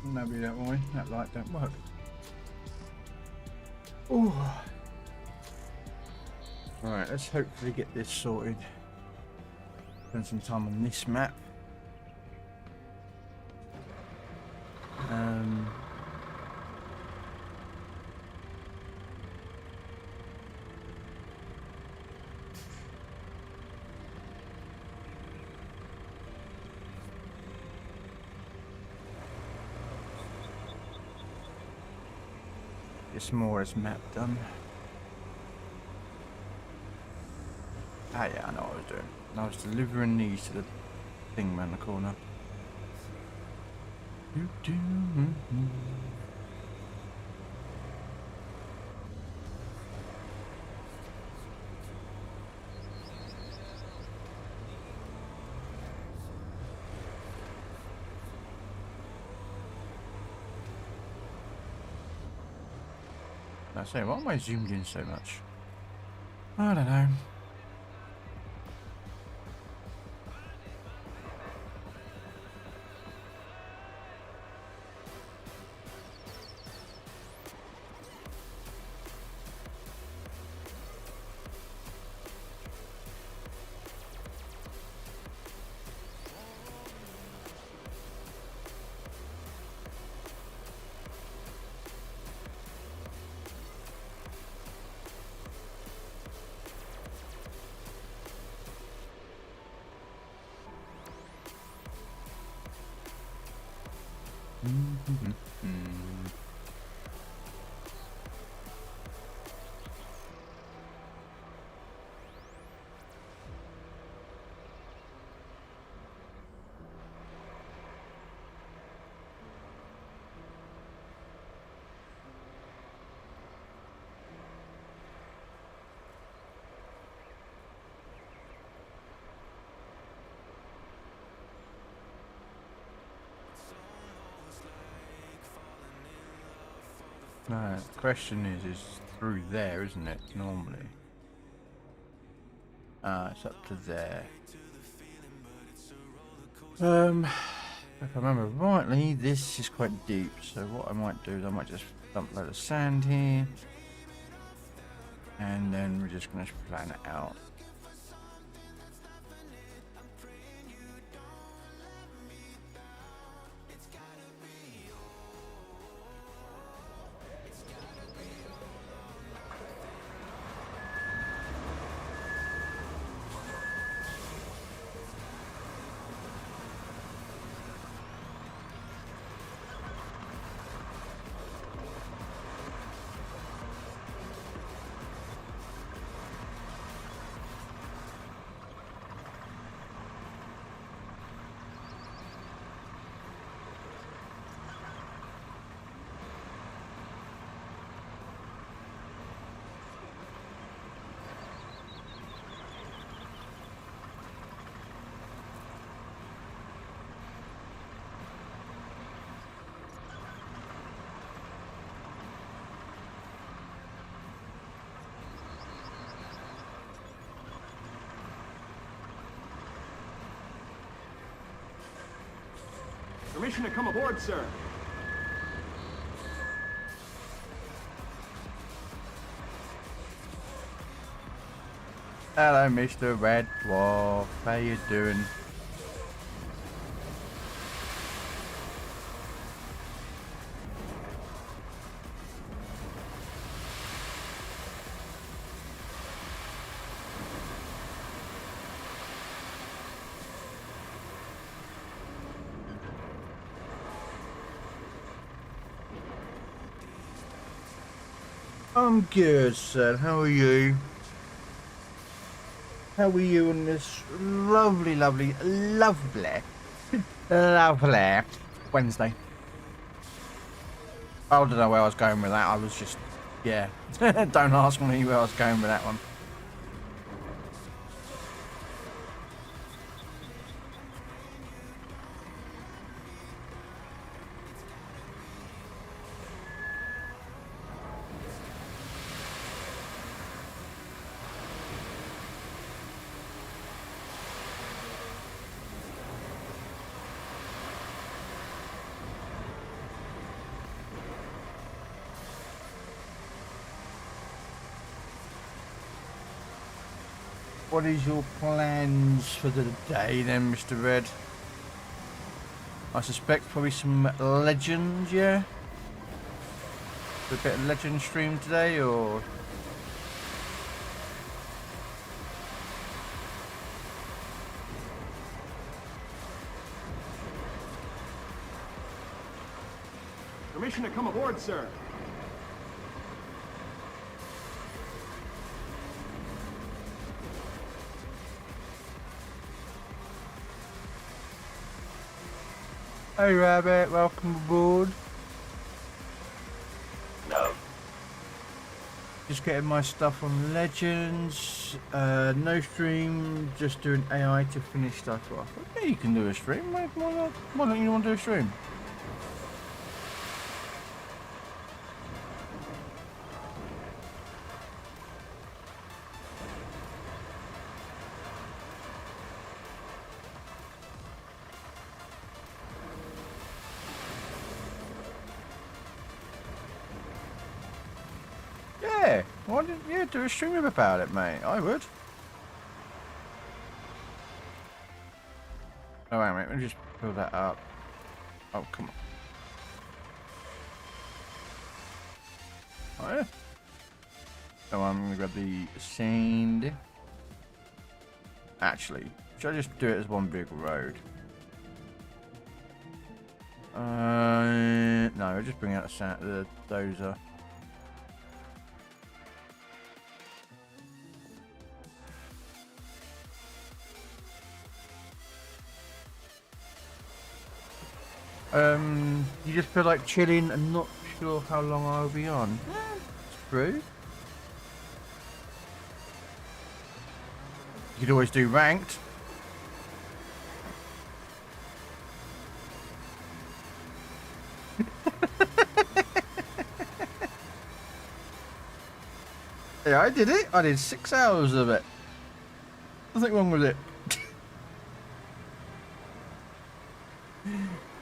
Maybe that way. That light don't work. Ooh. Alright, let's hopefully get this sorted. Spend some time on this map. Get some more as map done. Ah yeah, I know what I was doing. I was delivering these to the thing around the corner. I say, why am I zoomed in so much? I don't know. No, the question is through there, isn't it, normally? It's up to there. If I remember rightly, this is quite deep, so what I might do is I might just dump a load of sand here. And then we're just going to plan it out. Permission to come aboard, sir. Hello, Mr. Red Dwarf. How you doing? I'm good, sir. How are you? How are you on this lovely Wednesday? I don't know where I was going with that. I was just, yeah. Don't ask me where I was going with that one. What is your plans for the day then, Mr. Red? I suspect probably some Legends, yeah? A bit of Legend stream today, or? Permission to come aboard, sir. Hey Rabbit, welcome aboard. No. Just getting my stuff on Legends. No stream, just doing AI to finish stuff off. Okay, you can do a stream. Why not? Why don't you want to do a stream? Yeah, why didn't you do a stream about it, mate? I would. Oh, wait a minute, let me just pull that up. Oh, come on. Oh, yeah. So I'm going to grab the sand. Actually, should I just do it as one big road? No, I'll just bring out the dozer. You just feel like chilling and not sure how long I'll be on. It's true. You could always do ranked. Yeah, I did it. I did 6 hours of it. Nothing wrong with it.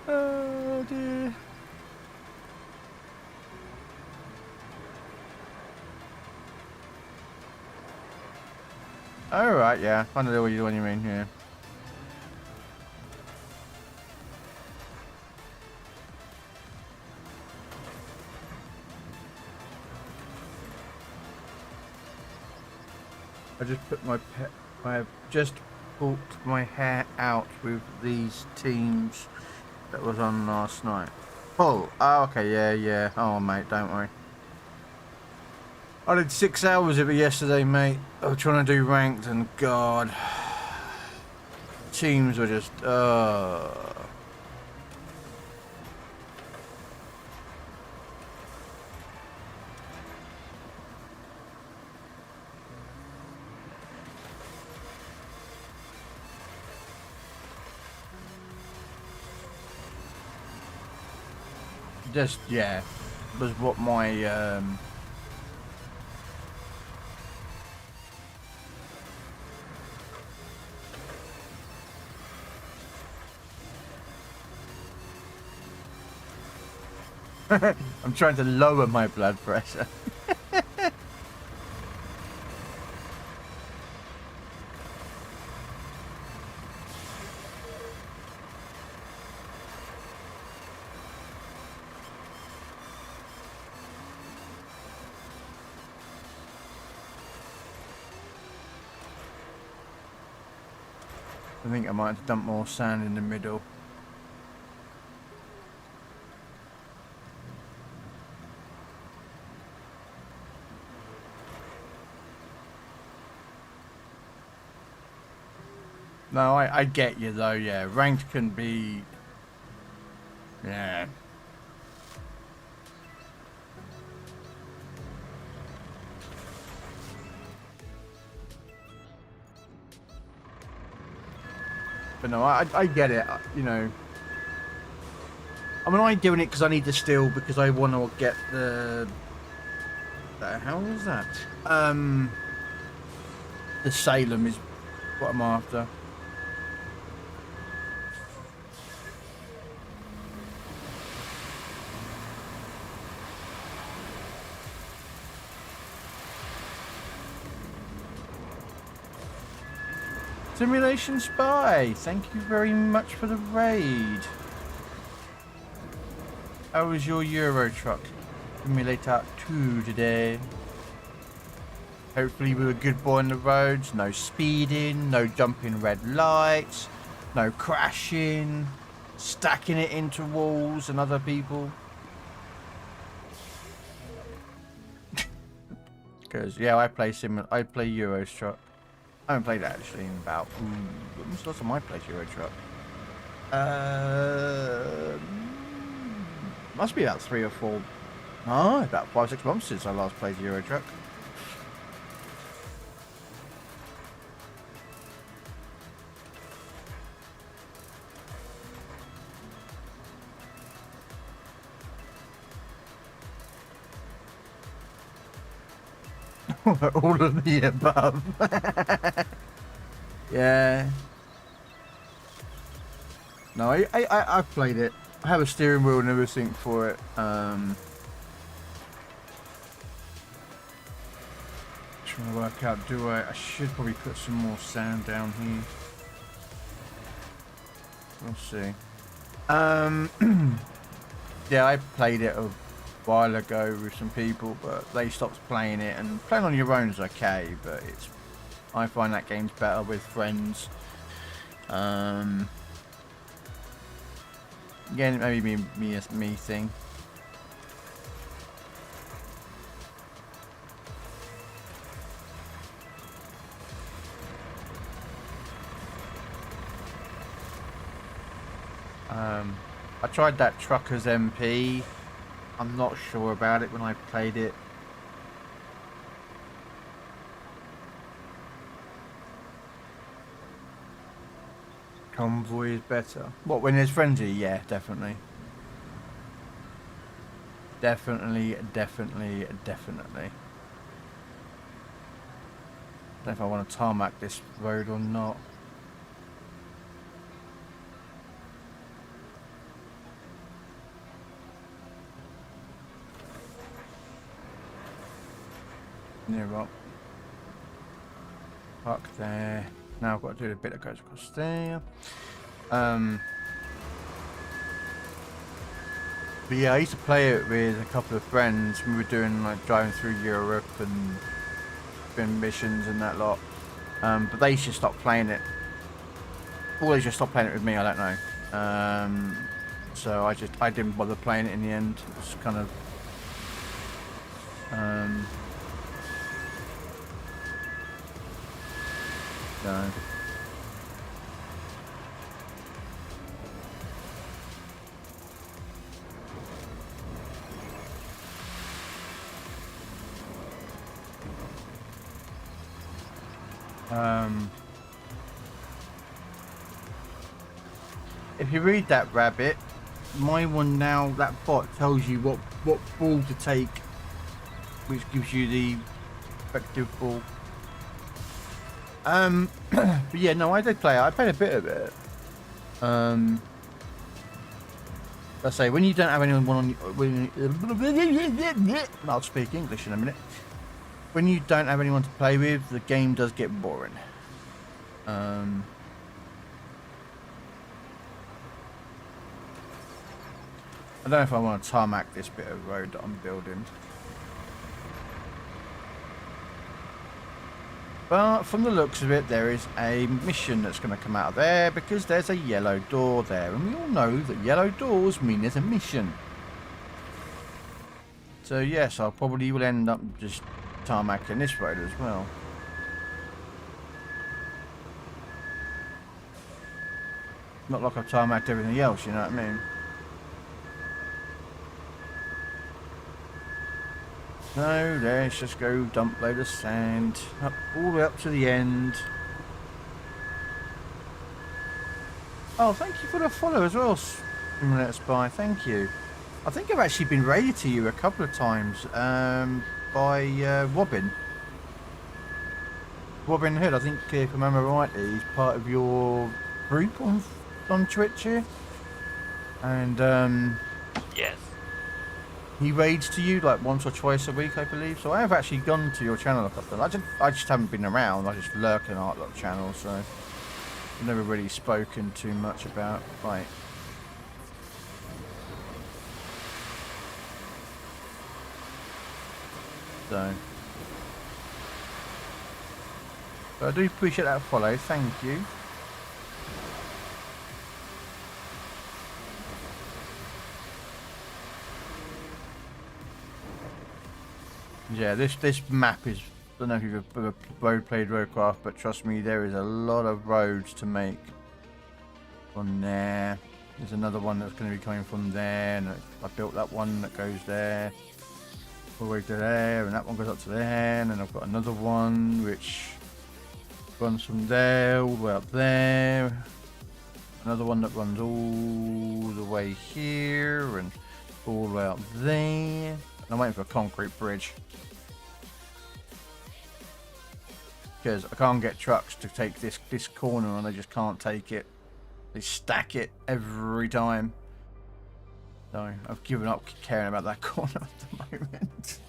Oh dear. Alright, yeah. I know what you mean, yeah. I just put I've just pulled my hair out with these teams that was on last night. Oh, okay, yeah. Oh, mate, don't worry. I did 6 hours of it yesterday, mate. I was trying to do ranked, and God, teams were just, just, yeah, was what my, I'm trying to lower my blood pressure. I think I might have to dump more sand in the middle. No, I get you though, yeah. Ranked can be... Yeah. But no, I get it, you know. I mean, I'm doing it because I need the steel because I want to get the hell was that? The Salem is what I'm after. Simulation Spy, thank you very much for the raid. How was your Euro Truck Simulator 2 today? Hopefully we were a good boy on the roads, no speeding, no jumping red lights, no crashing, stacking it into walls and other people. Because, yeah, I play Euro Truck. I haven't played it actually in about, when was the last time I played Euro Truck? Must be about 3 or 4, no, about 5-6 months since I last played Euro Truck. All of the above. Yeah. No, I've played it. I have a steering wheel and everything for it. Trying to work out, do I should probably put some more sand down here. We'll see. Yeah, I played it a while ago with some people, but they stopped playing it, and playing on your own is okay, but I find that game's better with friends. Again, maybe me thing. I tried that Truckers MP. I'm not sure about it when I played it. Convoy is better. What, when there's frenzy? Yeah, definitely. Definitely. Don't know if I want to tarmac this road or not. Yeah, right. Park there. Now I've got to do the bit that goes across there. But yeah, I used to play it with a couple of friends. We were doing like driving through Europe and doing missions and that lot. But they just stopped playing it. Or they just stopped playing it with me, I don't know. So I didn't bother playing it in the end. It was kind of no. If you read that rabbit, my one now, that bot tells you what ball to take, which gives you the effective ball. But yeah, no, I did play it. I played a bit of it. Let's say when you don't have anyone on, I'll speak English in a minute. When you don't have anyone to play with, the game does get boring. I don't know if I want to tarmac this bit of road that I'm building. But from the looks of it, there is a mission that's going to come out of there because there's a yellow door there. And we all know that yellow doors mean there's a mission. So yes, I probably will end up just tarmacking this road as well. Not like I've tarmacked everything else, you know what I mean? No, let's just go dump load of sand up all the way up to the end. Oh, thank you for the follow as well, Simulator Spy. Thank you. I think I've actually been raided to you a couple of times by Robin Hood. I think if I remember rightly, he's part of your group on Twitch here, and yes. He raids to you like once or twice a week, I believe. So I have actually gone to your channel a couple of times. I just haven't been around. I just lurk in our little channel. So I've never really spoken too much about, like, so. But I do appreciate that follow, thank you. Yeah, this map is, I don't know if you've ever played Roadcraft, but trust me, there is a lot of roads to make on there. There's another one that's going to be coming from there, and I built that one that goes there, all the way to there, and that one goes up to there, and then I've got another one which runs from there all the way up there. Another one that runs all the way here and all the way up there. I'm waiting for a concrete bridge because I can't get trucks to take this corner, and they just can't take it. They stack it every time. So I've given up caring about that corner at the moment.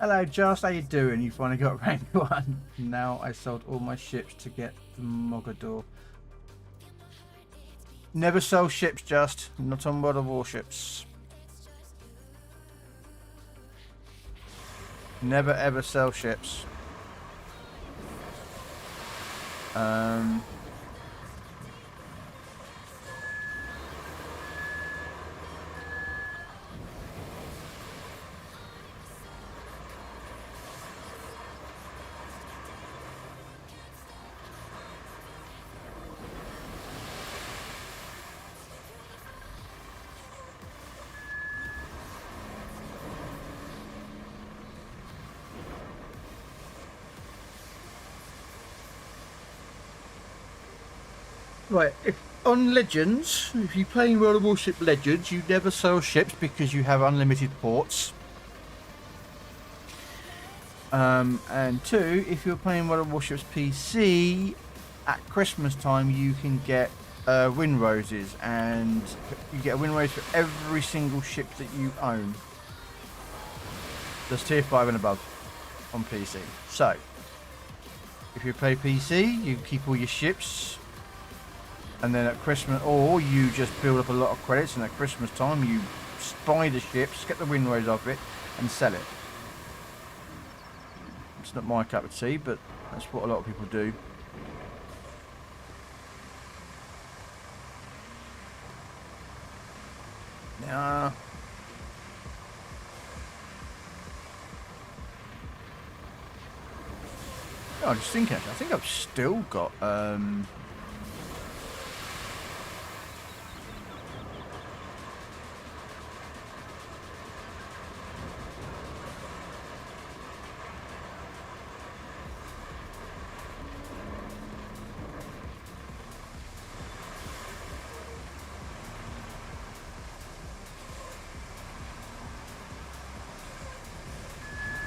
Hello Josh, how you doing? You finally got rank 1. Now I sold all my ships to get the Mogador. Never sell ships, just not on World of Warships. Never ever sell ships. Right, if on Legends, if you play World of Warship Legends, you never sell ships because you have unlimited ports. And 2, if you're playing World of Warships PC, at Christmas time you can get win roses, and you get a win rose for every single ship that you own. That's tier 5 and above on PC. So, if you play PC, you keep all your ships. And then at Christmas, or you just build up a lot of credits, and at Christmas time you buy the ships, get the win rose off it, and sell it. It's not my cup of tea, but that's what a lot of people do. Yeah. Oh, I just think actually, I think I've still got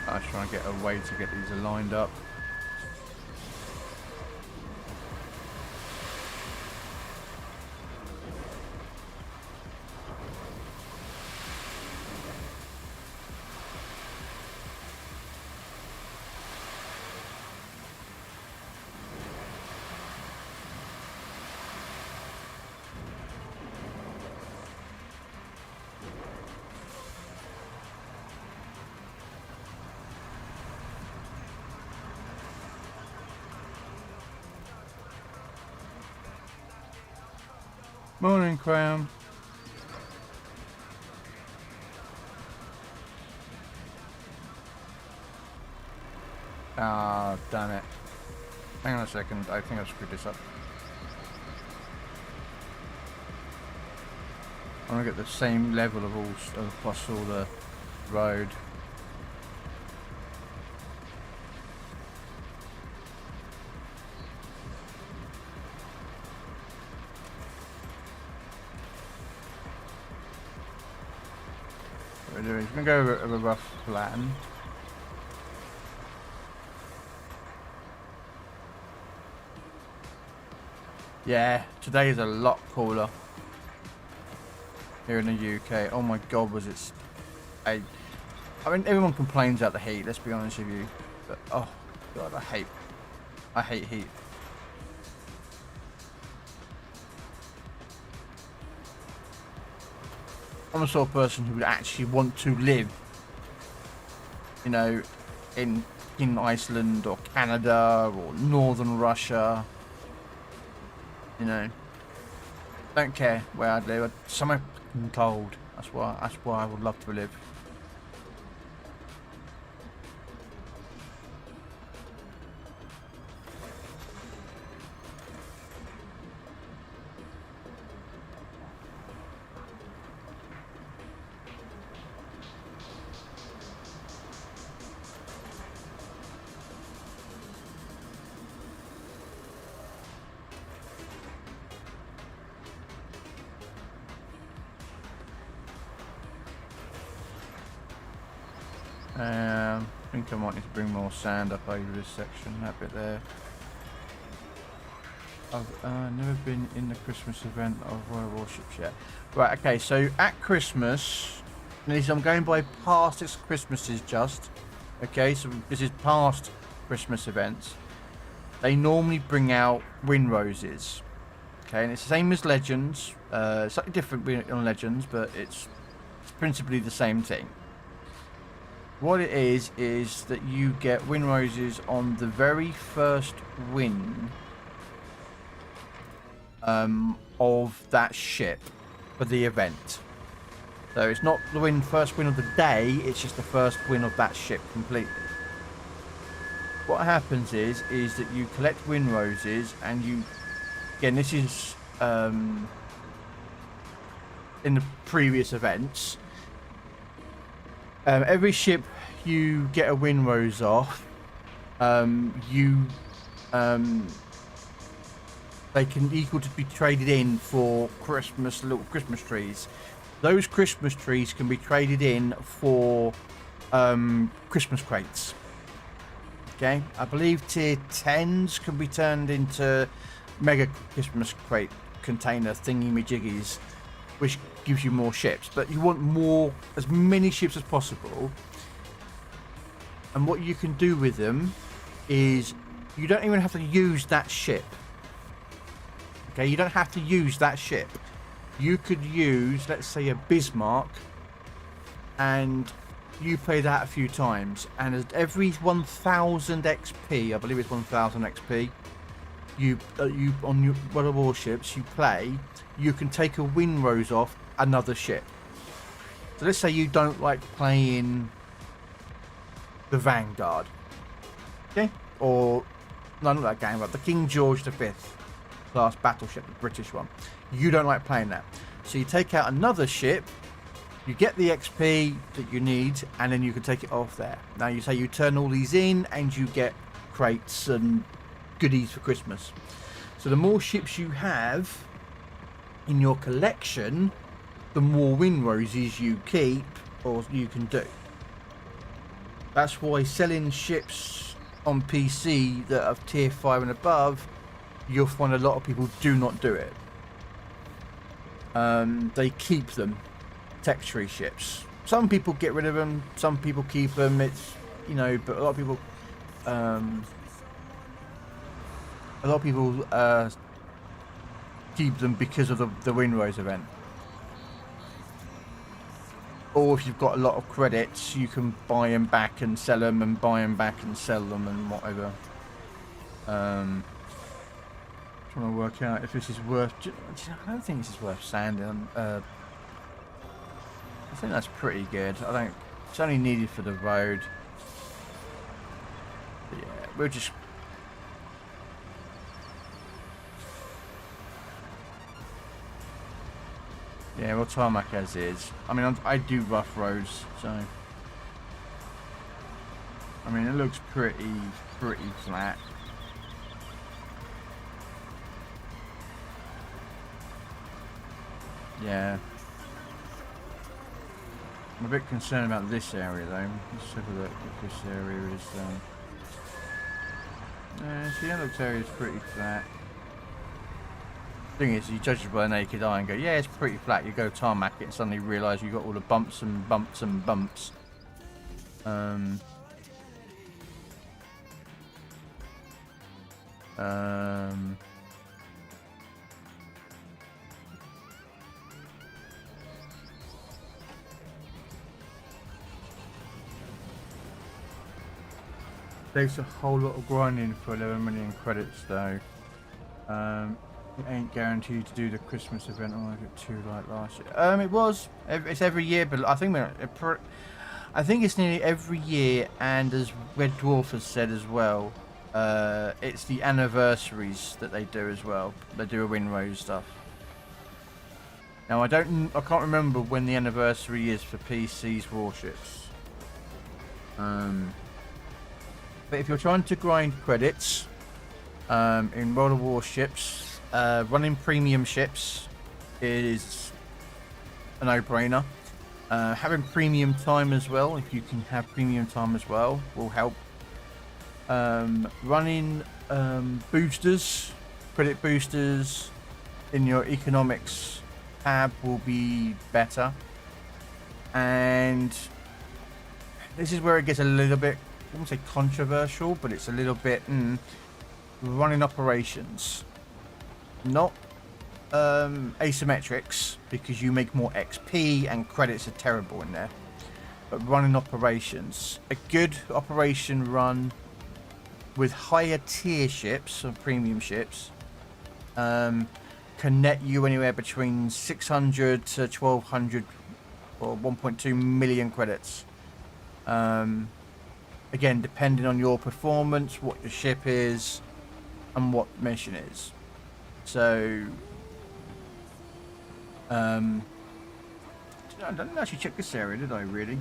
I was trying to get a way to get these aligned up. Morning, Crown. Ah, oh, damn it. Hang on a second, I think I've screwed this up. I want to get the same level of all plus all the road. What we're doing is going to go over a rough plan. Yeah, today is a lot cooler here in the UK. Oh my god, was it... I mean, everyone complains about the heat, let's be honest with you. But, oh god, I hate heat. I'm the sort of person who would actually want to live, you know, in Iceland or Canada or northern Russia. You know, don't care where I'd live. Somewhere fucking cold. That's why I would love to live. I think I might need to bring more sand up over this section, that bit there. I've never been in the Christmas event of Royal Warships yet. Right, okay, so at Christmas, I'm going by past Christmases just. Okay, so this is past Christmas events. They normally bring out wind roses. Okay, and it's the same as Legends. Slightly different on Legends, but it's principally the same thing. What it is that you get wind roses on the very first win of that ship for the event. So it's not the first win of the day, it's just the first win of that ship completely. What happens is that you collect wind roses, and you, again, this is in the previous events. Every ship you get a wind rose off, they can equal to be traded in for little Christmas trees. Those Christmas trees can be traded in for Christmas crates. Okay, I believe tier 10s can be turned into mega Christmas crate container thingy-majiggies, which gives you more ships. But you want as many ships as possible. And what you can do with them is you don't even have to use that ship. Okay, you don't have to use that ship. You could use, let's say, a Bismarck, and you play that a few times, and as every 1000 XP, I believe it's 1000 XP, you on your one of the warships you play, you can take a wind rose off another ship. So let's say you don't like playing the Vanguard, okay, or no, not that game, but the King George V class battleship, the British one. You don't like playing that, so you take out another ship, you get the XP that you need, and then you can take it off there. Now you say you turn all these in, and you get crates and goodies for Christmas. So the more ships you have in your collection, the more wind roses you keep or you can do. That's why selling ships on PC that are tier 5 and above, you'll find a lot of people do not do it. They keep them, tech tree ships. Some people get rid of them, some people keep them. It's, you know, but a lot of people keep them because of the Windrose event. Or if you've got a lot of credits, you can buy them back and sell them, and buy them back and sell them, and whatever. Trying to work out if this is worth. I don't think this is worth sanding. I think that's pretty good. I don't. It's only needed for the road. But yeah, we'll just. Yeah, we'll tarmac as is. I mean, I do rough roads, so. I mean, it looks pretty flat. Yeah. I'm a bit concerned about this area, though. Let's have a look if this area is. See, that looks area is pretty flat. Thing is, you judge it by the naked eye and go, yeah, it's pretty flat. You go tarmac it and suddenly realise you've got all the bumps and bumps and bumps. Takes a whole lot of grinding for 11 million credits though. It ain't guaranteed to do the Christmas event. Oh, I did too like last year. It was. It's every year, but I think I think it's nearly every year. And as Red Dwarf has said as well, it's the anniversaries that they do as well. They do a Winrose stuff. Now I can't remember when the anniversary is for PC's warships. But if you're trying to grind credits in World of Warships, running premium ships is a no-brainer. Having premium time as well, if you can have premium time as well, will help. Running boosters, credit boosters in your economics tab will be better. And this is where it gets a little bit, I wouldn't say controversial, but it's a little bit running operations. Not asymmetrics, because you make more XP and credits are terrible in there. But running operations. A good operation run with higher tier ships or premium ships can net you anywhere between 600 to 1200 or 1.2 million credits. Again, depending on your performance, what your ship is, and what mission is. So, I didn't actually check this area, did I, really?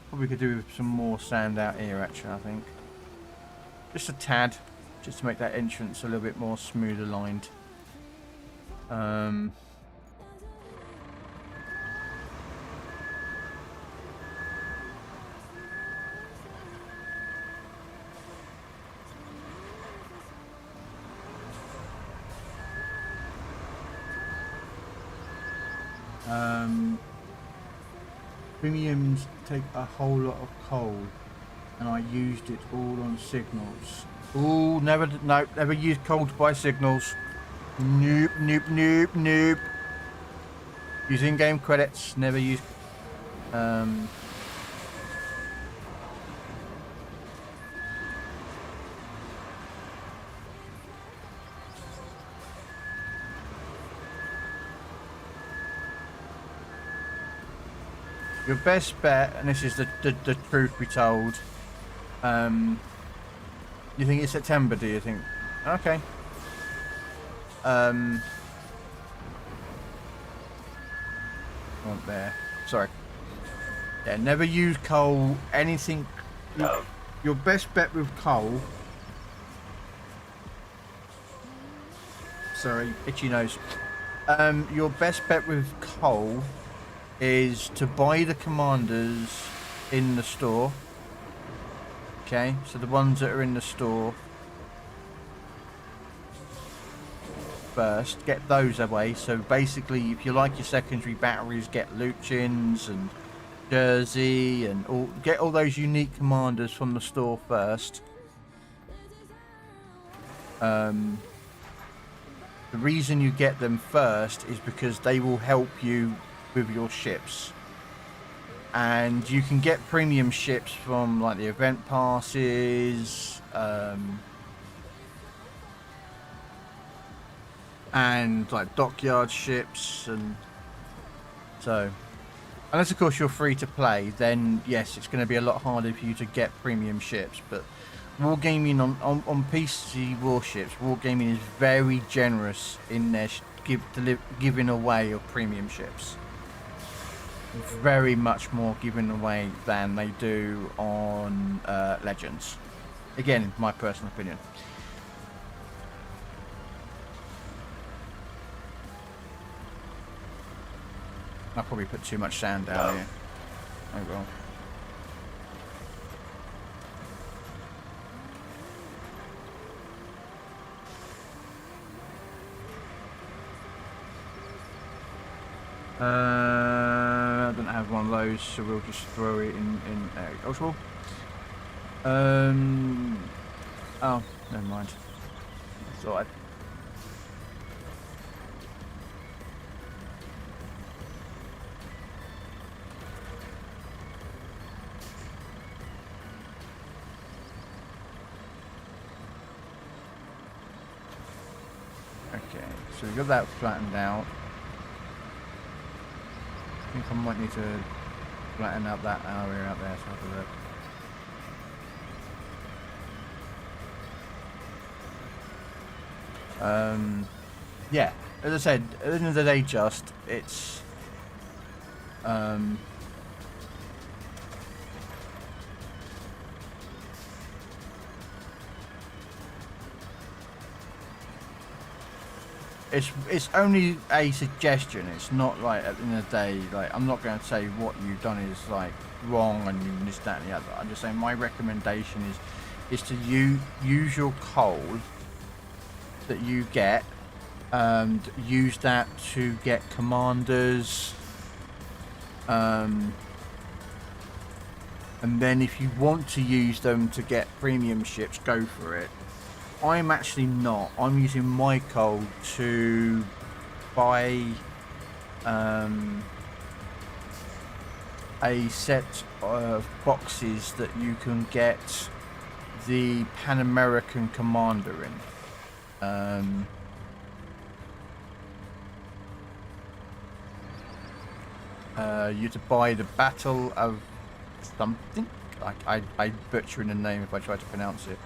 Probably could do with some more sand out here, actually, I think. Just a tad, just to make that entrance a little bit more smooth aligned. Premiums take a whole lot of coal, and I used it all on signals. Ooh, never use coal to buy signals. Nope, nope, nope, nope. Use in-game credits, never use... Your best bet, and this is the truth be told, you think it's September, do you think? Okay. Not there. Sorry. Yeah, never use coal, anything. Your best bet with coal... Sorry, itchy nose. Your best bet with coal is to buy the commanders in the store. Okay, so the ones that are in the store first, get those away. So basically, if you like your secondary batteries, get Luchins and Jersey and get all those unique commanders from the store first. The reason you get them first is because they will help you with your ships, and you can get premium ships from like the event passes, and like dockyard ships, and so unless of course you're free to play, then yes, it's going to be a lot harder for you to get premium ships. But wargaming on PC warships, wargaming is very generous in their giving away of premium ships. Very much more given away than they do on Legends. Again, my personal opinion. I'll probably put too much sand down here. Oh well. I don't have one of those, so we'll just throw it in agricultural. Oh, never mind. It's alright. Okay, so we got that flattened out. I think I might need to flatten out that area out there, so have a look. Yeah, as I said, at the end of the day, just it's it's only a suggestion. It's not like at the end of the day, like I'm not going to say what you've done is like wrong and you this, that, and the other. I'm just saying my recommendation is to use your coal that you get and use that to get commanders. And then if you want to use them to get premium ships, go for it. I'm actually not. I'm using my coal to buy a set of boxes that you can get the Pan American Commander in. You to buy the Battle of something. I butchering the name if I try to pronounce it.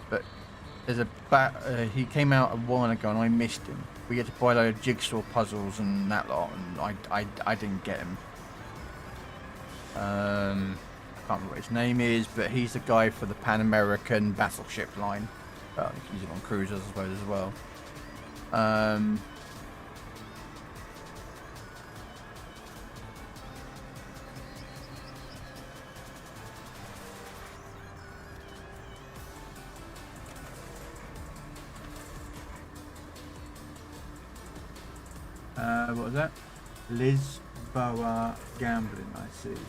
But there's a he came out a while ago and I missed him. We get to buy a load of jigsaw puzzles and that lot, and I didn't get him. I can't remember what his name is, but he's the guy for the Pan American battleship line. I think he's on cruisers, I suppose, as well. What was that? Lisboa gambling, I see.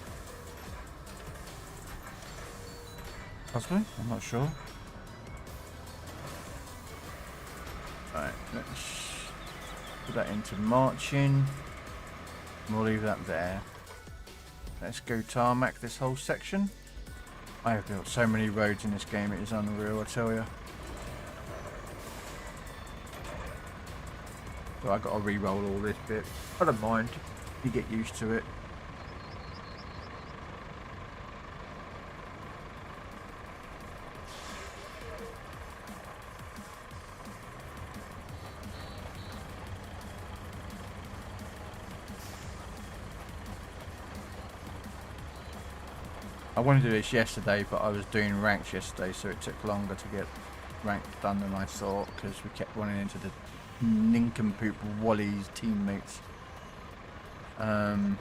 Possibly? I'm not sure. Right, let's put that into marching. We'll leave that there. Let's go tarmac this whole section. I have built so many roads in this game, it is unreal, I tell you. So I've got to re-roll all this bit. I don't mind. You get used to it. I wanted to do this yesterday, but I was doing ranks yesterday, so it took longer to get ranked done than I thought, because we kept running into the nincompoop Wally's teammates. So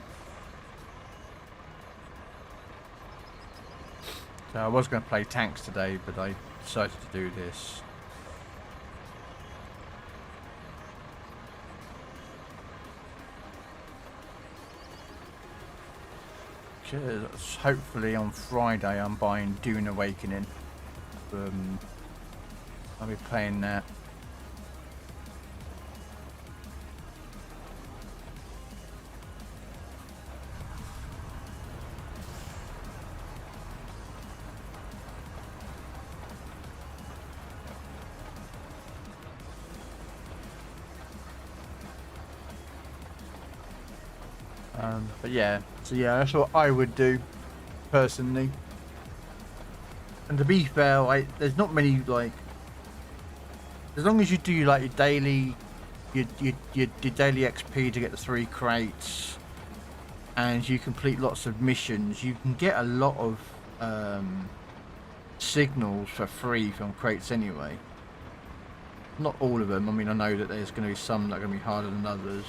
I was going to play tanks today, but I decided to do this. Because hopefully on Friday I'm buying Dune Awakening. I'll be playing that. But yeah, so yeah, that's what I would do personally. And to be fair, there's not many, like, as long as you do like your daily XP to get the 3 crates, and you complete lots of missions, you can get a lot of signals for free from crates anyway. Not all of them. I mean, I know that there's going to be some that are going to be harder than others.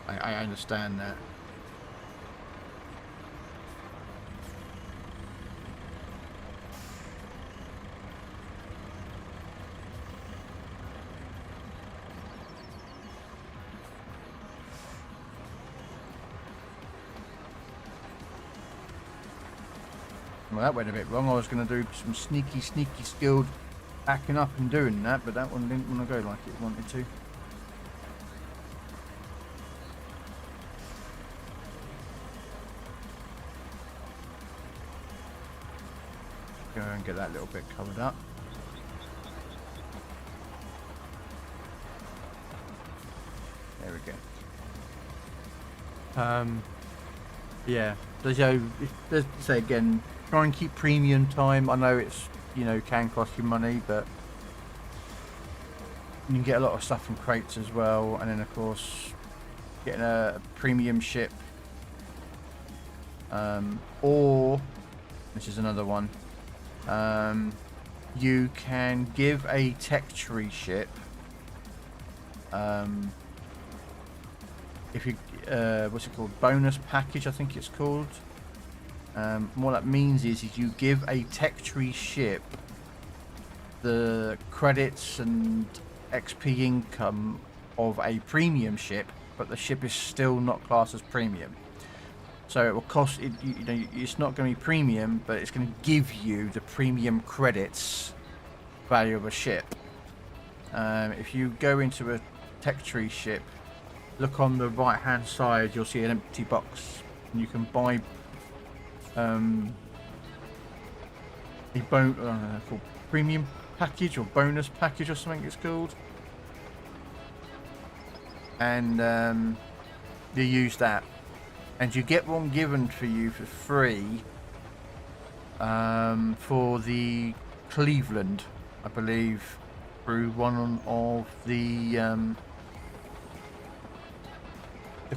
I understand that. Well, that went a bit wrong. I was going to do some sneaky skilled backing up and doing that, but that one didn't want to go like it wanted to. Go and get that little bit covered up. Yeah. So, let's say again, try and keep premium time. I know it's, you know, can cost you money, but you can get a lot of stuff from crates as well. And then, of course, getting a premium ship. Or, this is another one. You can give a tech tree ship. If you, what's it called? Bonus package, I think it's called. What that means is you give a tech tree ship the credits and XP income of a premium ship, but the ship is still not classed as premium. So it will cost, you know, it's not going to be premium, but it's going to give you the premium credits value of a ship. If you go into a tech tree ship, look on the right hand side, you'll see an empty box, and you can buy called premium package or bonus package or something it's called, and you use that, and you get one given for you for free for the Cleveland, I believe, through one of the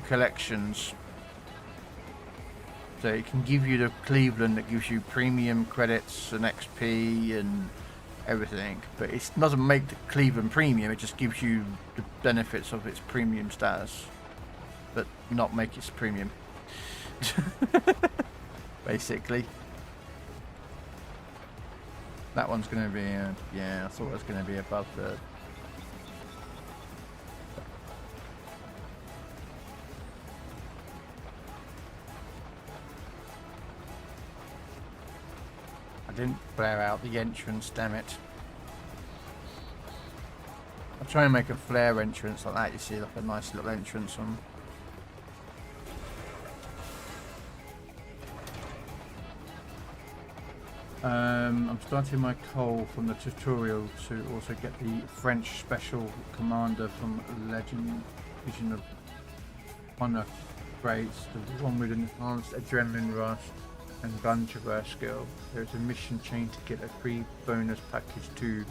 collections. So it can give you the Cleveland that gives you premium credits and XP and everything, but it doesn't make the Cleveland premium, it just gives you the benefits of its premium status, but not make its premium. Basically. That one's going to be, yeah, I thought it was going to be above the... I didn't flare out the entrance, damn it. I'll try and make a flare entrance like that, you see, like a nice little entrance on. I'm starting my coal from the tutorial to also get the French Special Commander from Legion of Honor grades, the one with enhanced adrenaline rush and gun traverse skill. There's a mission chain to get a free bonus package too.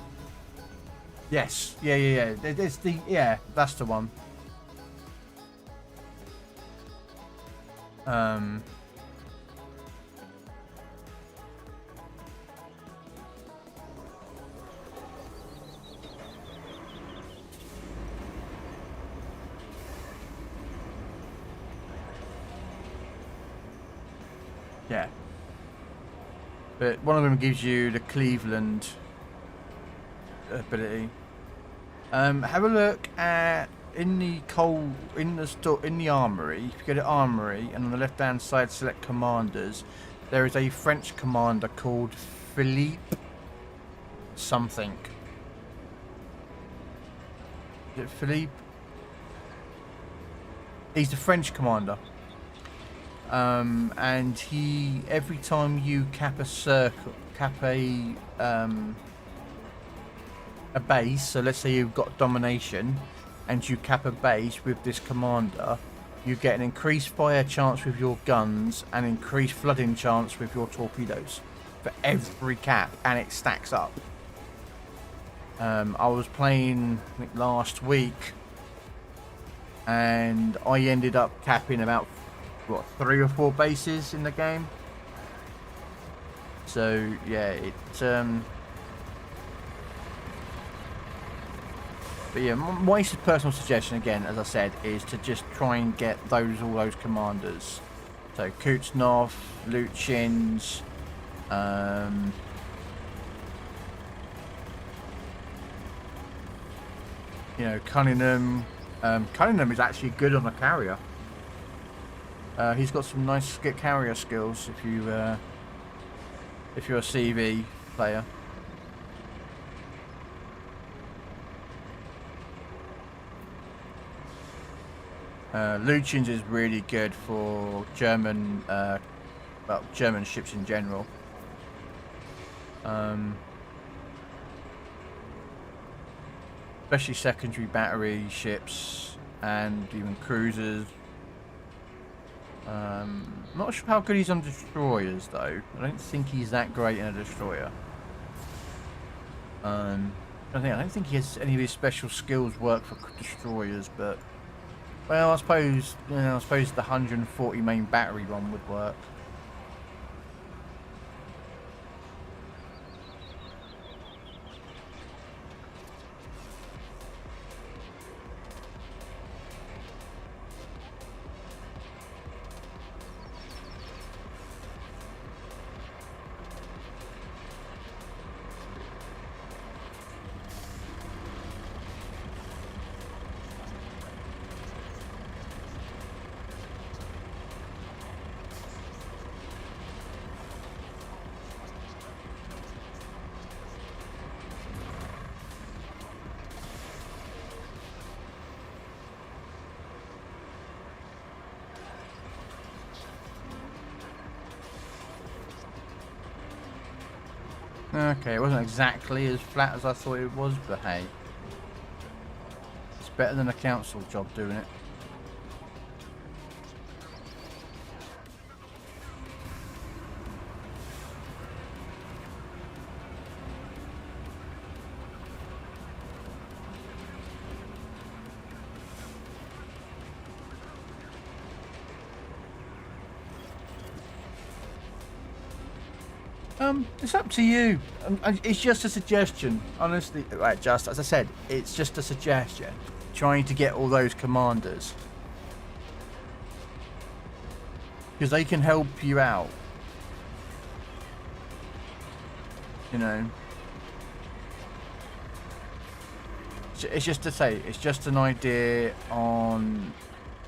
Yes, yeah. There's the, yeah, that's the one. Yeah. But one of them gives you the Cleveland ability. Have a look at in the armory. If you go to armory and on the left hand side select commanders, there is a French commander called Philippe something. Is it Philippe? He's the French commander. And he, every time you cap a base, so let's say you've got domination and you cap a base with this commander, you get an increased fire chance with your guns and increased flooding chance with your torpedoes for every cap, and it stacks up. I was playing, I think, last week, and I ended up capping about 3 or 4 bases in the game. So yeah, it but yeah, my personal suggestion, again, as I said, is to just try and get all those commanders. So Kuznov, Luchins, you know, Cunningham. Cunningham is actually good on a carrier. He's got some nice carrier skills if you're a CV player. Luchins is really good for German, German ships in general. Especially secondary battery ships and even cruisers. Not sure how good he's on destroyers though. I don't think he's that great in a destroyer. I don't think he has any of his special skills work for destroyers, but well, I suppose I suppose the 140 main battery one would work. Okay, it wasn't exactly as flat as I thought it was, but hey. It's better than a council job doing it. It's up to you. It's just a suggestion, honestly. Right, just as I said, it's just a suggestion. Trying to get all those commanders, because they can help you out. You know. It's just to say, it's just an idea on,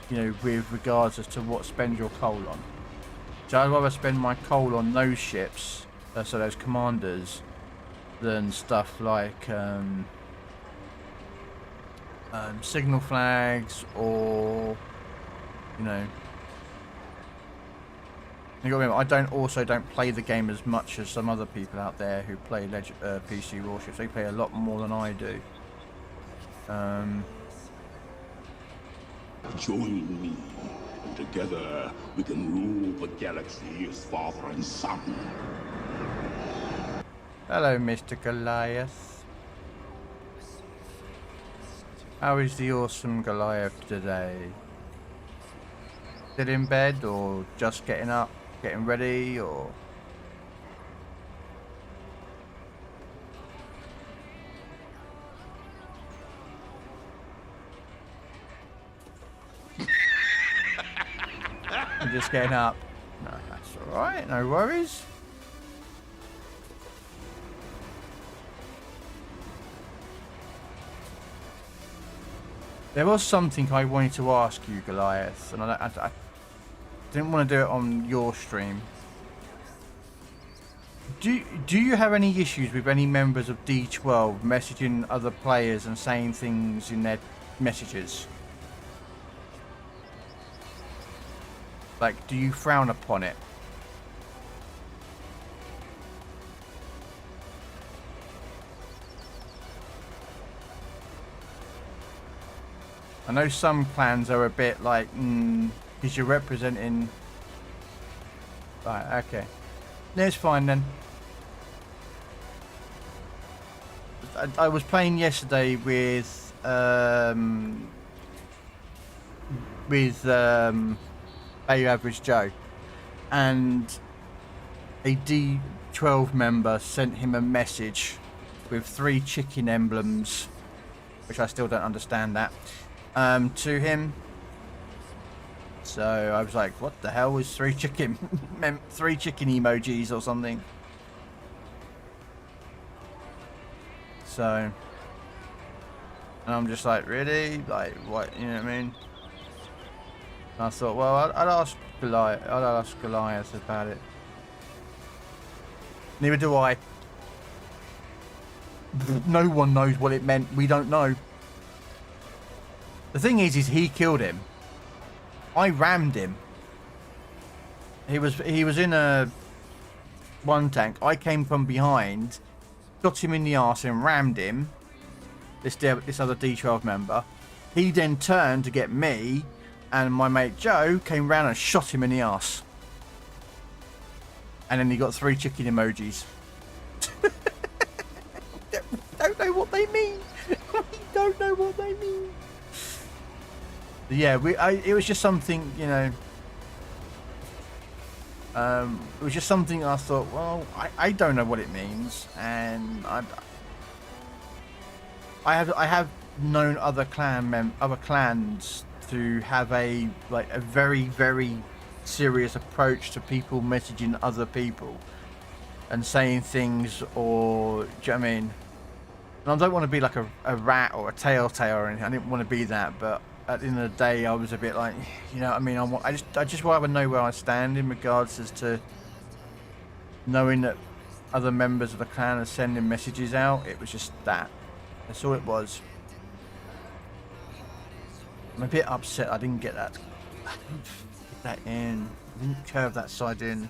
you know, with regards as to what spend your coal on. So I'd rather spend my coal on those ships, so those commanders, than stuff like signal flags or, you know. You got to remember, I don't play the game as much as some other people out there who play PC warships. They play a lot more than I do. Join me. Together, we can rule the galaxy as father and son. Hello, Mr. Goliath. How is the awesome Goliath today? Still in bed, or just getting up, getting ready, or... I'm just getting up. No, that's alright, no worries. There was something I wanted to ask you, Goliath, and I didn't want to do it on your stream. Do you have any issues with any members of D12 messaging other players and saying things in their messages? Like, do you frown upon it? I know some clans are a bit like, because you're representing... Right, okay. No, it's fine then. I was playing yesterday with Bay Average Joe, and a D12 member sent him a message with 3 chicken emblems, which I still don't understand that, to him. So I was like, what the hell is 3 chicken 3 chicken emojis or something? So, and I'm just like, really? Like, what? You know what I mean? And I thought, well, I'd ask Goliath about it. Neither do I. No one knows what it meant. We don't know. The thing is he killed him. I rammed him. He was in a 1 tank. I came from behind, got him in the arse and rammed him. This other D12 member. He then turned to get me and my mate Joe came round and shot him in the arse. And then he got 3 chicken emojis. Don't know what they mean. Don't know what they mean. Yeah, it was just something, you know. It was just something I thought, well, I don't know what it means, and I have known other clans to have a very, very serious approach to people messaging other people and saying things, or do you know what I mean? And I don't want to be like a rat or a telltale or anything. I didn't want to be that, but at the end of the day, I was a bit like, you know what I mean? I just rather know where I stand in regards as to knowing that other members of the clan are sending messages out. It was just that. That's all it was. I'm a bit upset I didn't get that. I didn't get that in. I didn't curve that side in.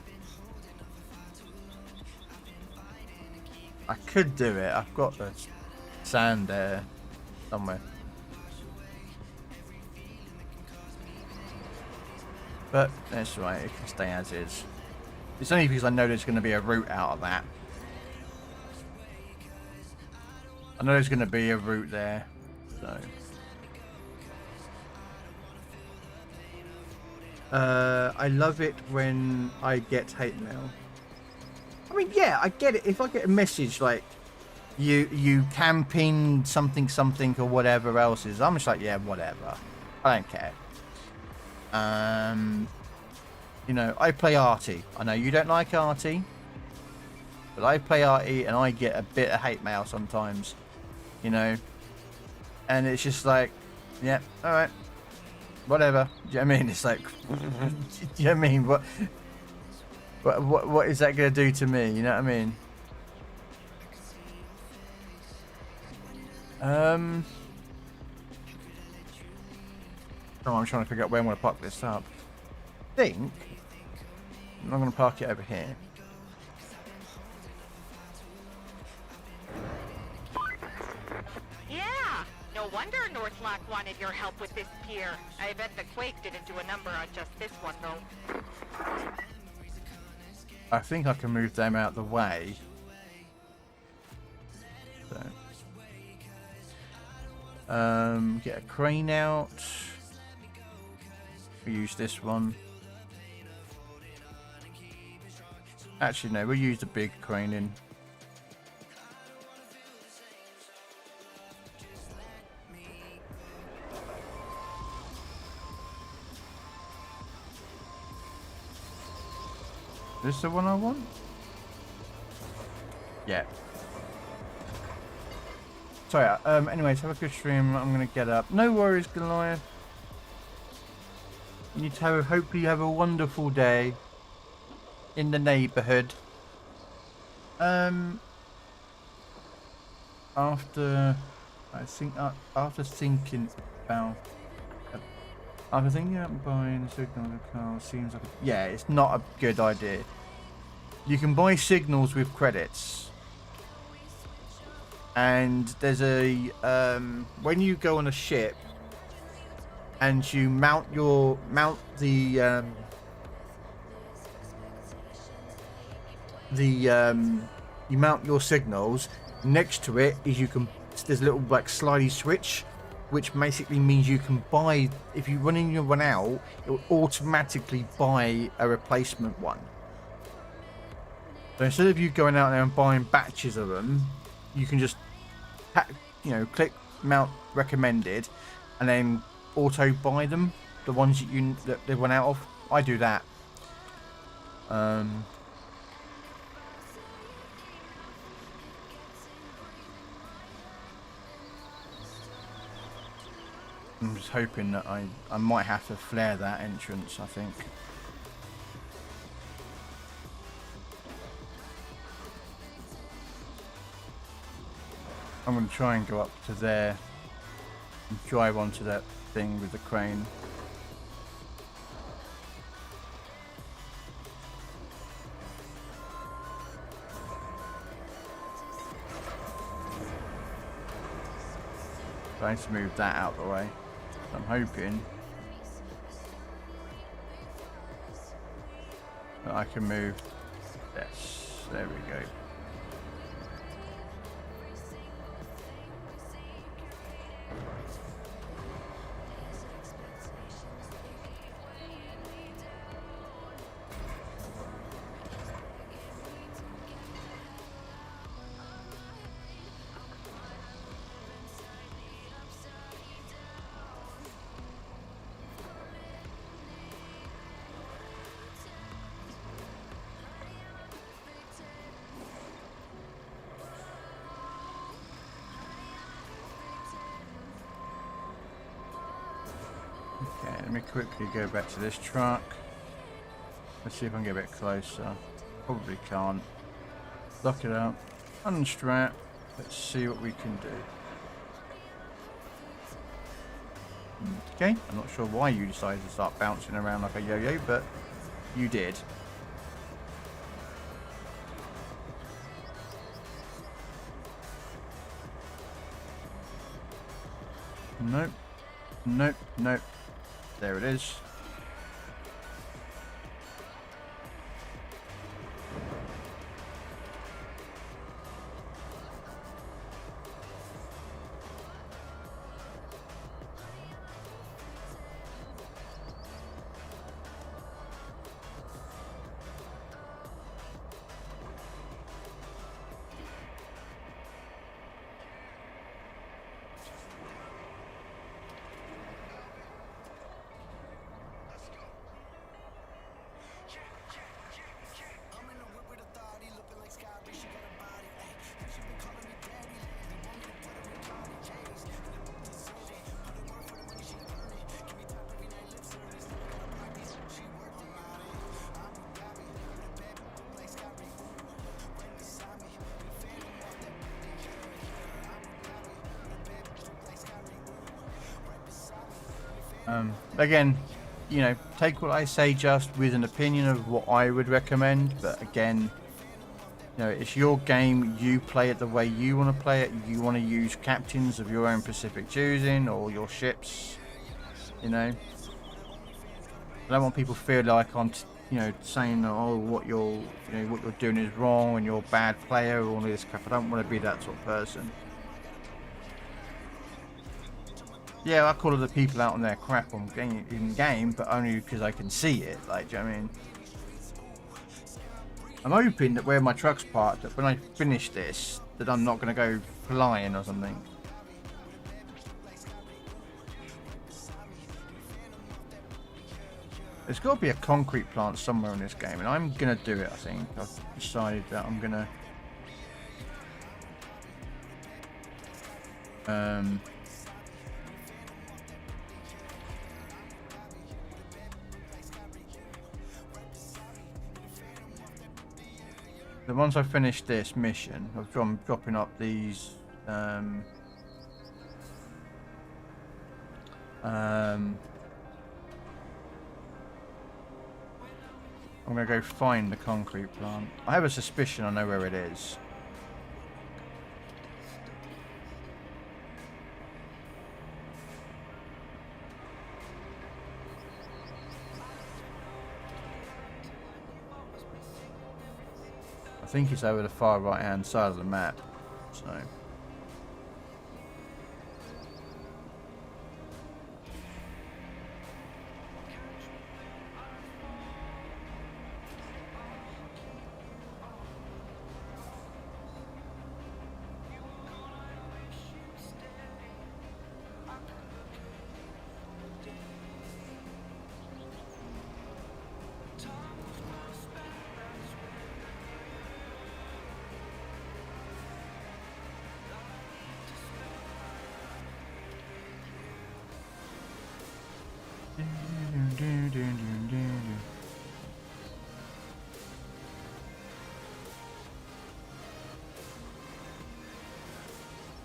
I could do it. I've got the sand there somewhere. But that's right, it can stay as is. It's only because I know there's going to be a route out of that. I know there's going to be a route there, so. I love it when I get hate mail. I mean, yeah, I get it. If I get a message like you camping something or whatever else is, I'm just like, yeah, whatever. I don't care. You know, I play Arty. I know you don't like Arty, but I play Arty and I get a bit of hate mail sometimes, you know, and it's just like, yeah, all right, whatever. Do you know what I mean? It's like, do you know what I mean? What is that going to do to me? You know what I mean? Oh, I'm trying to figure out where I'm going to park this up. I think I'm going to park it over here. Yeah, no wonder Northlock wanted your help with this pier. I bet the quake didn't do a number on just this one, though. I think I can move them out the way. So, get a crane out. We use this one. Actually, no, we'll use the big crane in. Is this the one I want? Yeah. Sorry, anyways, have a good stream. I'm gonna get up. No worries, Goliath. You need to hopefully have a wonderful day in the neighborhood. After thinking about buying a signal in the car seems like yeah, it's not a good idea. You can buy signals with credits, and there's a when you go on a ship and you mount the you mount your signals. Next to it is there's a little like slidey switch, which basically means you can buy, if you run in your one out, it will automatically buy a replacement one. So instead of you going out there and buying batches of them, you can just click mount recommended and then auto buy them, the ones that they run out of. I do that. I'm just hoping that I might have to flare that entrance, I think. I'm going to try and go up to there and drive onto that thing with the crane. So I need to move that out of the way. I'm hoping I can move this. There we go. Okay, let me quickly go back to this truck. Let's see if I can get a bit closer. Probably can't. Lock it up. Unstrap. Let's see what we can do. Okay, I'm not sure why you decided to start bouncing around like a yo-yo, but you did. Nope. Nope. Nope. There it is. Again, you know, take what I say just with an opinion of what I would recommend, but again, you know, it's your game, you play it the way you want to play it. You want to use captains of your own specific choosing or your ships, you know. I don't want people to feel like I'm, you know, saying, oh, what you're doing is wrong and you're a bad player or all this crap. I don't want to be that sort of person. Yeah, I call other people out on their crap on in game, but only because I can see it. Like, do you know what I mean? I'm hoping that where my truck's parked, that when I finish this, that I'm not going to go flying or something. There's got to be a concrete plant somewhere in this game, and I'm going to do it, I think. I've decided that I'm going to... Then once I finish this mission, I'm dropping up these I'm gonna go find the concrete plant. I have a suspicion I know where it is. I think it's over the far right hand side of the map, so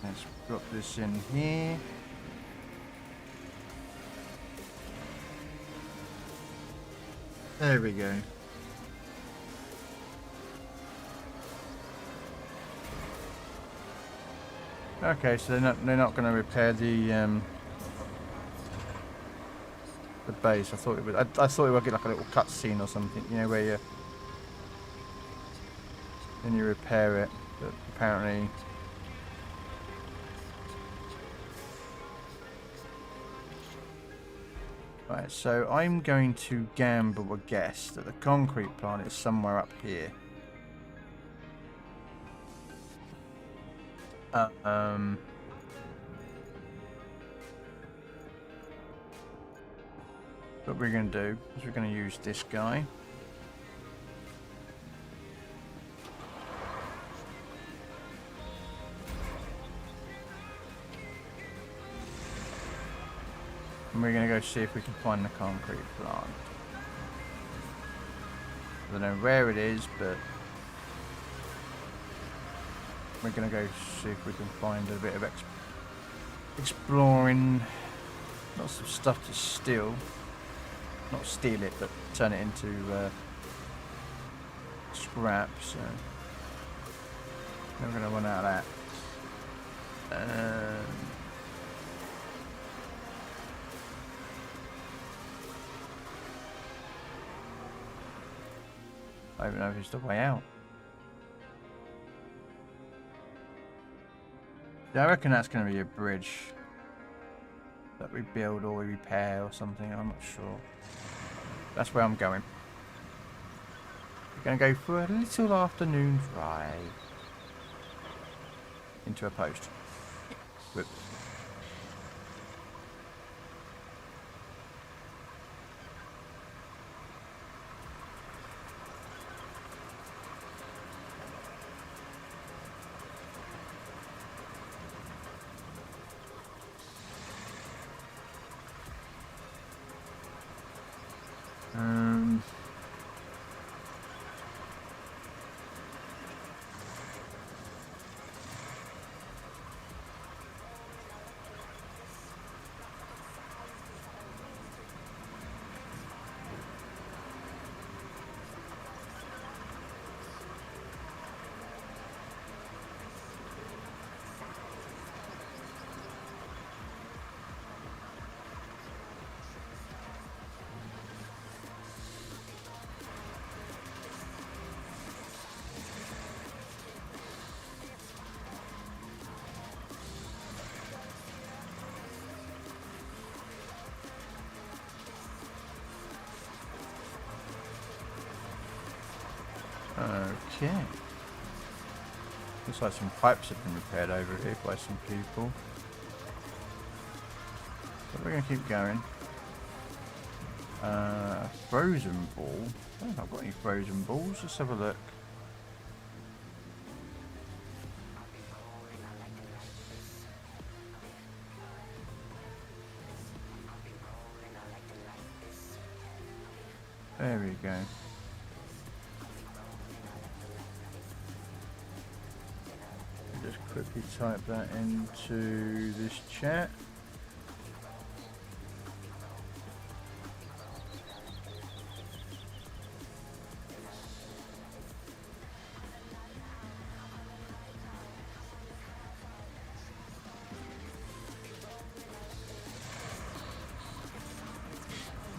let's drop this in here. There we go. Okay, so they're not going to repair the base. I thought it would. I thought it would get like a little cutscene or something, you know, where then you repair it. But apparently, right. So I'm going to gamble a guess that the concrete plant is somewhere up here. What we're going to do is we're going to use this guy. And we're going to go see if we can find the concrete plant. I don't know where it is, but we're going to go see if we can find a bit of exploring. Lots of stuff to steal. Not steal it, but turn it into scrap, so we're going to run out of that. I don't even know if it's the way out. Yeah, I reckon that's going to be a bridge that we build or we repair or something. I'm not sure. That's where I'm going. We're going to go for a little afternoon drive into a post. Whoops. Okay. Looks like some pipes have been repaired over here by some people. But we're going to keep going. Frozen ball. I don't think I've got any frozen balls. Let's have a look. There we go. Just quickly type that into this chat.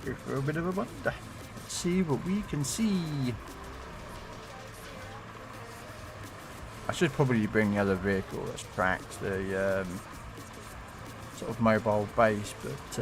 Go for a bit of a wander. Let's see what we can see. I should probably bring the other vehicle that's tracked, the sort of mobile base, but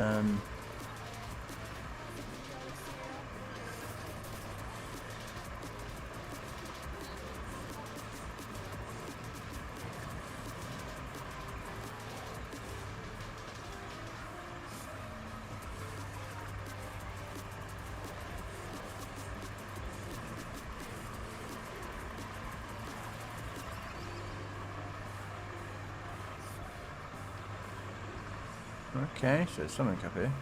okay, so there's something up here.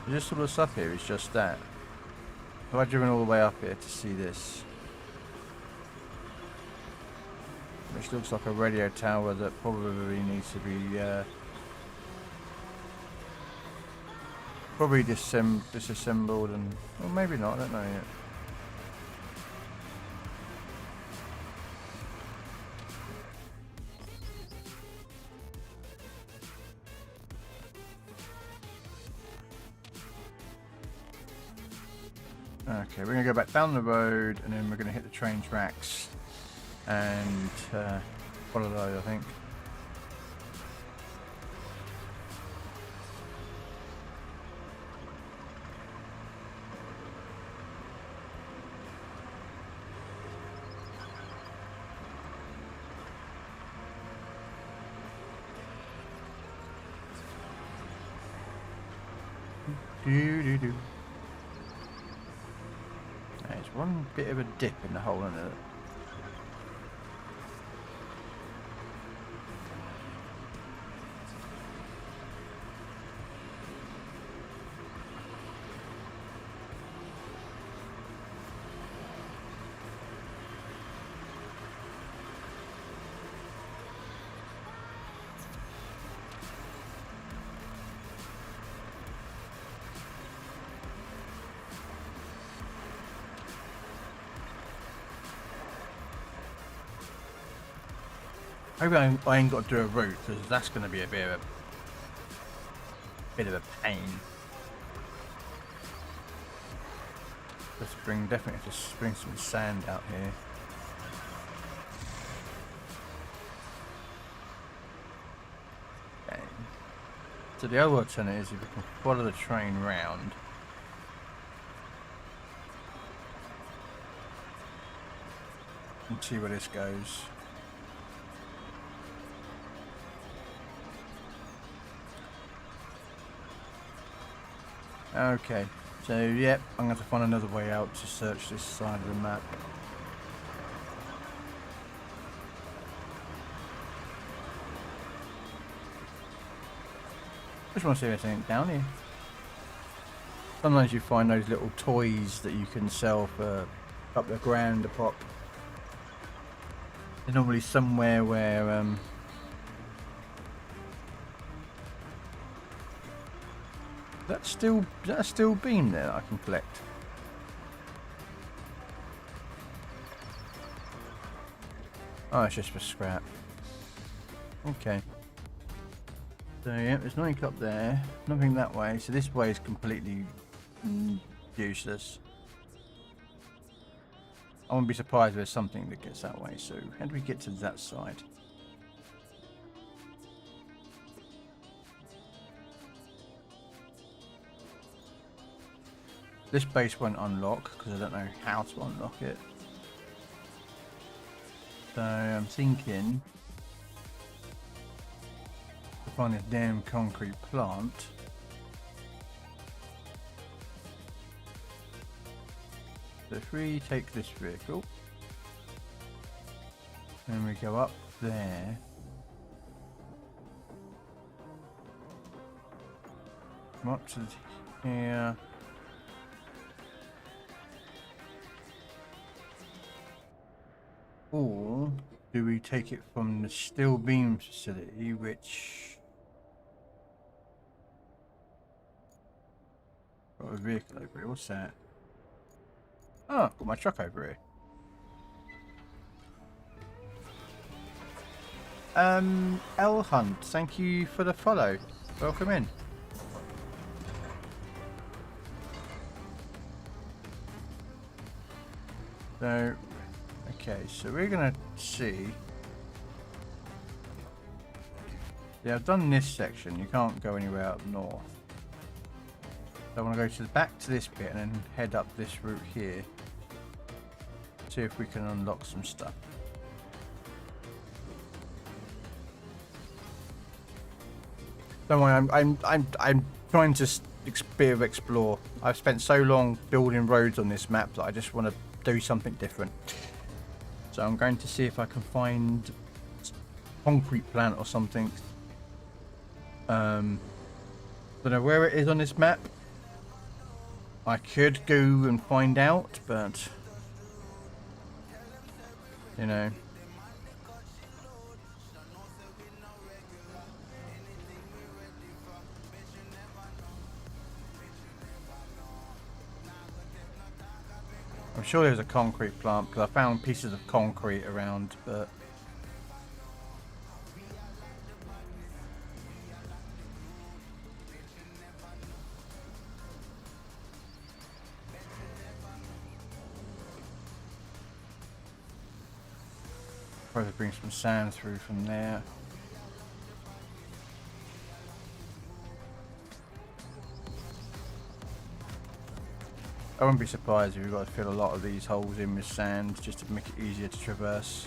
Just all the stuff here is just that. So I've driven all the way up here to see this. Which looks like a radio tower that probably needs to be probably disassembled and... Well, maybe not, I don't know yet. Okay, we're going to go back down the road and then we're going to hit the train tracks and follow those, I think. Do. There's one bit of a dip in the hole in it. Maybe I ain't got to do a route because that's going to be a bit of a pain. Definitely have to bring some sand out here. Okay. So the other alternative is if we can follow the train round. And see where this goes. Okay, so yep, I'm going to have to find another way out to search this side of the map. Just want to see if there's anything down here. Sometimes you find those little toys that you can sell for up the grand a pop. They're normally somewhere where is that a steel beam there that I can collect? Oh, it's just for scrap. Okay. So yeah, there's nothing up there, nothing that way. So this way is completely useless. I wouldn't be surprised if there's something that gets that way. So how do we get to that side? This base won't unlock because I don't know how to unlock it. So I'm thinking to find this damn concrete plant. So if we take this vehicle and we go up there. Come up to here. Or do we take it from the steel beam facility, which got a vehicle over here? What's that? Oh, got my truck over here. L Hunt, thank you for the follow. Welcome in. So, okay, so we're gonna see. Yeah, I've done this section. You can't go anywhere up north. So I want to go to back to this bit and then head up this route here. See if we can unlock some stuff. Don't worry, I'm trying to bit of explore. I've spent so long building roads on this map that I just want to do something different. So I'm going to see if I can find a concrete plant or something. Don't know where it is on this map. I could go and find out, but you know. I'm sure there's a concrete plant because I found pieces of concrete around, but probably bring some sand through from there. I wouldn't be surprised if we've got to fill a lot of these holes in with sand just to make it easier to traverse.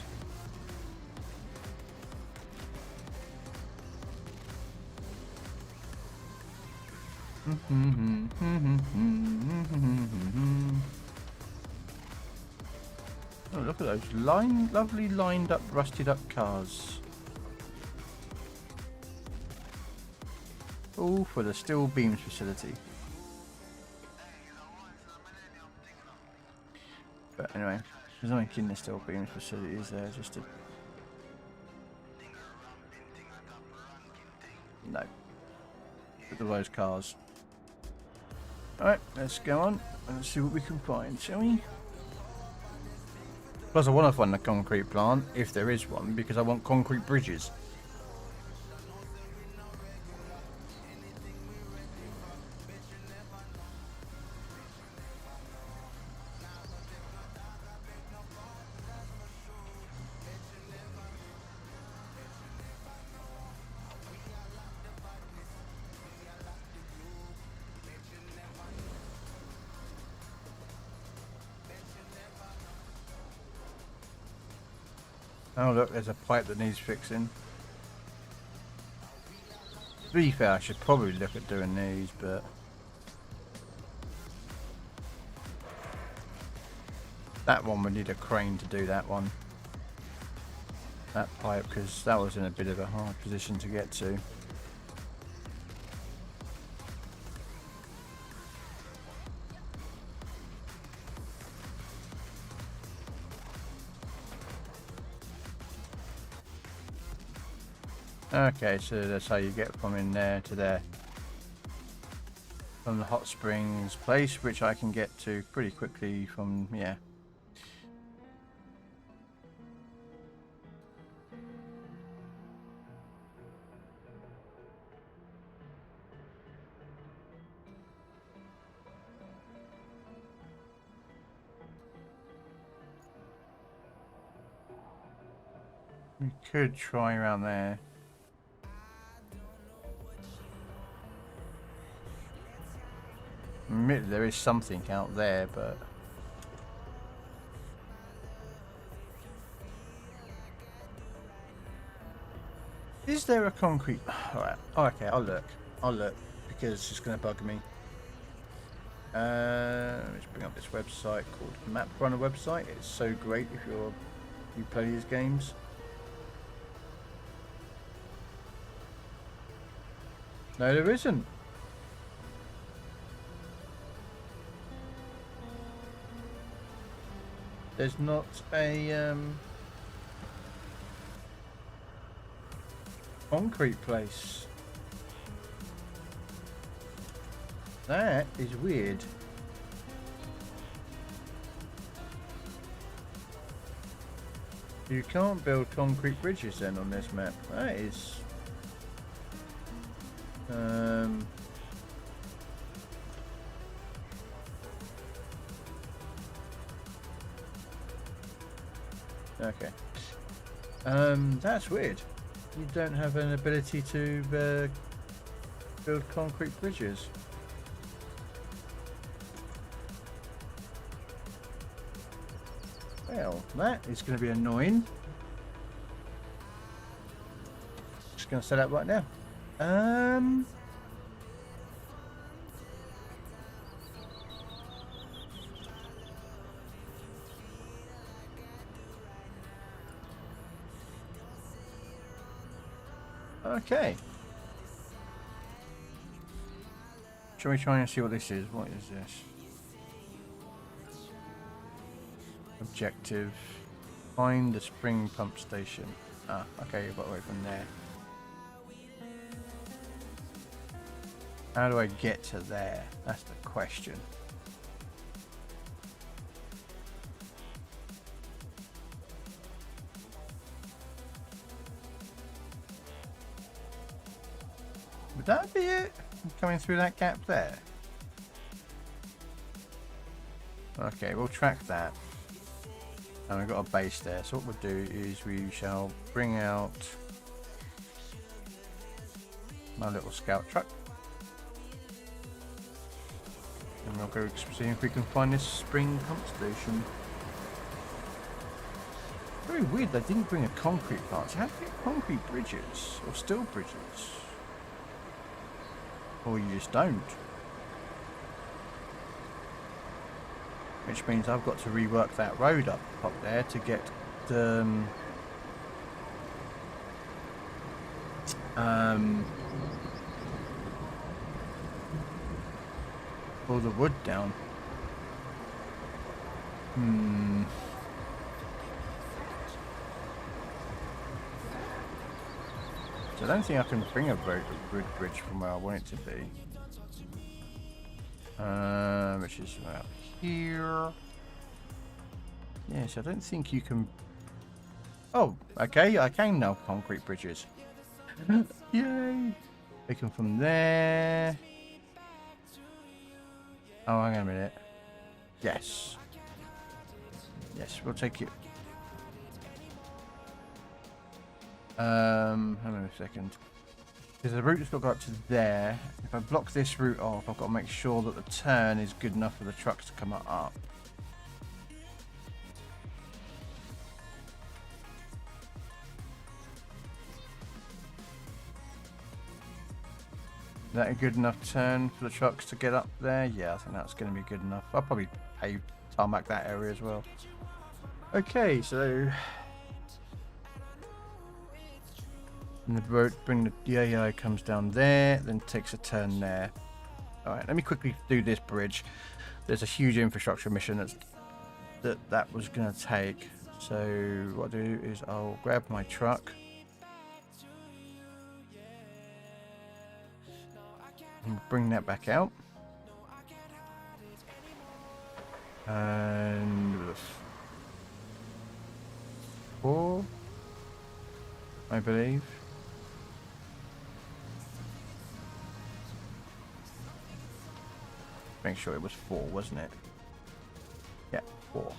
Oh, look at those lovely lined up, rusted up cars. All for the steel beams facility. But anyway, there's nothing in the steel beams facility, is there? Just a... No. Look at those cars. Alright, let's go on and see what we can find, shall we? Plus I want to find a concrete plant, if there is one, because I want concrete bridges. Oh look, there's a pipe that needs fixing. To be fair, I should probably look at doing these, but... that one would need a crane to do that one. That pipe, because that was in a bit of a hard position to get to. Okay, so that's how you get from in there to there. From the hot springs place, which I can get to pretty quickly from, yeah. We could try around there. Admittedly, there is something out there, but is there a concrete? Alright, okay, I'll look because it's going to bug me. Let's bring up this website called Map Runner website. It's so great if you play these games. No, there isn't. There's not a concrete place. That is weird. You can't build concrete bridges then on this map. That is okay. That's weird. You don't have an ability to build concrete bridges. Well, that is going to be annoying. Just going to set up right now. Okay. Shall we try and see what this is? What is this? Objective. Find the spring pump station. Ah, okay, you've got away from there. How do I get to there? That's the question. Would that be it? Coming through that gap there? Okay, we'll track that. And we've got a base there. So what we'll do is we shall bring out my little scout truck. And we'll go see if we can find this spring pump station. Very weird they didn't bring a concrete part. How do you get concrete bridges? Or steel bridges? Or you just don't. Which means I've got to rework that road up there to get the all the wood down. So I don't think I can bring a road bridge from where I want it to be. Which is about here. Yes, I don't think you can. Oh, okay, I can now concrete bridges. Yay! Take them from there. Oh, hang on a minute. Yes. Yes, we'll take it. Hang on a second. Because the route has got to go up to there. If I block this route off, I've got to make sure that the turn is good enough for the trucks to come up. Is that a good enough turn for the trucks to get up there? Yeah, I think that's going to be good enough. I'll probably tarmac that area as well. Okay, so and the road, bring the AI comes down there, then takes a turn there. All right, let me quickly do this bridge. There's a huge infrastructure mission that was going to take. So what I'll do is I'll grab my truck. And bring that back out. And with a 4, I believe. Make sure it was 4, wasn't it? Yeah, 4.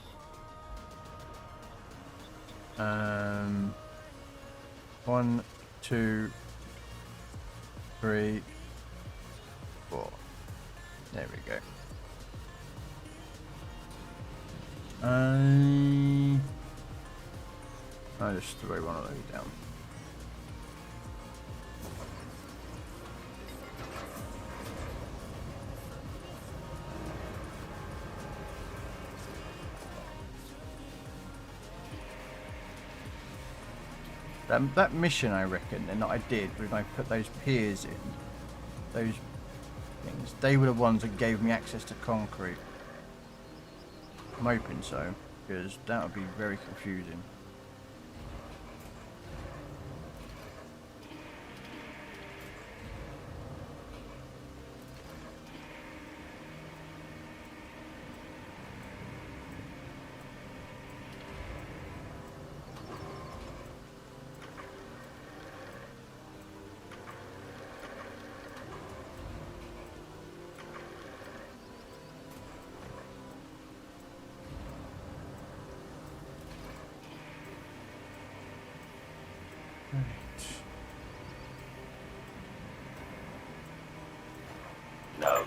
1, 2, 3, 4. There we go. I'll just throw one of those down. That mission, I reckon, and that I did when I put those piers in, those things, they were the ones that gave me access to concrete. I'm hoping so, because that would be very confusing. No.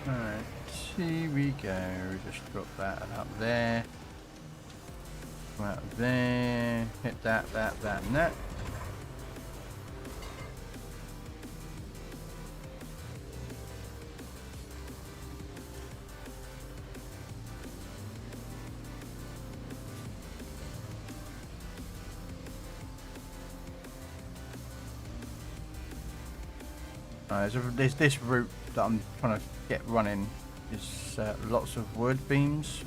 Alright, here we go. Just drop that up there. Come out of there. Hit that, and that. There's this route that I'm trying to get running. Is lots of wood beams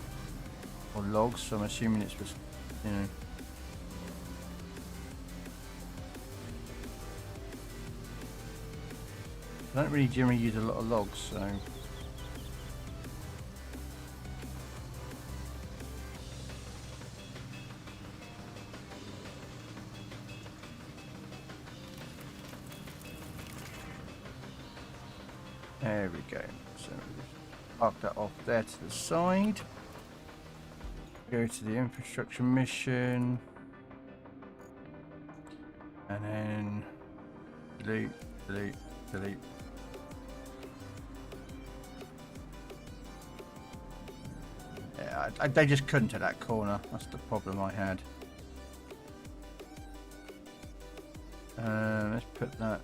or logs. So I'm assuming it's just, you know. I don't really generally use a lot of logs, so. There we go. So park that off there to the side. Go to the infrastructure mission. And then delete, delete, delete. Yeah, they just couldn't at that corner. That's the problem I had. Let's put that.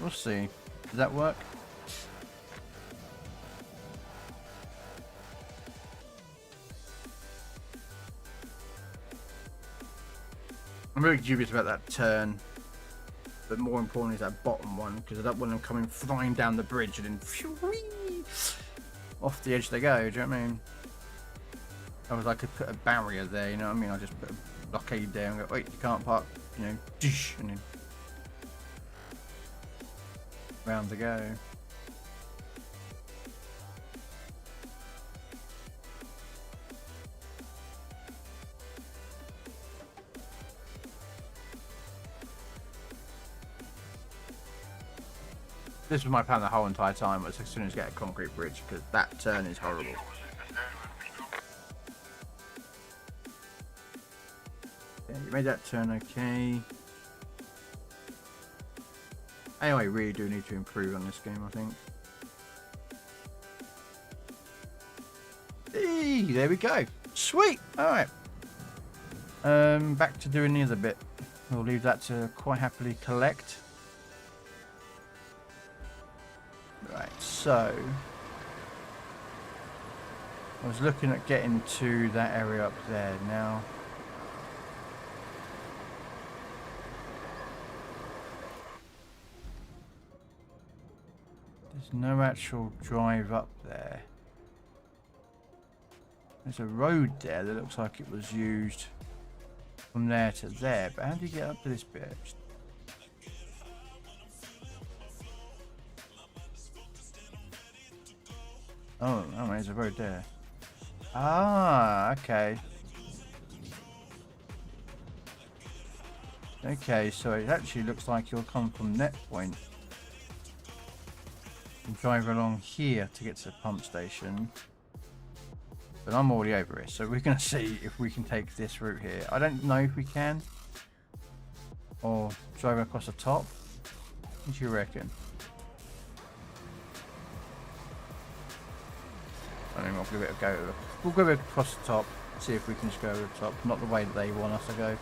We'll see. Does that work? I'm really dubious about that turn, but more importantly is that bottom one, because I don't want them coming flying down the bridge and then off the edge they go. Do you know what I mean? Otherwise I could put a barrier there, you know what I mean? I'll just put a blockade there and go, wait, you can't park, you know, and then round to go. This was my plan the whole entire time, was as soon as I get a concrete bridge, because that turn is horrible. Yeah, you made that turn okay. Anyway, really do need to improve on this game, I think. Hey, there we go. Sweet. All right. Back to doing the other bit. We'll leave that to quite happily collect. Right. So I was looking at getting to that area up there now. There's no actual drive up there. There's a road there that looks like it was used from there to there, but how do you get up to this bit? Oh, there's a road there. Ah, okay. Okay, so it actually looks like you'll come from that point and drive along here to get to the pump station. But I'm already over it, so we're going to see if we can take this route here. I don't know if we can. Or drive across the top. What do you reckon? I think we'll give it a go. We'll go across the top, see if we can just go over the top. Not the way that they want us to go.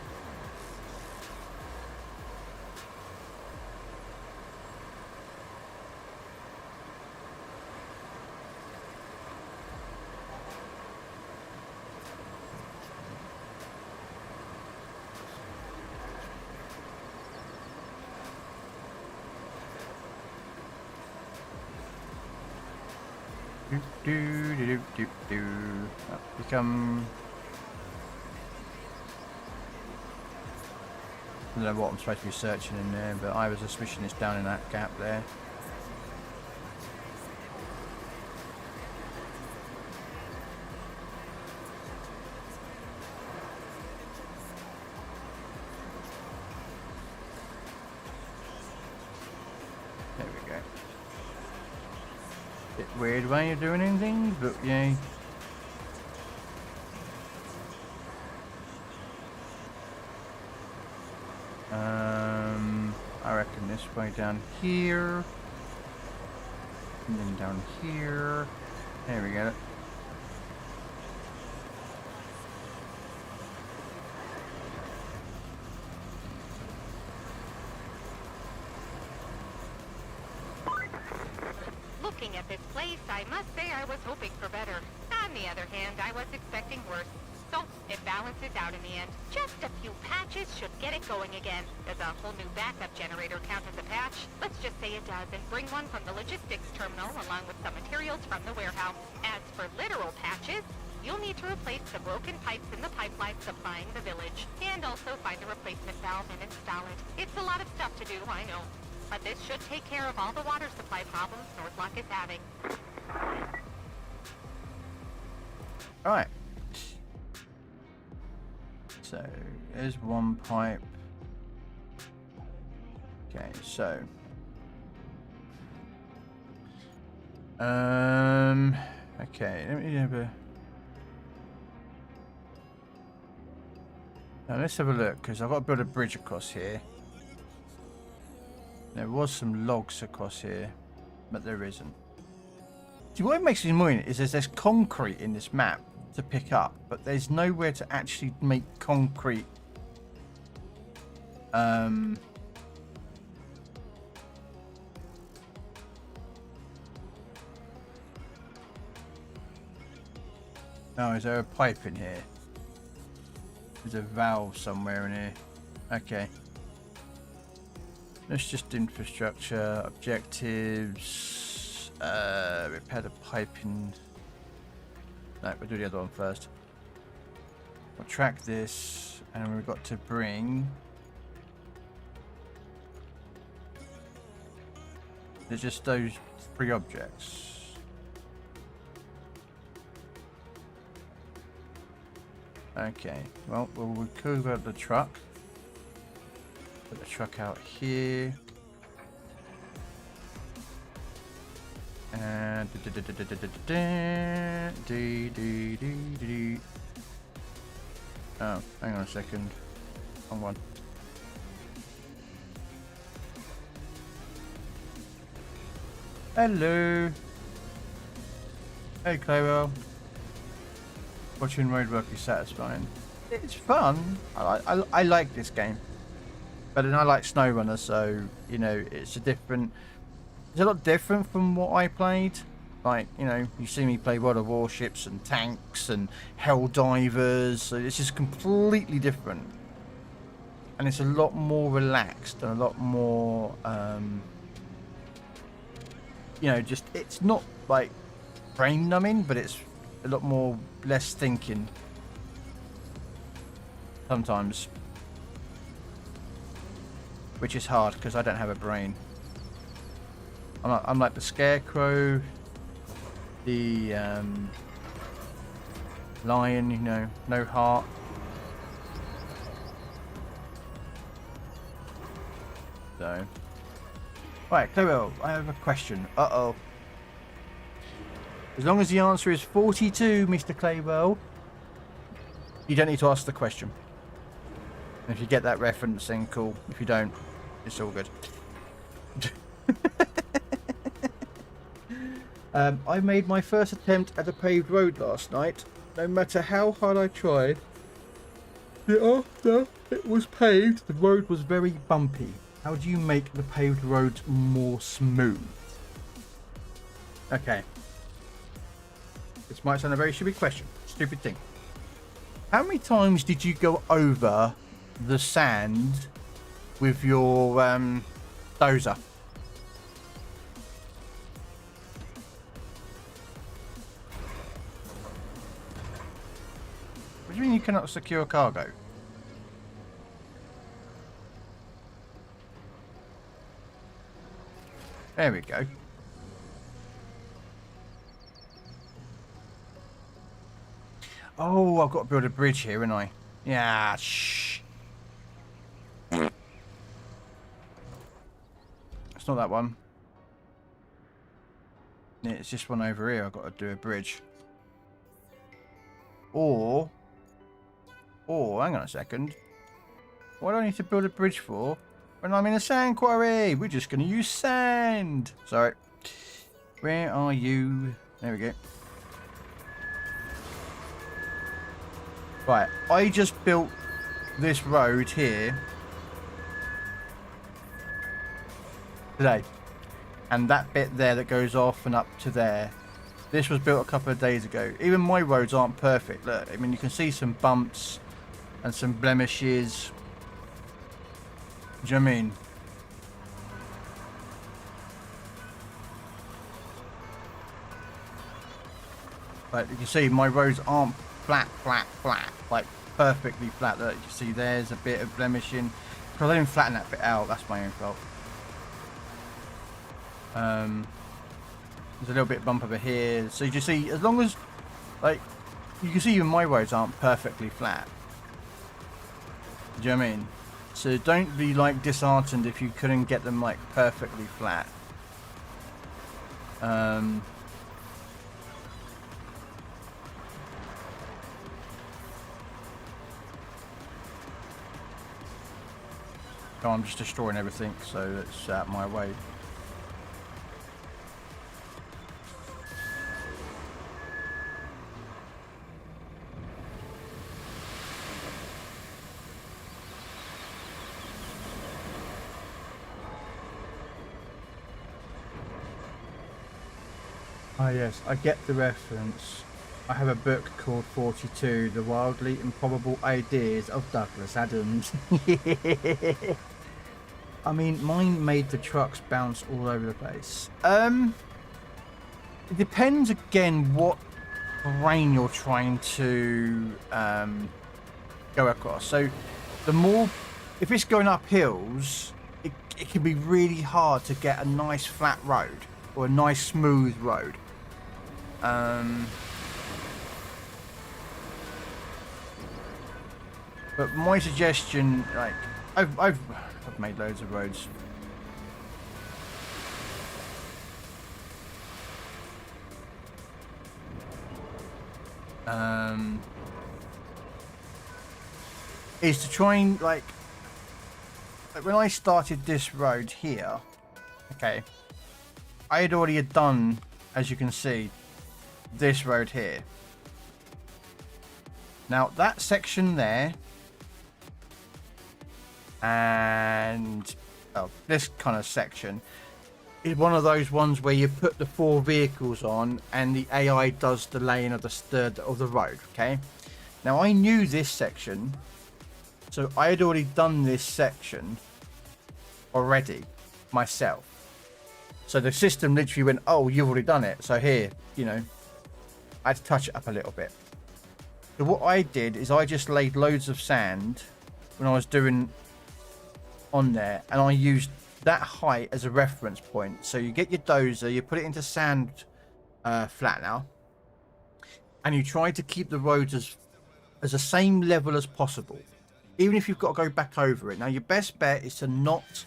Become. I don't know what I'm supposed to be searching in there, but I was suspicion it's down in that gap there. There we go. Bit weird way of doing things, but yeah. I reckon this way down here, and then down here. There we go. Look Looking at this place, I must say I was hoping for better. On the other hand, I was expecting worse. So, it balances out in the end. Just a few patches should get it going again. Does a whole new backup generator count as a patch? Let's just say it does, and bring one from the logistics terminal along with some materials from the warehouse. As for literal patches, you'll need to replace the broken pipes in the pipeline supplying the village, and also find a replacement valve and install it. It's a lot of stuff to do, I know. But this should take care of all the water supply problems Northlock is having. Alright. So, there's one pipe. Okay, so. Okay, let me have a... Now let's have a look, because I've got to build a bridge across here. There was some logs across here, but there isn't. See, what makes me annoying is there's concrete in this map to pick up, but there's nowhere to actually make concrete. Oh, is there a pipe in here? There's a valve somewhere in here. Okay. Let's just infrastructure, objectives, repair the piping. No, we'll do the other one first. We'll track this, and we've got to bring... There's just those 3 objects. Okay, well, we'll recover the truck. Put the truck out here. And oh, hang on a second. Wrong one. Hello. Hey, Krell. Watching roadwork is satisfying. It's fun. I like this game. But then I like SnowRunner, so you know it's a lot different from what I played. Like, you know, you see me play World of Warships and tanks and Helldivers, so it's just completely different. And it's a lot more relaxed and a lot more, you know, just, it's not like brain numbing, but it's a lot more less thinking sometimes. Which is hard because I don't have a brain. I'm like the Scarecrow, the lion, you know, no heart. So, right, Krell, I have a question. Uh-oh. As long as the answer is 42, Mr. Krell, you don't need to ask the question. And if you get that reference, then cool. If you don't, it's all good. I made my first attempt at a paved road last night. No matter how hard I tried, after it was paved, the road was very bumpy. How do you make the paved roads more smooth? Okay. This might sound a very stupid question. Stupid thing. How many times did you go over the sand with your dozer? What do you mean you cannot secure cargo? There we go. Oh, I've got to build a bridge here, haven't I? Yeah, shh. It's not that one. Yeah, it's this one over here. I've got to do a bridge. Or, hang on a second. What do I need to build a bridge for? When I'm in a sand quarry. We're just going to use sand. Sorry. Where are you? There we go. Right, I just built this road here today. and that bit there that goes off and up to there. This was built a couple of days ago. Even my roads aren't perfect. Look, I mean, you can see some bumps and some blemishes. Do you know what I mean? Like you can see, my roads aren't flat, like perfectly flat. Look, you see there's a bit of blemishing. Because I didn't flatten that bit out, that's my own fault. There's a little bit bump over here. So you just see, as long as, like, you can see even my roads aren't perfectly flat. Do you know what I mean? So don't be, like, disheartened if you couldn't get them, like, perfectly flat. Oh, I'm just destroying everything, so it's out my way. Ah yes, I get the reference. I have a book called 42, The Wildly Improbable Ideas of Douglas Adams. I mean, mine made the trucks bounce all over the place. It depends again what terrain you're trying to go across. So the more, if it's going up hills, it can be really hard to get a nice flat road or a nice smooth road. But my suggestion, like, I've made loads of roads. Is to try and like when I started this road here, okay, I had already done, as you can see, this road here. Now that section there and this kind of section is one of those ones where you put the 4 vehicles on and the AI does the laying of the road. Okay, now I knew this section, so I had already done this section already myself. So the system literally went, oh, you've already done it, so here, you know, I had to touch it up a little bit. So what I did is I just laid loads of sand when I was doing on there, and I used that height as a reference point. So you get your dozer, you put it into sand flattener, and you try to keep the roads as the same level as possible, even if you've got to go back over it. Now your best bet is to not,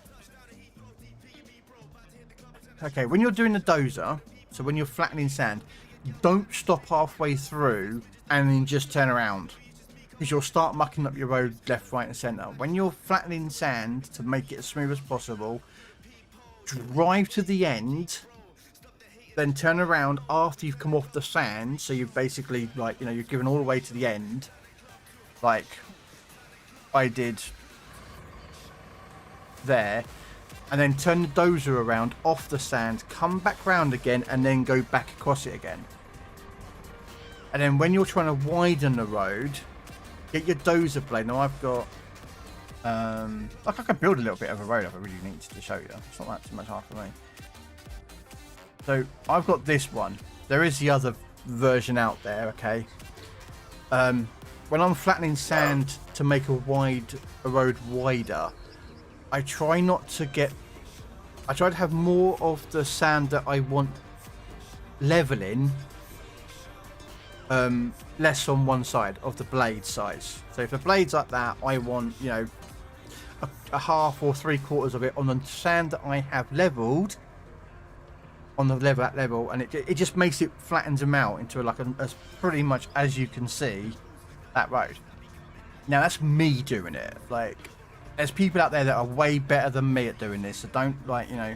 okay, when you're doing the dozer, so when you're flattening sand, don't stop halfway through and then just turn around, because you'll start mucking up your road left, right and center. When you're flattening sand to make it as smooth as possible, drive to the end, then turn around after you've come off the sand, so you've basically, like, you know, you're given all the way to the end, like I did there, and then turn the dozer around off the sand, come back round again, and then go back across it again. And then when you're trying to widen the road, get your dozer blade. Now I've got like, I can build a little bit of a road if I really need to show you. It's not that too much hard for me. So I've got this one. There is the other version out there, okay? When I'm flattening sand to make a road wider, I try to have more of the sand that I want leveling, less on one side of the blade size. So if the blade's like that, I want, you know, a half or 3/4 of it on the sand that I have leveled on the that level, and it just makes it, flattens them out into like as pretty much as you can see that road. Now that's me doing it. Like, there's people out there that are way better than me at doing this, so don't, like, you know,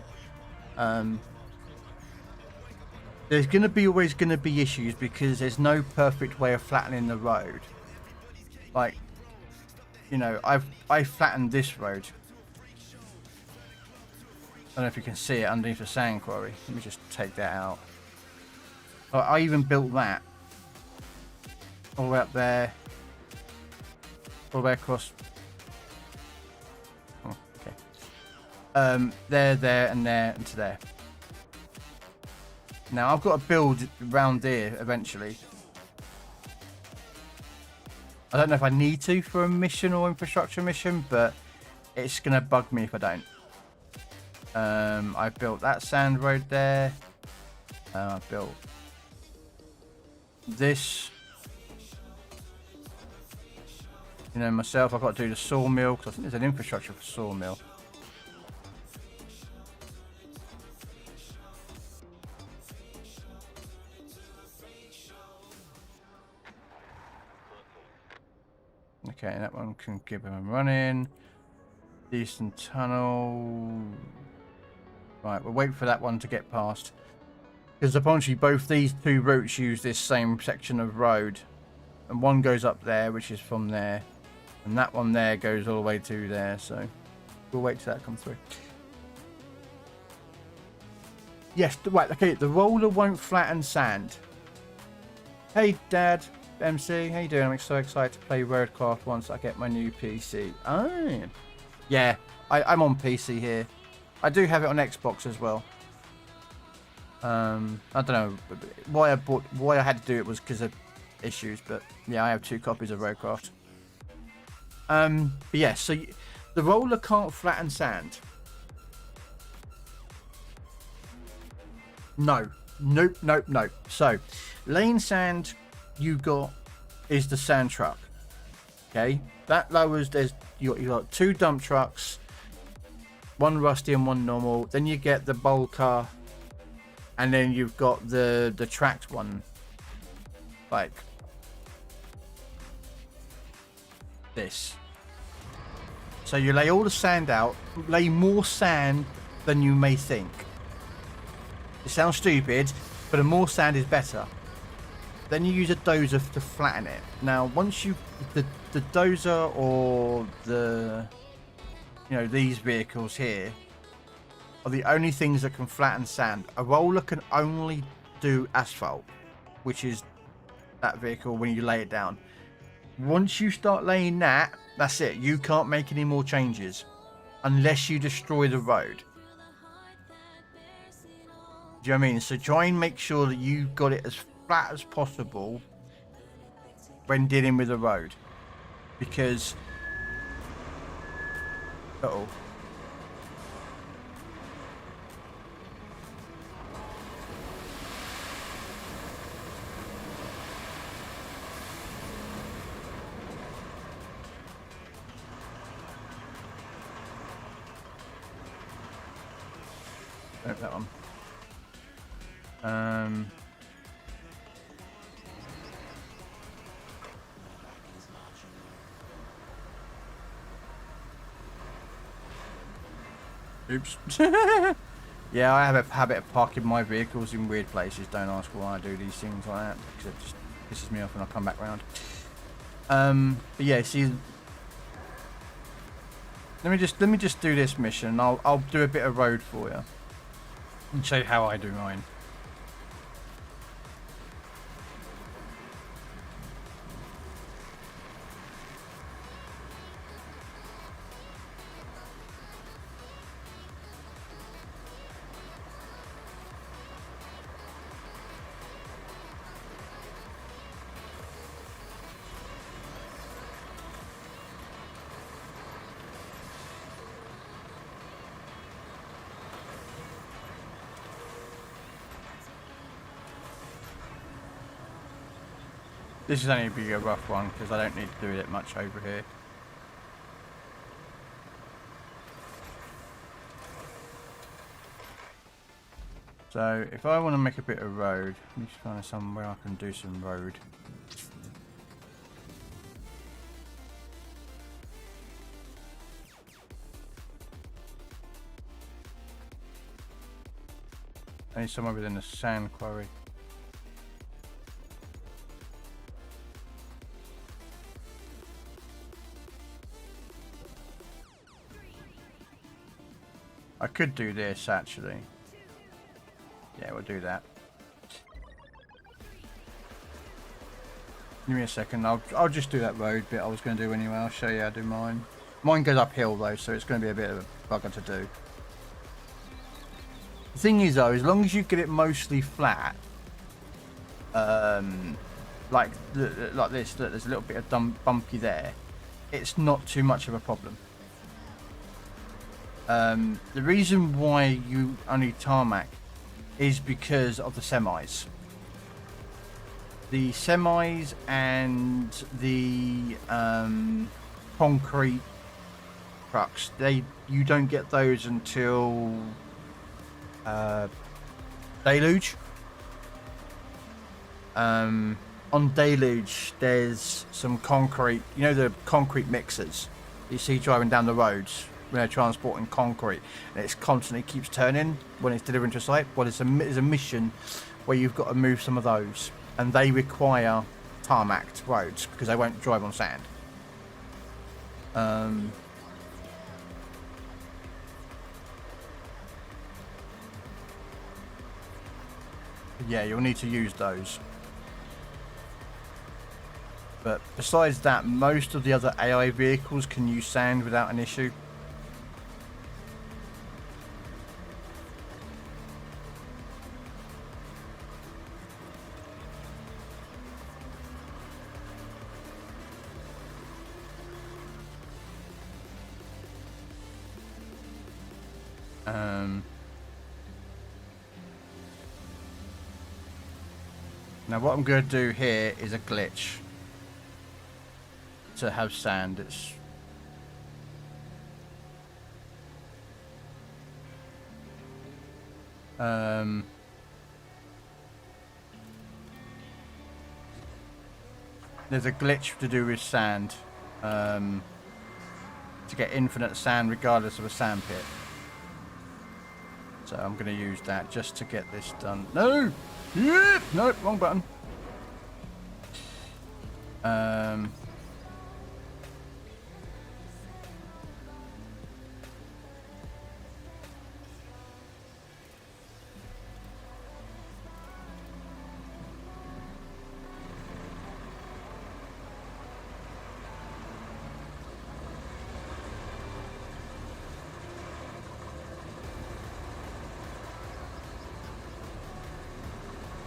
there's always gonna be issues, because there's no perfect way of flattening the road. Like, you know, I flattened this road, don't know if you can see it underneath the sand quarry. Let me just take that out. Oh, I even built that. All the way up there. All the way across. Oh, okay. There, and to there. Now I've got to build around here eventually. I don't know if I need to for a mission or infrastructure mission, but it's gonna bug me if I don't. I built that sand road there. I built this. You know, myself, I've got to do the sawmill because I think there's an infrastructure for sawmill. Okay, that one can keep him running. Decent tunnel. Right, we'll wait for that one to get past. Because apparently both these two routes use this same section of road. And one goes up there, which is from there. And that one there goes all the way to there, so we'll wait till that comes through. Yes, right, okay, the roller won't flatten sand. Hey, Dad. MC, how you doing? I'm so excited to play Roadcraft once I get my new PC. Oh, yeah, I'm on PC here. I do have it on Xbox as well. I don't know why I had to do it was because of issues, but yeah, I have 2 copies of Roadcraft. But yeah, so the roller can't flatten sand. No, nope. So, laying sand. You got is the sand truck. Okay, that lowers. You got 2 dump trucks, 1 rusty and 1 normal. Then you get the bowl car, and then you've got the tracked one, like this. So you lay all the sand out, lay more sand than you may think. It sounds stupid, but the more sand is better. Then you use a dozer to flatten it. Now, once you the dozer or these vehicles here are the only things that can flatten sand. A roller can only do asphalt, which is that vehicle when you lay it down. Once you start laying that, that's it. You can't make any more changes unless you destroy the road. Do you know what I mean? So try and make sure that you've got it as flat as possible when dealing with the road, because nope, that one. Oops. Yeah, I have a habit of parking my vehicles in weird places. Don't ask why I do these things like that, because it just pisses me off when I come back round. But yeah, see, let me just do this mission. I'll do a bit of road for you and show you how I do mine. This is only be a rough one because I don't need to do it much over here. So if I want to make a bit of road, let me just find somewhere I can do some road. I need somewhere within the sand quarry. I could do this actually. Yeah, we'll do that. Give me a second. I'll just do that road bit I was going to do anyway. I'll show you how to do mine. Mine goes uphill though, so it's going to be a bit of a bugger to do. The thing is though, as long as you get it mostly flat, like this, look, there's a little bit of bumpy there. It's not too much of a problem. The reason why you only tarmac is because of the semis. The semis and the concrete trucks, you don't get those until Deluge. On Deluge, there's some concrete, you know, the concrete mixers you see driving down the roads when they're transporting concrete, and it constantly keeps turning when it's delivering to a site. Well, there's a mission where you've got to move some of those, and they require tarmacked roads because they won't drive on sand. Yeah, you'll need to use those. But besides that, most of the other AI vehicles can use sand without an issue. Now what I'm going to do here is a glitch to have sand. It's there's a glitch to do with sand, to get infinite sand regardless of a sand pit. So I'm going to use that just to get this done. No! Yeah! No, wrong button.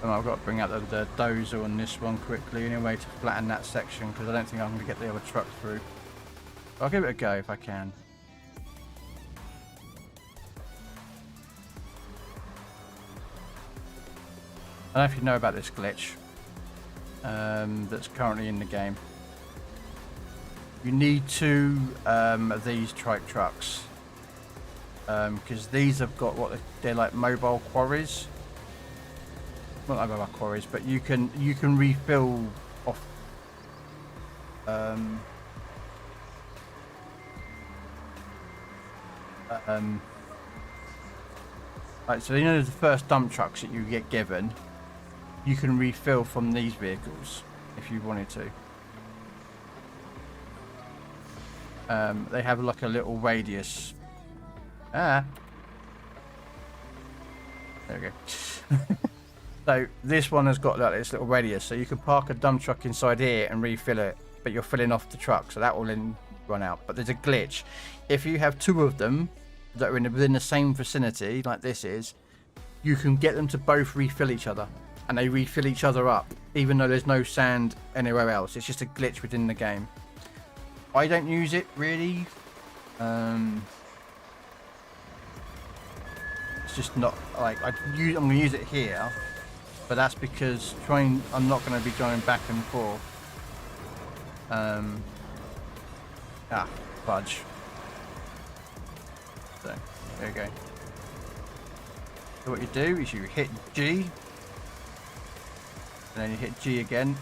And I've got to bring out the dozer on this one quickly anyway to flatten that section, because I don't think I'm going to get the other truck through. But I'll give it a go if I can. I don't know if you know about this glitch that's currently in the game. You need two of these trike trucks, because these have got what they're like mobile quarries. Not mobile quarries, but you can refill off. Like, so you know the first dump trucks that you get given, you can refill from these vehicles if you wanted to. They have like a little radius. There we go. So this one has got like this little radius, so you can park a dump truck inside here and refill it, but you're filling off the truck, so that will then run out. But there's a glitch. If you have two of them that are within the same vicinity, like this is, you can get them to both refill each other, and they refill each other up, even though there's no sand anywhere else. It's just a glitch within the game. I don't use it really. It's just not like I'm going to use it here. But that's because I'm not going to be going back and forth. Fudge. So, there you go. So what you do is you hit G. And then you hit G again.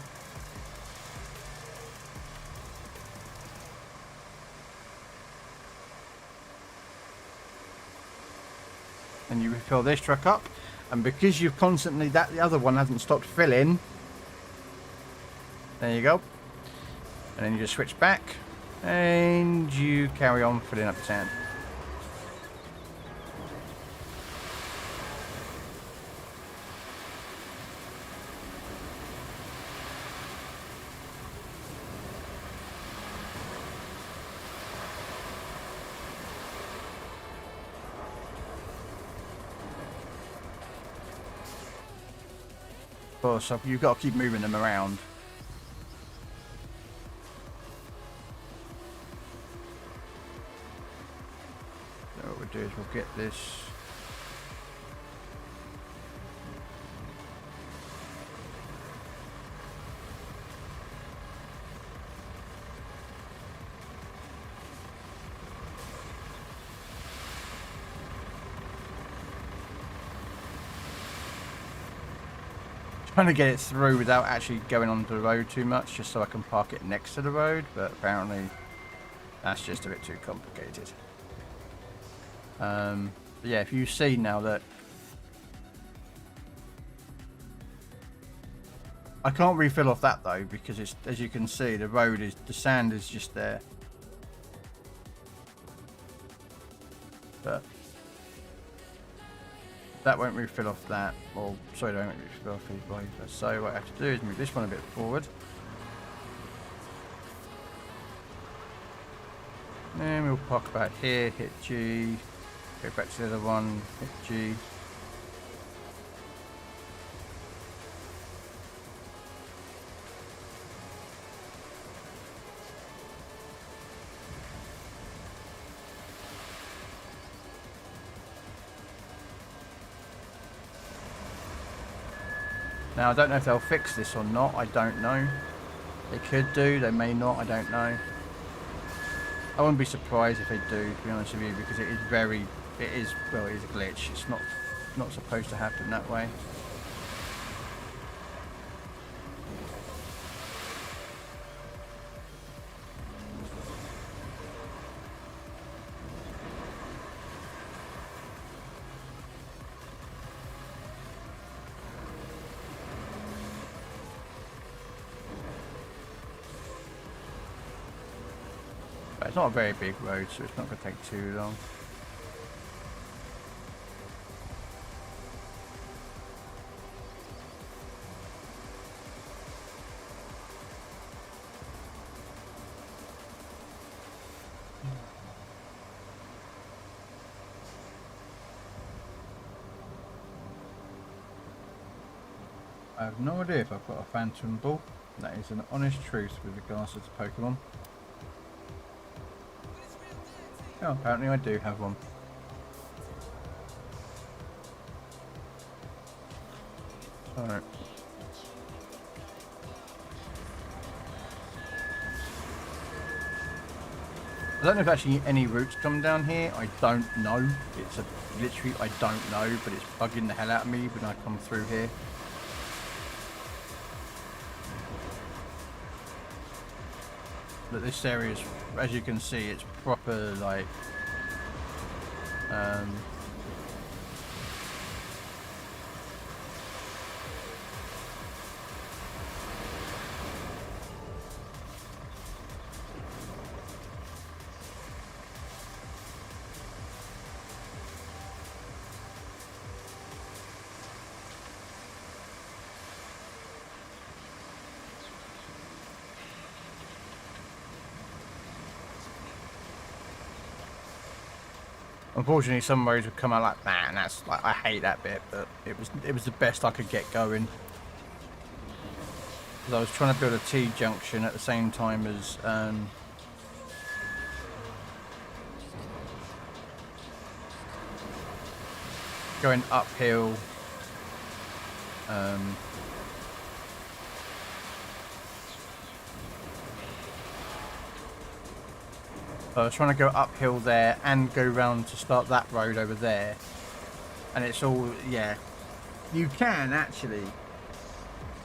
And you refill this truck up. And because you've constantly, the other one hasn't stopped filling, there you go. And then you just switch back and you carry on filling up the sand. Of course, so you've got to keep moving them around. So what we'll do is we'll get this. Trying to get it through without actually going onto the road too much, just so I can park it next to the road, but apparently that's just a bit too complicated. But yeah, if you see now that I can't refill off that though, because it's, as you can see, the road is, the sand is just there. But that won't refill off that. Well, sorry, that won't refill off either. So what I have to do is move this one a bit forward. Then we'll park about here, hit G, go back to the other one, hit G. Now I don't know if they'll fix this or not, I don't know. They could do, they may not, I don't know. I wouldn't be surprised if they do, to be honest with you, because it is very, well, it is a glitch. It's not supposed to happen that way. It's not a very big road, so it's not going to take too long. I have no idea if I've got a phantom ball. That is an honest truth with regards to Pokemon. Oh, apparently I do have one. Alright. I don't know if actually any routes come down here. I don't know. It's a literally I don't know, but it's bugging the hell out of me when I come through here. But this area is, as you can see, it's proper like unfortunately, some roads would come out like that, and that's like I hate that bit. But it was the best I could get going. Because I was trying to build a T junction at the same time as going uphill. So I was trying to go uphill there and go round to start that road over there. And it's all, yeah. You can actually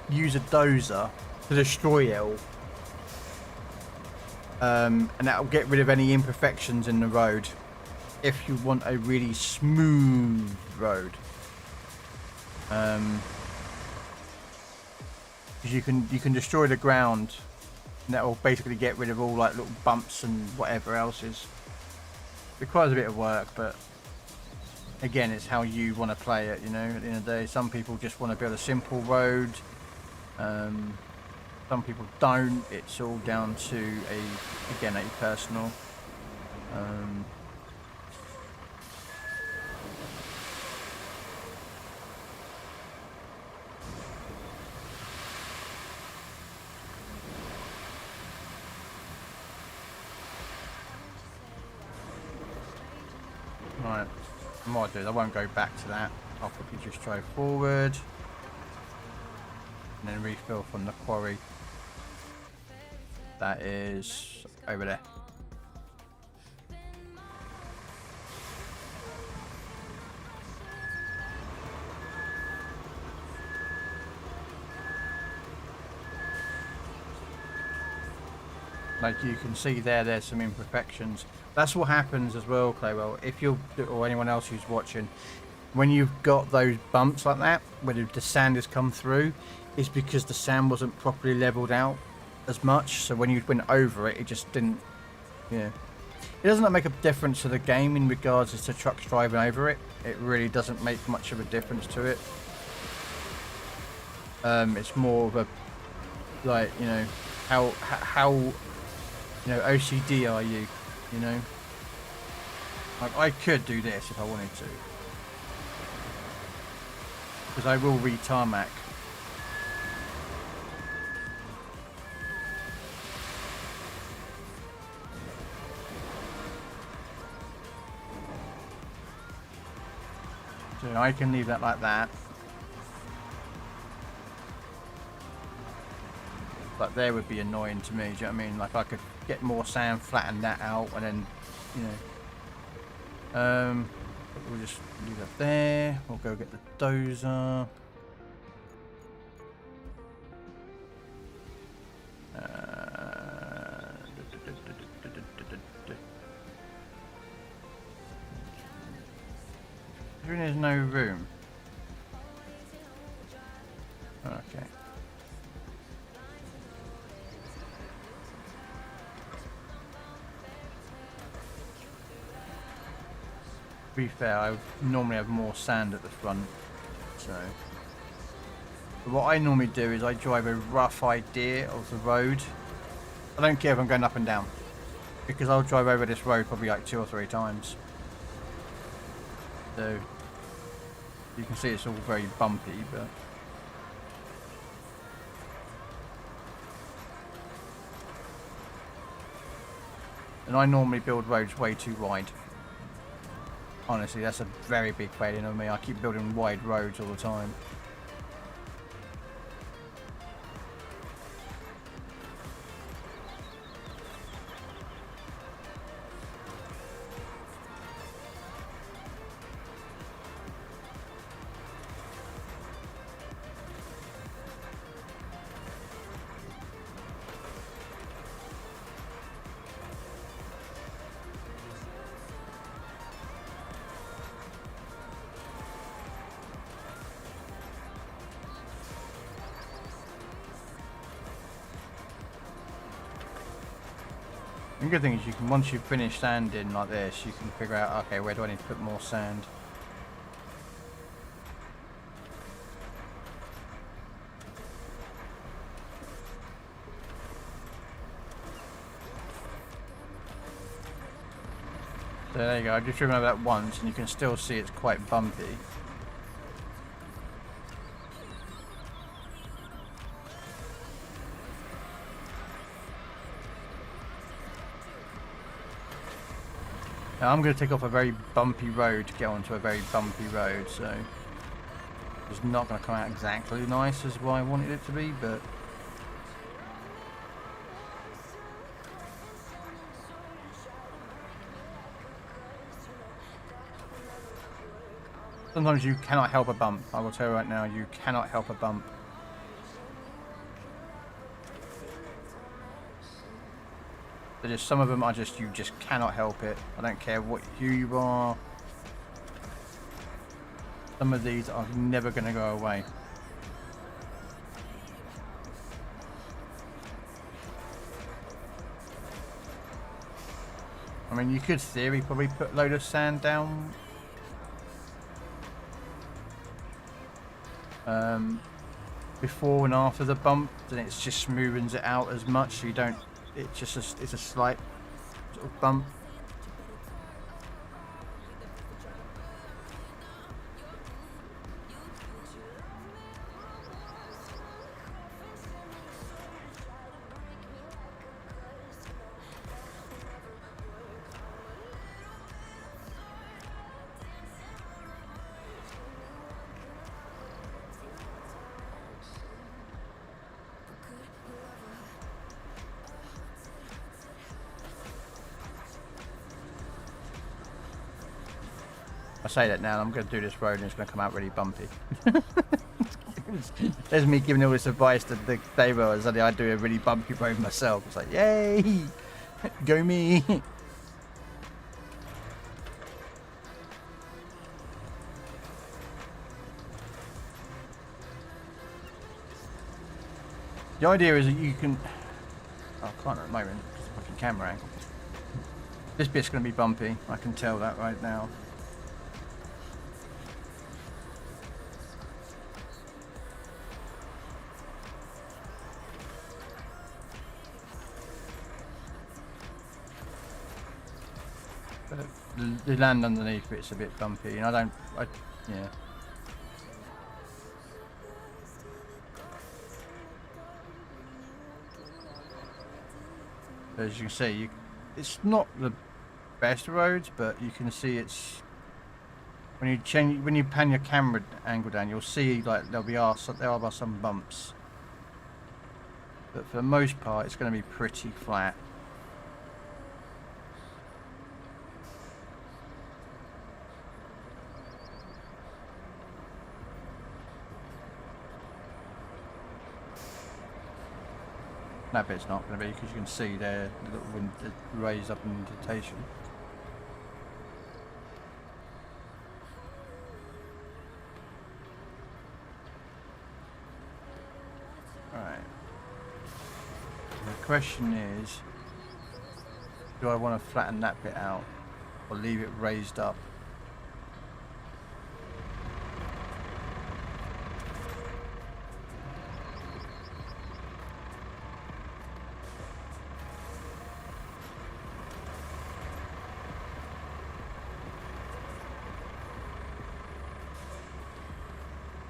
use a dozer to destroy L. And that'll get rid of any imperfections in the road. If you want a really smooth road. Because you can destroy the ground. And that will basically get rid of all like little bumps and whatever else is. Requires a bit of work, but again, it's how you want to play it, you know. At the end of the day, some people just want to build a simple road. Some people don't. It's all down to a personal. And what I'll do is I won't go back to that. I'll quickly just drive forward and then refill from the quarry. That is over there. Like you can see there, there's some imperfections. That's what happens as well, Claywell. If you're, or anyone else who's watching, when you've got those bumps like that, where the sand has come through, is because the sand wasn't properly leveled out as much. So when you went over it, it just didn't. Yeah, it doesn't make a difference to the game in regards to trucks driving over it. It really doesn't make much of a difference to it. It's more of a, like, you know, how you know, OCD are you, you know? Like, I could do this if I wanted to. Because I will re-tarmac. So I can leave that like that. But there would be annoying to me, do you know what I mean? Like, I could get more sand, flatten that out, and then, you know. We'll just leave that there. We'll go get the dozer. There's no room. Okay. To be fair, I normally have more sand at the front, so. But what I normally do is I drive a rough idea of the road. I don't care if I'm going up and down, because I'll drive over this road probably like 2 or 3 times. So you can see it's all very bumpy, but. And I normally build roads way too wide. Honestly, that's a very big failing of me. I keep building wide roads all the time. The good thing is you can, once you finish sanding like this, you can figure out, okay, where do I need to put more sand? So there you go, I've just driven over that once and you can still see it's quite bumpy. Now I'm going to take off a very bumpy road to get onto a very bumpy road, so it's not going to come out exactly nice as what I wanted it to be, but sometimes you cannot help a bump. I will tell you right now, you cannot help a bump. Just some of them are just, you just cannot help it. I don't care who you are. Some of these are never going to go away. I mean, you could theory probably put a load of sand down. Before and after the bump, then it just smoothens it out as much, so you don't. It's just it's a slight sort of bump. I say that now, and I'm going to do this road and it's going to come out really bumpy. There's me giving all this advice to the day rollers, and I do a really bumpy road myself. It's like, yay! Go me! The idea is that you can... Oh, I can't at the moment, because the fucking camera angle. This bit's going to be bumpy, I can tell that right now. The land underneath it's a bit bumpy, and yeah. As you can see, it's not the best roads, but you can see it's when you pan your camera angle down, you'll see like there are some bumps, but for the most part, it's going to be pretty flat. That bit's not going to be, because you can see there the little wind raised up indentation. Right. The question is, do I want to flatten that bit out or leave it raised up?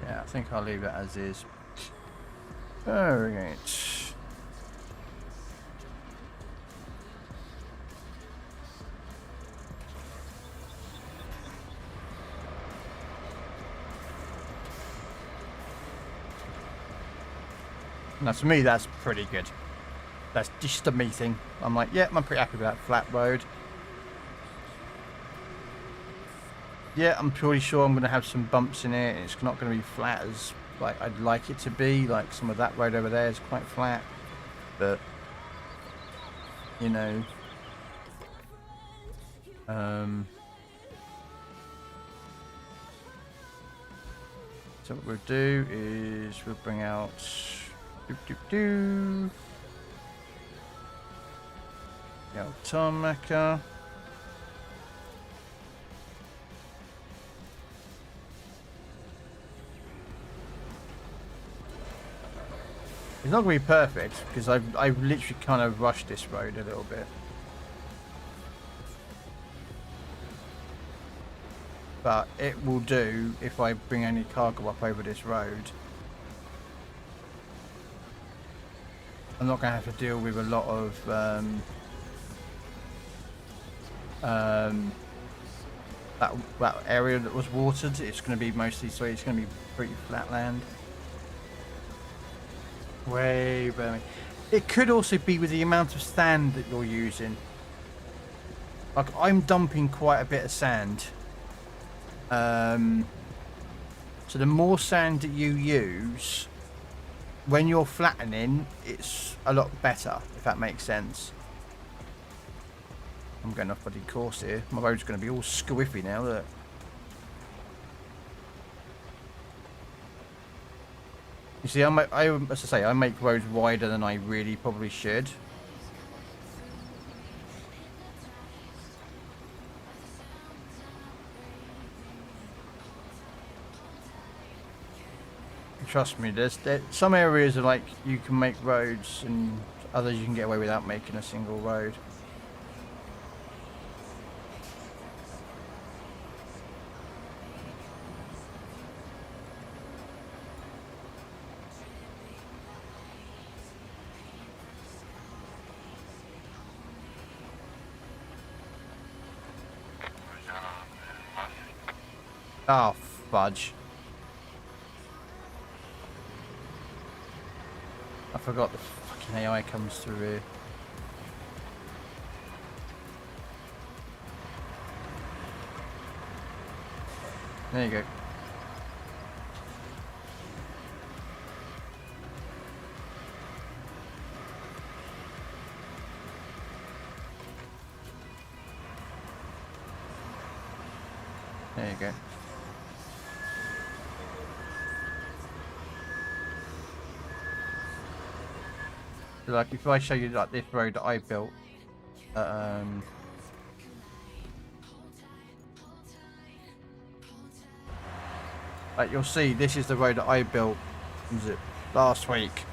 I think I'll leave it as is. Alright. Now to me that's pretty good. That's just a me thing. I'm like, yeah, I'm pretty happy with that flat road. Yeah, I'm pretty sure I'm going to have some bumps in it. It's not going to be flat as like I'd like it to be. Like some of that road over there is quite flat, but you know, so what we'll do is we'll bring out the tarmac. It's not going to be perfect, because I've literally kind of rushed this road a little bit. But it will do if I bring any cargo up over this road. I'm not going to have to deal with a lot of that area that was watered. It's going to be mostly, so it's going to be pretty flat land. Way better. It could also be with the amount of sand that you're using. Like I'm dumping quite a bit of sand. So the more sand that you use, when you're flattening, it's a lot better, if that makes sense. I'm going off bloody course here. My road's going to be all squiffy now, look. You see, as I say, I make roads wider than I really probably should. Trust me, there's some areas are like you can make roads, and others you can get away without making a single road. Oh, fudge. I forgot the fucking AI comes through here. There you go. There you go. So like if I show you like this road that I built, like you'll see this is the road that I built, was it last week,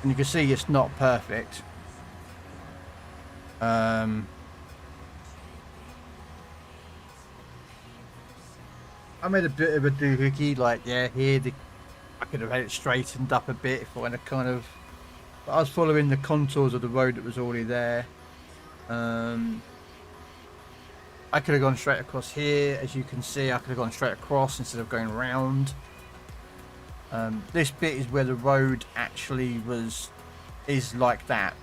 and you can see it's not perfect. I made a bit of a doohickey, like yeah, here I could have had it straightened up a bit if I went a kind of. But I was following the contours of the road that was already there. I could have gone straight across here, as you can see. I could have gone straight across instead of going round. This bit is where the road actually is like that.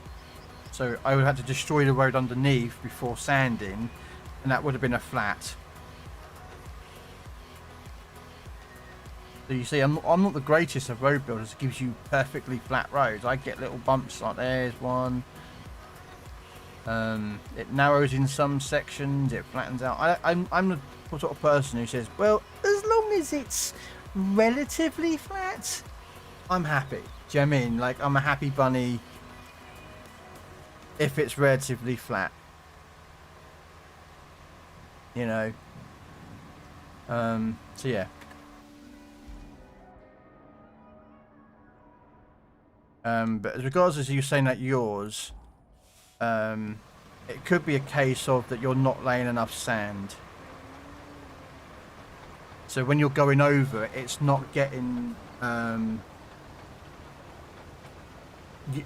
So I would have to destroy the road underneath before sanding, and that would have been a flat. So you see, I'm not the greatest of road builders. It gives you perfectly flat roads. I get little bumps like there's one. It narrows in some sections. It flattens out. I'm the sort of person who says, well, as long as it's relatively flat, I'm happy. Do you know what I mean? Like, I'm a happy bunny if it's relatively flat. You know. So yeah. But as regards as you saying that yours, it could be a case of that you're not laying enough sand. So when you're going over, it's not getting, you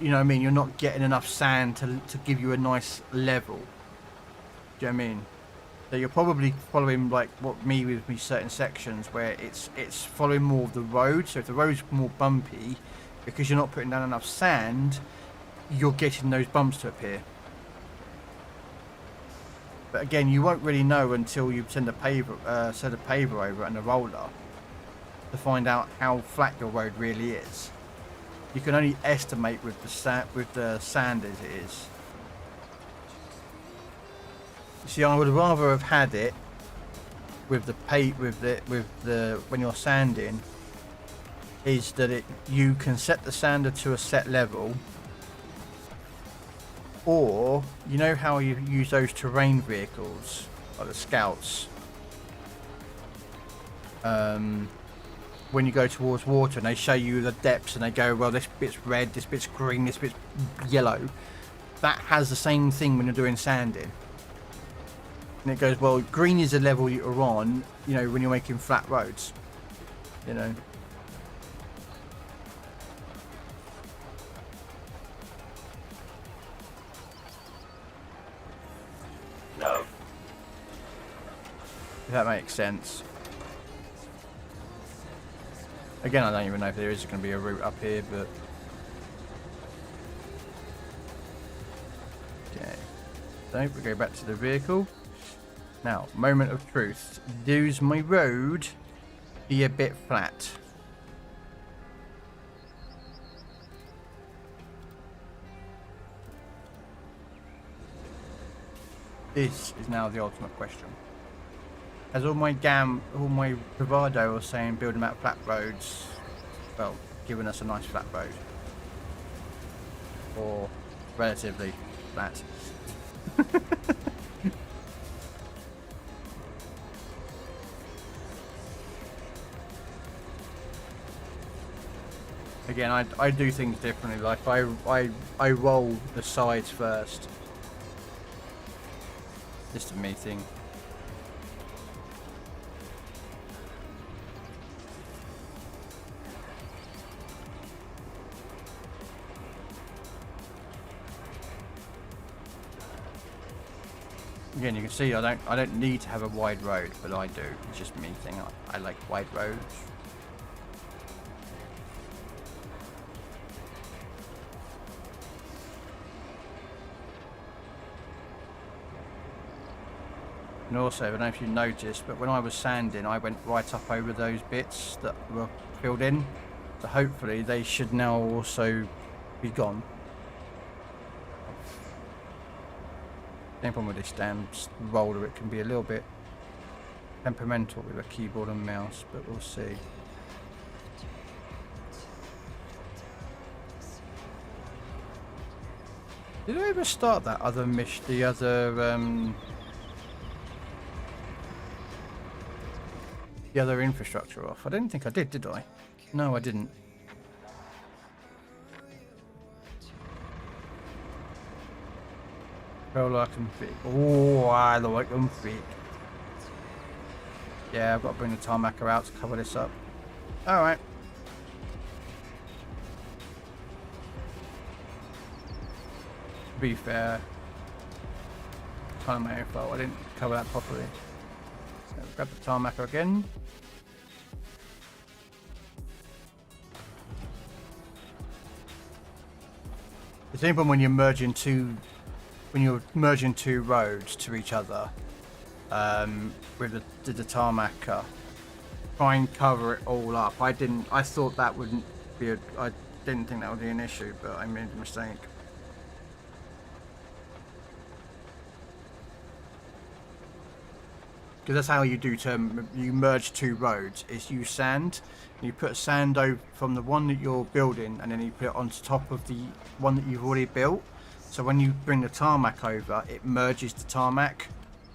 know what I mean? You're not getting enough sand to give you a nice level. Do you know what I mean? So you're probably following like what with me certain sections where it's following more of the road. So if the road's more bumpy, because you're not putting down enough sand, you're getting those bumps to appear. But again, you won't really know until you send a paver over and a roller to find out how flat your road really is. You can only estimate with the sand as it is. You see, I would rather have had it with the when you're sanding, is that you can set the sander to a set level, or you know how you use those terrain vehicles like the scouts, when you go towards water and they show you the depths and they go, well, this bit's red, this bit's green, this bit's yellow. That has the same thing when you're doing sanding, and it goes, well, green is the level you're on, you know, when you're making flat roads, you know. If that makes sense. Again, I don't even know if there is going to be a route up here, but... Okay. So, we go back to the vehicle. Now, moment of truth. Does my road be a bit flat? This is now the ultimate question. As all my bravado was saying, building out flat roads, well, giving us a nice flat road, or relatively flat. Again, I do things differently. Like I roll the sides first. Just a me thing. Again, you can see I don't need to have a wide road, but I do. It's just me thing. I like wide roads. And also, I don't know if you noticed, but when I was sanding, I went right up over those bits that were filled in. So hopefully they should now also be gone. Same problem with this damn roller, it can be a little bit temperamental with a keyboard and mouse, but we'll see. Did I ever start that other mission, the other infrastructure off? I didn't think I did I? No, I didn't. Krell like them thick. Oh, I like them thick. Yeah, I've got to bring the tarmacker out to cover this up. Alright. To be fair, kind of my own fault. I didn't cover that properly. So grab the tarmacker again. The same problem when you're merging two roads to each other with the tarmacker. Try and cover it all up. I thought that wouldn't be I didn't think that would be an issue, but I made a mistake. Because that's how you do you merge two roads, is you sand, and you put sand over from the one that you're building, and then you put it on top of the one that you've already built. So when you bring the tarmac over, it merges the tarmac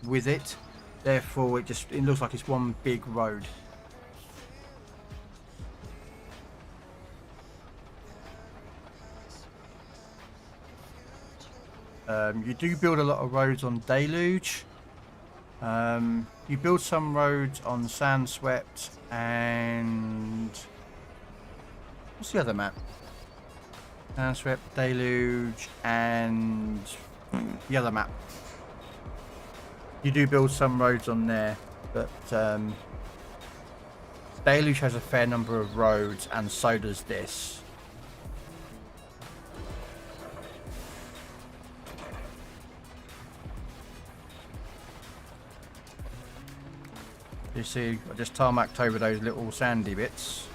with it. Therefore, it looks like it's one big road. You do build a lot of roads on Deluge. You build some roads on Sandswept and what's the other map? Sandswept, Deluge, and the other map. You do build some roads on there, but Deluge has a fair number of roads, and so does this. You see, I just tarmacked over those little sandy bits.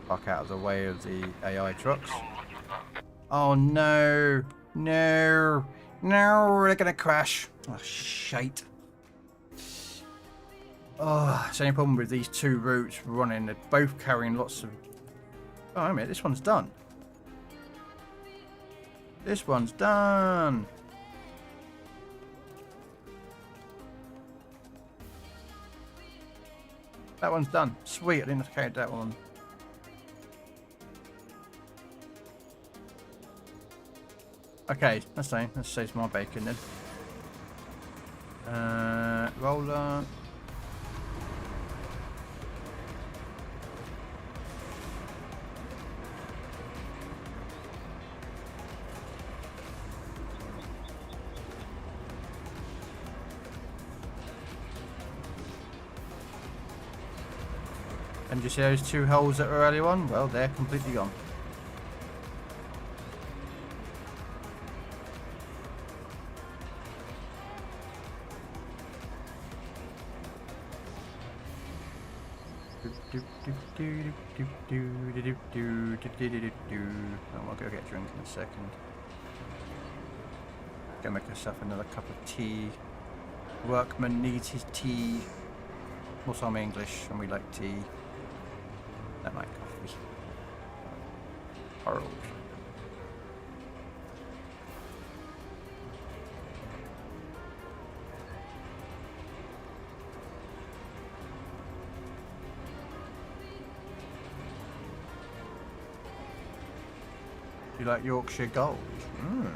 Park out of the way of the AI trucks. Oh no! No! No! They're gonna crash! Oh shite! Oh, same problem with these two routes running. They're both carrying lots of. Oh, wait a minute! This one's done. This one's done. That one's done. Sweet, I didn't have to carry that one. Okay, that's fine. That saves my bacon then. Roller. And you see those two holes that were earlier on? Well, they're completely gone. I'll go get a drink in a second. Go make myself another cup of tea. Workman needs his tea. Also, I'm English and we like tea. Don't like coffee. Harold. You like Yorkshire Gold? Mm.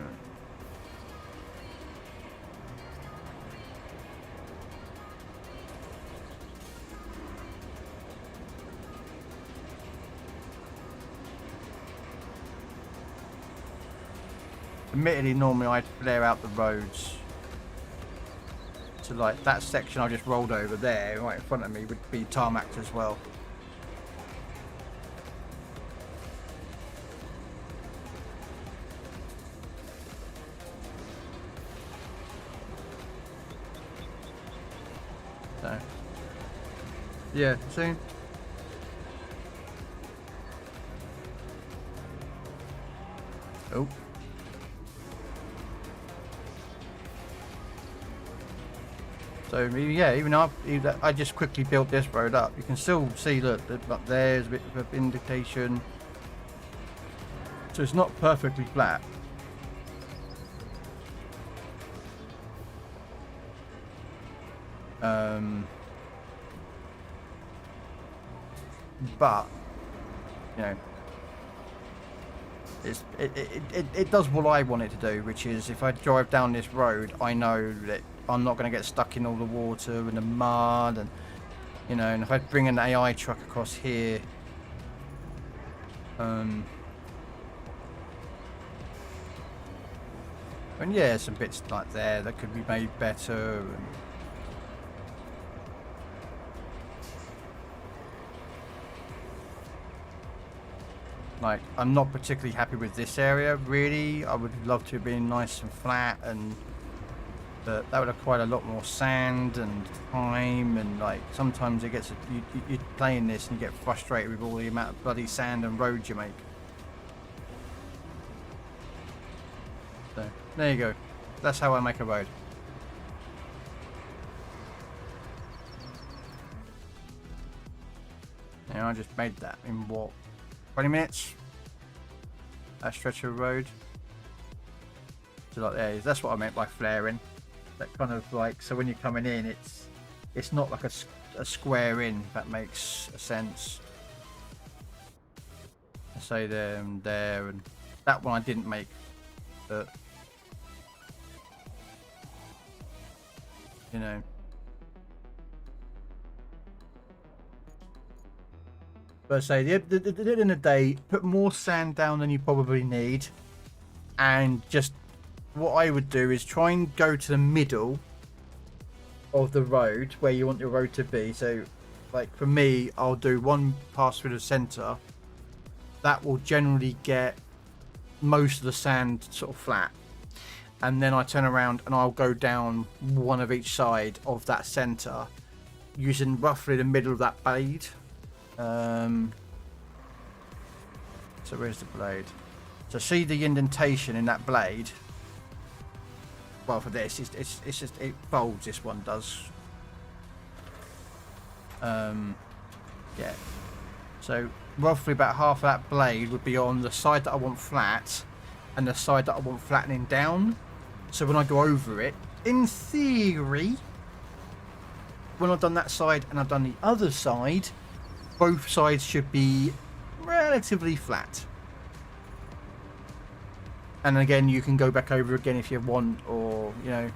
Admittedly, normally I'd flare out the roads. So like that section I just rolled over there, right in front of me, would be tarmacked as well. Yeah, soon. Oh. So yeah, even I just quickly built this road up. You can still see, look, up there's a bit of indication. So it's not perfectly flat. But you know, it does what I want it to do, which is if I drive down this road, I know that I'm not going to get stuck in all the water and the mud, and you know, and if I bring an AI truck across here, and yeah, some bits like there that could be made better. And like, I'm not particularly happy with this area, really. I would love to have been nice and flat, and but that would have required a lot more sand and time, and like sometimes it gets you're playing this and you get frustrated with all the amount of bloody sand and roads you make. So there you go. That's how I make a road. Now I just made that in what, 20 minutes? That stretch of road. So like there, that's what I meant by flaring. That kind of like, so when you're coming in, it's not like a square in, if that makes a sense. I say there and there, and that one I didn't make, but you know. But I say, at the end of the day, put more sand down than you probably need, and just what I would do is try and go to the middle of the road where you want your road to be. So like for me, I'll do one pass through the center. That will generally get most of the sand sort of flat, and then I turn around and I'll go down one of each side of that center using roughly the middle of that blade. So where's the blade? So see the indentation in that blade. Well, for this, it's just, it folds. This one does. Yeah. So roughly about half of that blade would be on the side that I want flat, and the side that I want flattening down. So when I go over it, in theory, when I've done that side and I've done the other side, both sides should be relatively flat. And again, you can go back over again if you want, or, you know,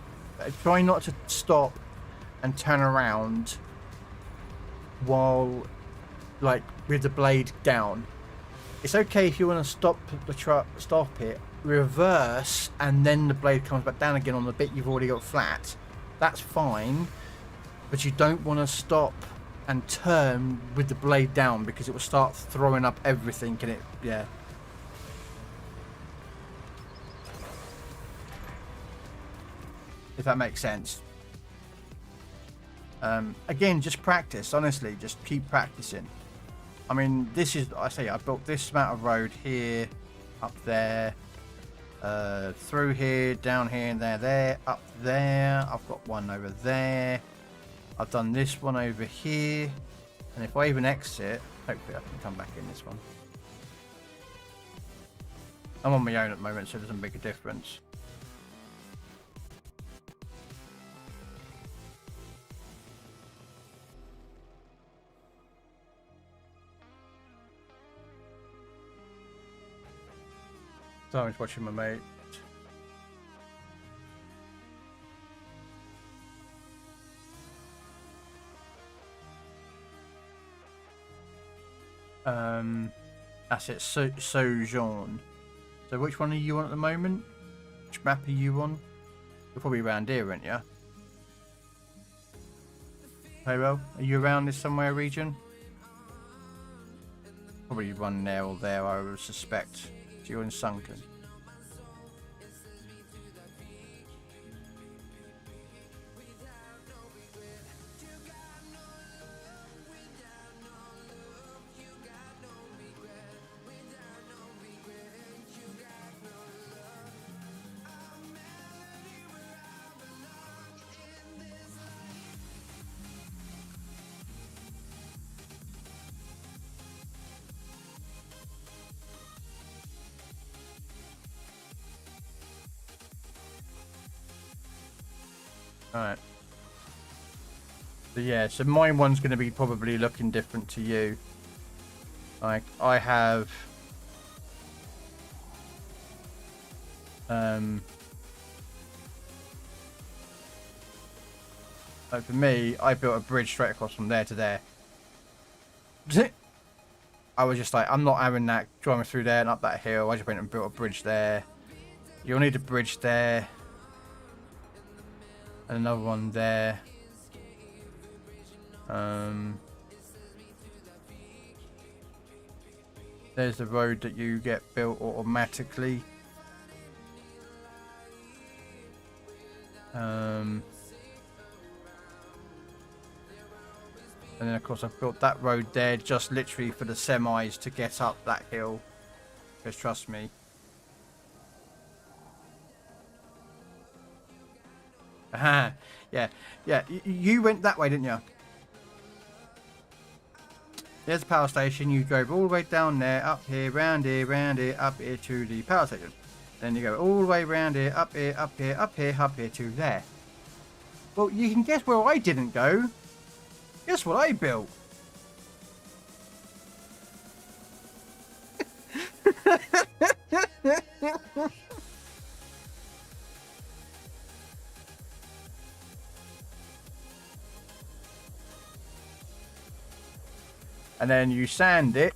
try not to stop and turn around while, like, with the blade down. It's okay if you want to stop the truck, stop it, reverse, and then the blade comes back down again on the bit you've already got flat. That's fine, but you don't want to stop and turn with the blade down, because it will start throwing up everything, and it, yeah. If that makes sense. Again, just practice, honestly, just keep practicing. I mean, this is, I say, I built this amount of road here, up there, through here, down here, and there, up there. I've got one over there. I've done this one over here. And if I even exit, hopefully I can come back in this one. I'm on my own at the moment, so it doesn't make a difference. So I was watching my mate. That's it. Sojourn. So which one are you on at the moment? Which map are you on? You're probably around here, aren't you? Payroll, are you around this somewhere region? Probably one there or there, I would suspect. So you're in Sunken. Alright. So yeah, so my one's going to be probably looking different to you. Like, I have... Like for me, I built a bridge straight across from there to there. I was just like, I'm not having that driving through there and up that hill. I just went and built a bridge there. You'll need a bridge there. And another one there. There's the road that you get built automatically. And then of course I've built that road there just literally for the semis to get up that hill. Because trust me. Aha. Yeah. Yeah. You went that way, didn't you? There's the power station. You drove all the way down there, up here, round here, up here to the power station. Then you go all the way round here, up here, up here, up here, up here to there. Well, you can guess where I didn't go. Guess what I built? And then you sand it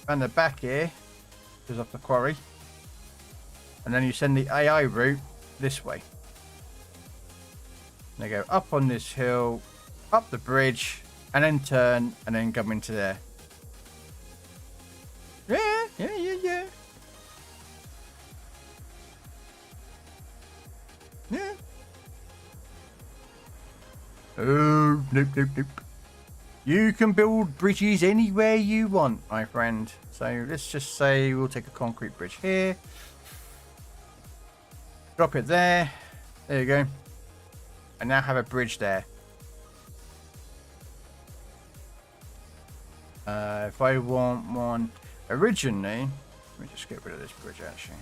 around the back here, goes off the quarry. And then you send the AI route this way. And they go up on this hill, up the bridge, and then turn, and then come into there. Yeah. Yeah. Oh, nope. You can build bridges anywhere you want, my friend. So let's just say we'll take a concrete bridge here. Drop it there. There you go. I now have a bridge there. If I want one originally, let me just get rid of this bridge actually.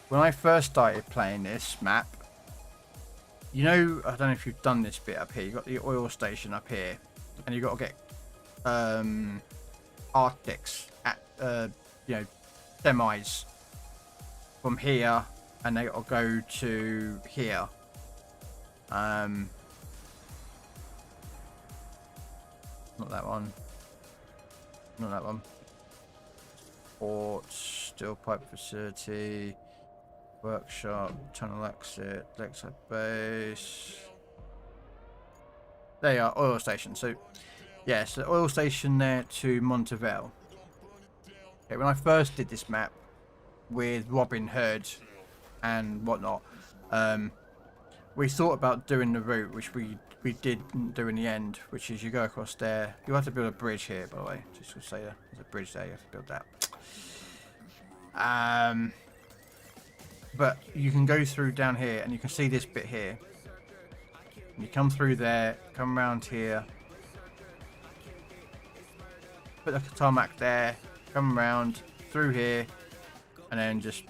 When I first started playing this map, you know, I don't know if you've done this bit up here. You got the oil station up here, and you got to get Arctics at you know, semis from here, and they got to go to here. Not that one. Not that one. Port, steel pipe facility. Workshop, tunnel exit, lakeside base. There you are, oil station. So, yes, the oil station there to Montevel. Okay, when I first did this map with Robin Hood and whatnot, we thought about doing the route, which we didn't do in the end, which is you go across there. You have to build a bridge here, by the way. Just to say there's a bridge there, you have to build that. But you can go through down here and you can see this bit here. And you come through there, come around here, put the tarmac there, come around through here, and then just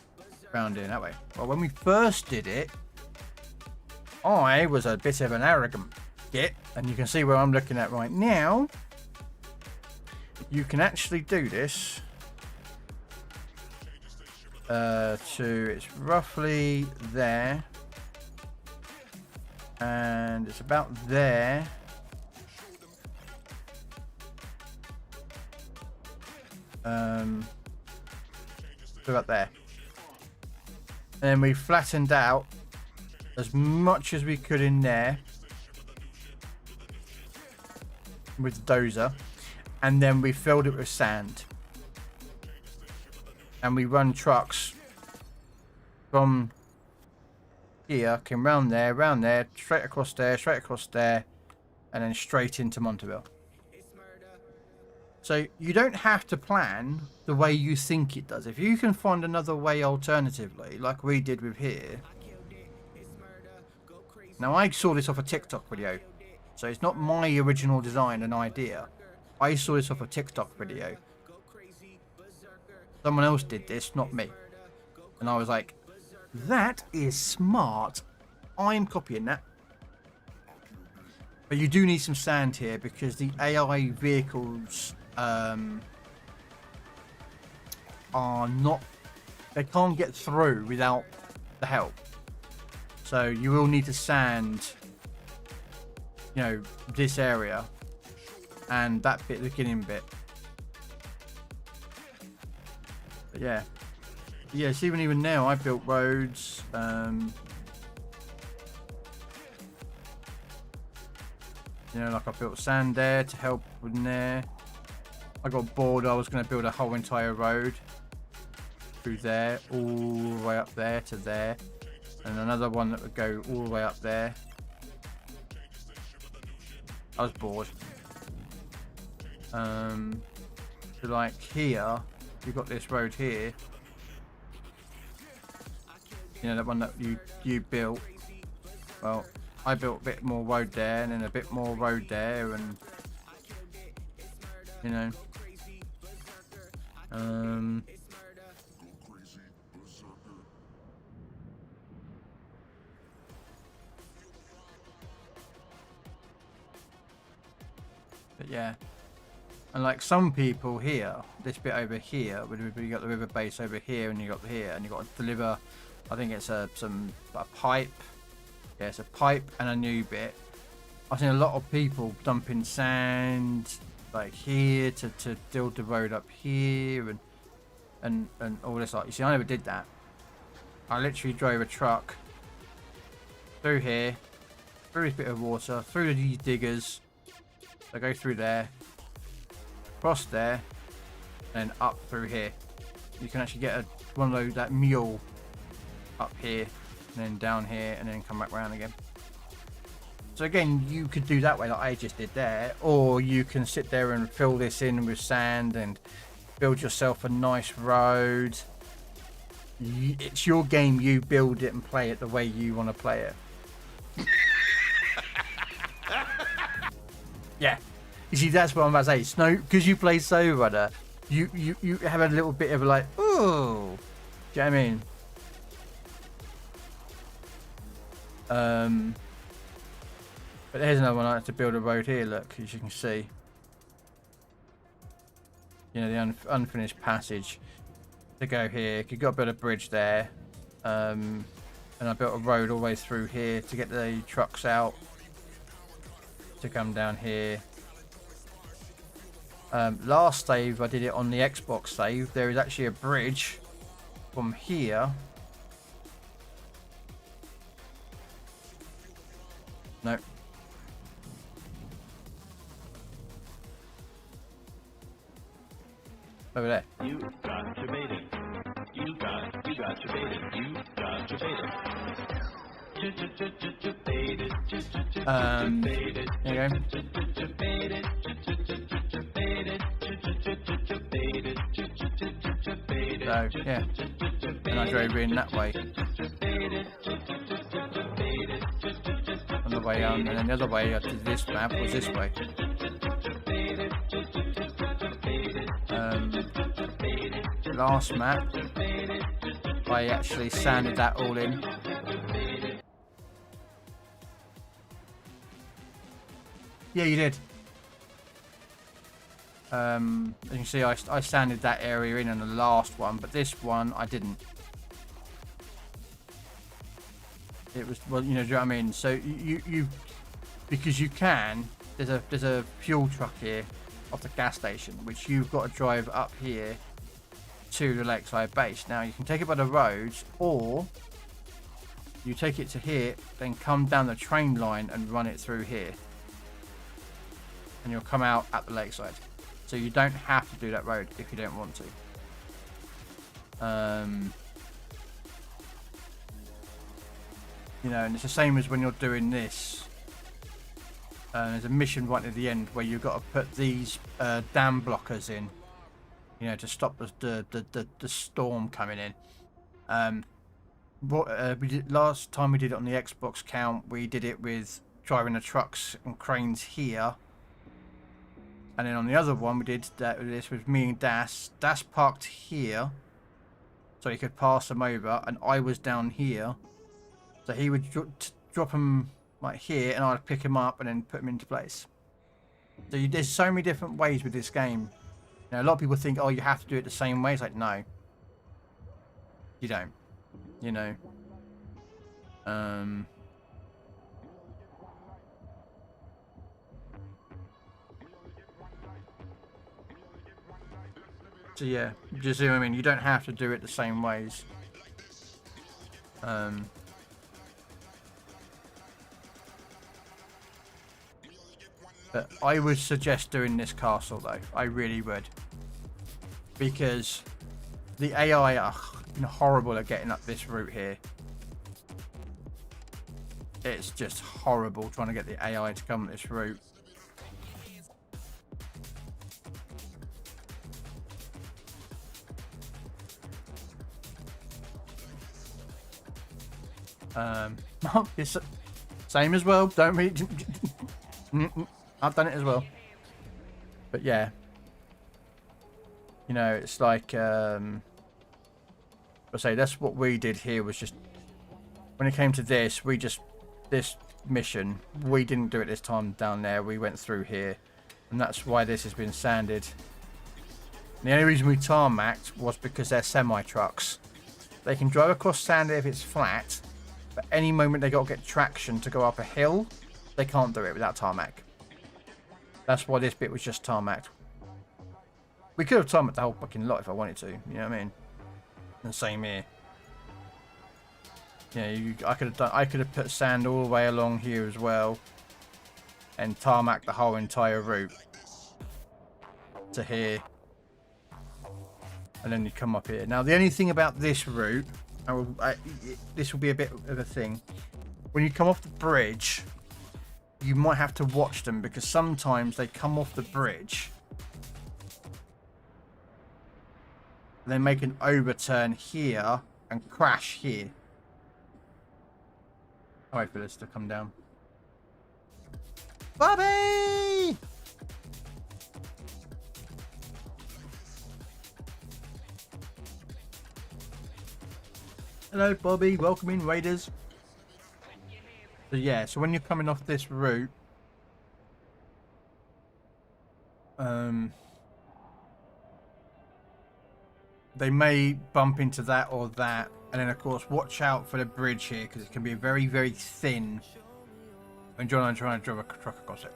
round in that way. Well, when we first did it, I was a bit of an arrogant git, and you can see where I'm looking at right now. You can actually do this. It's roughly there, and it's about there. About there, and then we flattened out as much as we could in there with the dozer, and then we filled it with sand. And we run trucks from here, came round there, straight across there, and then straight into Montevideo. So you don't have to plan the way you think it does. If you can find another way alternatively, like we did with here. Now I saw this off a TikTok video, so it's not my original design and idea. I saw this off a TikTok video. Someone else did this, not me. And I was like, That is smart. I'm copying that. But you do need some sand here because the AI vehicles are not... They can't get through without the help. So you will need to sand, you know, this area and that bit, the beginning bit. But yeah. Yeah, see, even now I built roads. You know, like I built sand there to help with there. I got bored. I was going to build a whole entire road through there, all the way up there to there, and another one that would go all the way up there. I was bored. So like here, you've got this road here. You know, that one that you built. Well, I built a bit more road there, and then a bit more road there, and you know, but yeah, and like some people here, this bit over here, you got the river base over here, and you got here, and you got to deliver. I think it's a pipe. Yeah, it's a pipe and a new bit. I've seen a lot of people dumping sand like here to build the road up here and all this. Like, you see, I never did that. I literally drove a truck through here, through this bit of water, through these diggers. I go through there, across there, and up through here. You can actually get one of those, that mule up here, and then down here, and then come back around again. So again, you could do that way like I just did there, or you can sit there and fill this in with sand and build yourself a nice road. It's your game. You build it and play it the way you want to play it. Yeah, you see, that's what I'm about to say. Snow, because you play Snow Runner, you have a little bit of a like, ooh, do you know what I mean? But here's another one. I had to build a road here, look, as you can see. You know, the unfinished passage to go here. You've got to build a bridge there. And I built a road all the way through here to get the trucks out to come down here. Last save, I did it on the Xbox save. There is actually a bridge from here. No. Over there. You got your baited. You got your baited. You got your baited. There you go. So, yeah. And I drove in that way. On the way on, and then the other way to this map was this way. Last map, I actually sanded that all in. Yeah, you did. As you can see, I sanded that area in on the last one, but this one I didn't. It was, well, you know, do you know what I mean? So you because you can. There's a fuel truck here off the gas station, which you've got to drive up here to the lakeside base. Now you can take it by the roads, or you take it to here, then come down the train line and run it through here, and you'll come out at the lakeside. So you don't have to do that road if you don't want to. You know, and it's the same as when you're doing this. There's a mission right at the end where you've got to put these dam blockers in, you know, to stop the storm coming in. What we did last time, we did it on the Xbox count. We did it with driving the trucks and cranes here, and then on the other one we did that. This was me and Das. Das parked here so he could pass them over, and I was down here, so he would drop them like here, and I'd pick him up and then put him into place. So there's so many different ways with this game. You know, a lot of people think, oh, you have to do it the same way. It's like, no, you don't. You know. So yeah, just see what I mean. You don't have to do it the same ways. But I would suggest doing this castle though. I really would, because the AI are horrible at getting up this route here. It's just horrible trying to get the AI to come this route. It's same as well. Don't read. I've done it as well. But yeah, you know, it's like I say, that's what we did here. Was just when it came to this, this mission, we didn't do it this time down there. We went through here, and that's why this has been sanded. And the only reason we tarmacked was because they're semi trucks. They can drive across sand if it's flat, but any moment they got to get traction to go up a hill, they can't do it without tarmac. That's why this bit was just tarmacked. We could have tarmacked the whole fucking lot if I wanted to, you know what I mean? And same here. Yeah, I could have put sand all the way along here as well, and tarmac the whole entire route to here, and then you come up here. Now the only thing about this route, this will be a bit of a thing. When you come off the bridge, you might have to watch them, because sometimes they come off the bridge, they make an overturn here and crash here. I'll wait for this to come down. Bobby! Hello, Bobby. Welcome in, Raiders. So yeah, so when you're coming off this route, they may bump into that or that, and then of course watch out for the bridge here, because it can be very, very thin when John trying to drive a truck across it.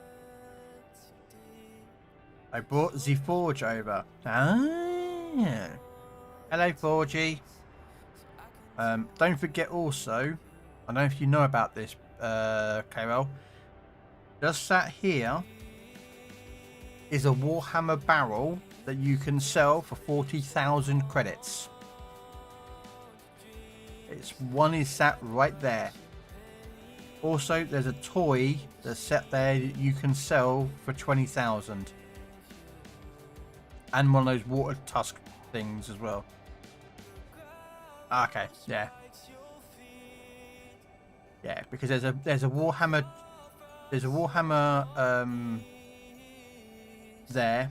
I brought the Forge over. Ah, hello, Forgy. Don't forget also, I don't know if you know about this, Krell, just sat here is a Warhammer barrel that you can sell for 40,000 credits. One is sat right there. Also, there's a toy that's set there that you can sell for 20,000, and one of those water tusk things as well. Okay, yeah, because there's a Warhammer, there.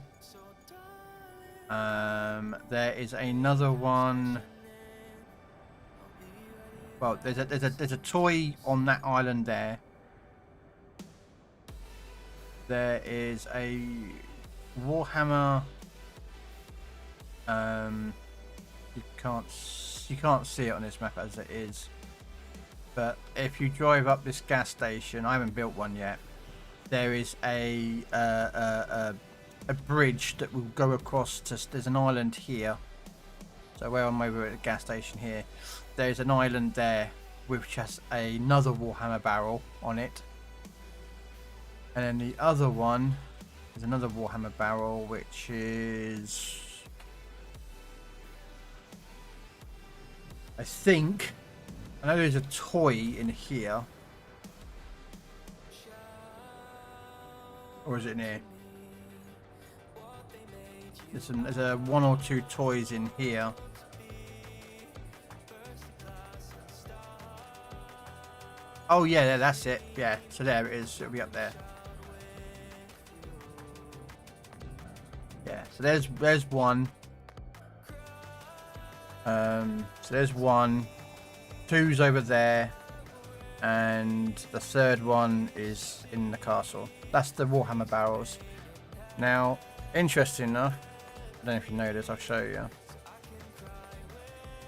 There is another one. Well, there's a toy on that island there. There is a Warhammer. You can't see it on this map as it is, but if you drive up this gas station, I haven't built one yet. There is a bridge that will go across to. There's an island here. So where I'm over at the gas station here, there's an island there which has another Warhammer barrel on it, and then the other one is another Warhammer barrel, which is, I know there's a toy in here, or is it in here? There's a one or two toys in here. Oh yeah, that's it. Yeah, so there it is. It'll be up there. Yeah, so there's one. So there's one, two's over there, and the third one is in the castle. That's the Warhammer barrels. Now, interesting enough, I don't know if you know this, I'll show you.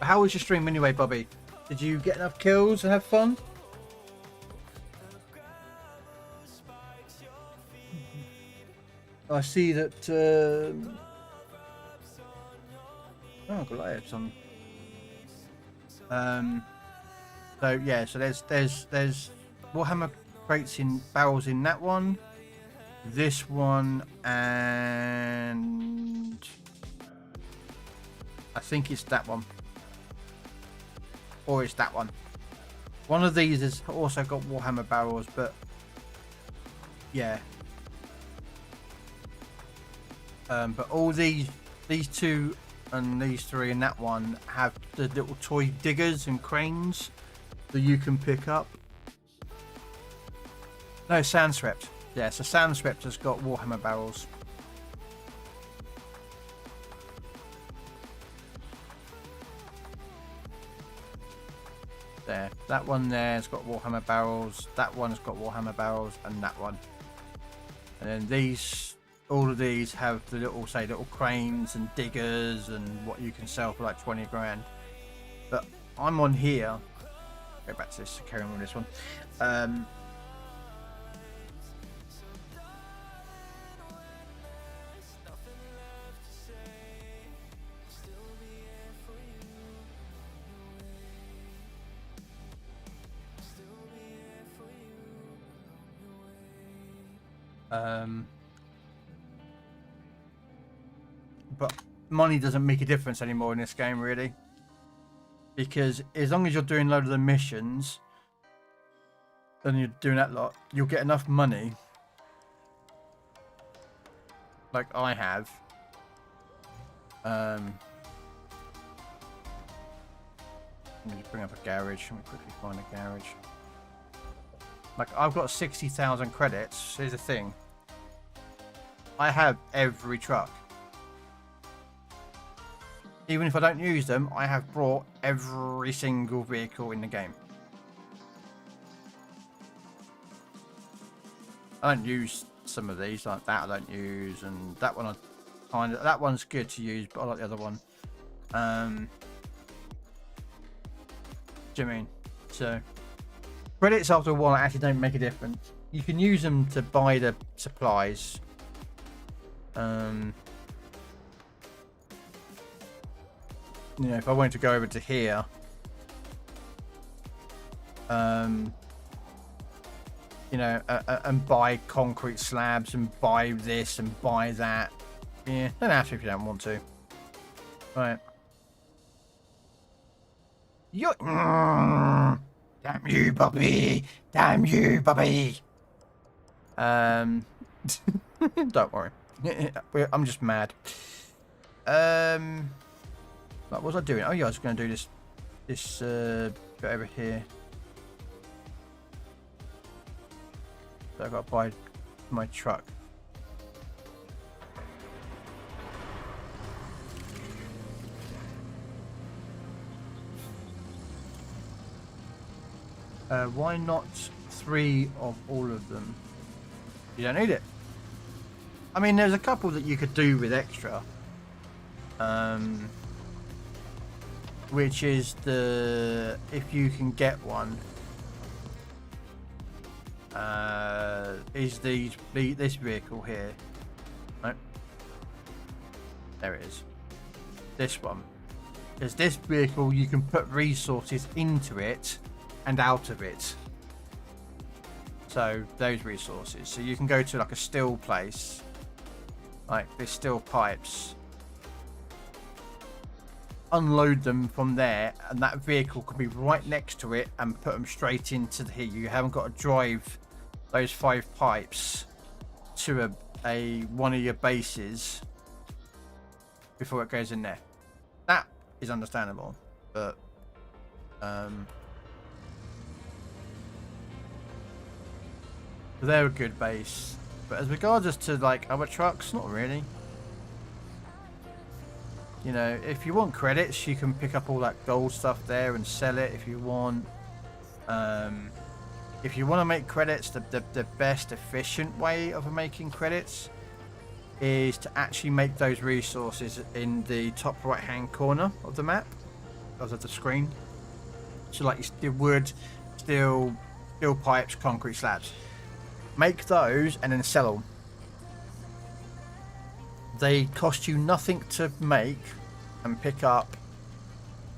How was your stream anyway, Bobby? Did you get enough kills and have fun? I see that oh, Goliath's on. So yeah, so there's Warhammer crates in barrels in that one, this one, and I think it's that one, or it's that one. One of these has also got Warhammer barrels, but yeah. But all these two and these three and that one have the little toy diggers and cranes that you can pick up. No, Sandswept. Yeah, so Sandswept has got Warhammer barrels. There. That one there's got Warhammer barrels. That one's got Warhammer barrels, and that one. And then these, all of these have the little, say, little cranes and diggers and what you can sell for like 20 grand. But I'm on here. Go back to this, carry on with this one. But money doesn't make a difference anymore in this game, really, because as long as you're doing a load of the missions and you're doing that lot, you'll get enough money, like I have. Let me just bring up a garage. Let me quickly find a garage. Like, I've got 60,000 credits. Here's the thing. I have every truck. Even if I don't use them, I have brought every single vehicle in the game. I don't use some of these, like that I don't use, and that one I kind of, that one's good to use, but I like the other one. Do you mean? So credits after a while actually don't make a difference. You can use them to buy the supplies. You know, if I wanted to go over to here, you know, and buy concrete slabs and buy this and buy that. Yeah, don't have to if you don't want to. Right. Damn you, Bobby! Damn you, Bobby! Don't worry. I'm just mad. What was I doing? Oh yeah, I was going to do this bit over here. So I got to buy my truck. Why not 3 of all of them? You don't need it. I mean, there's a couple that you could do with extra. Which is the, if you can get one, is this vehicle here. Right? There it is. This one. Because this vehicle, you can put resources into it and out of it. So those resources. So you can go to like a steel place, like this steel pipes, unload them from there, and that vehicle could be right next to it and put them straight into here. You haven't got to drive those 5 pipes to a one of your bases before it goes in there. That is understandable, but they're a good base. But as regards to like other trucks, not really. You know, if you want credits, you can pick up all that gold stuff there and sell it if you want. If you want to make credits, the best efficient way of making credits is to actually make those resources in the top right hand corner of the map, of the screen. So like your wood, steel pipes, concrete slabs. Make those and then sell them. They cost you nothing to make and pick up,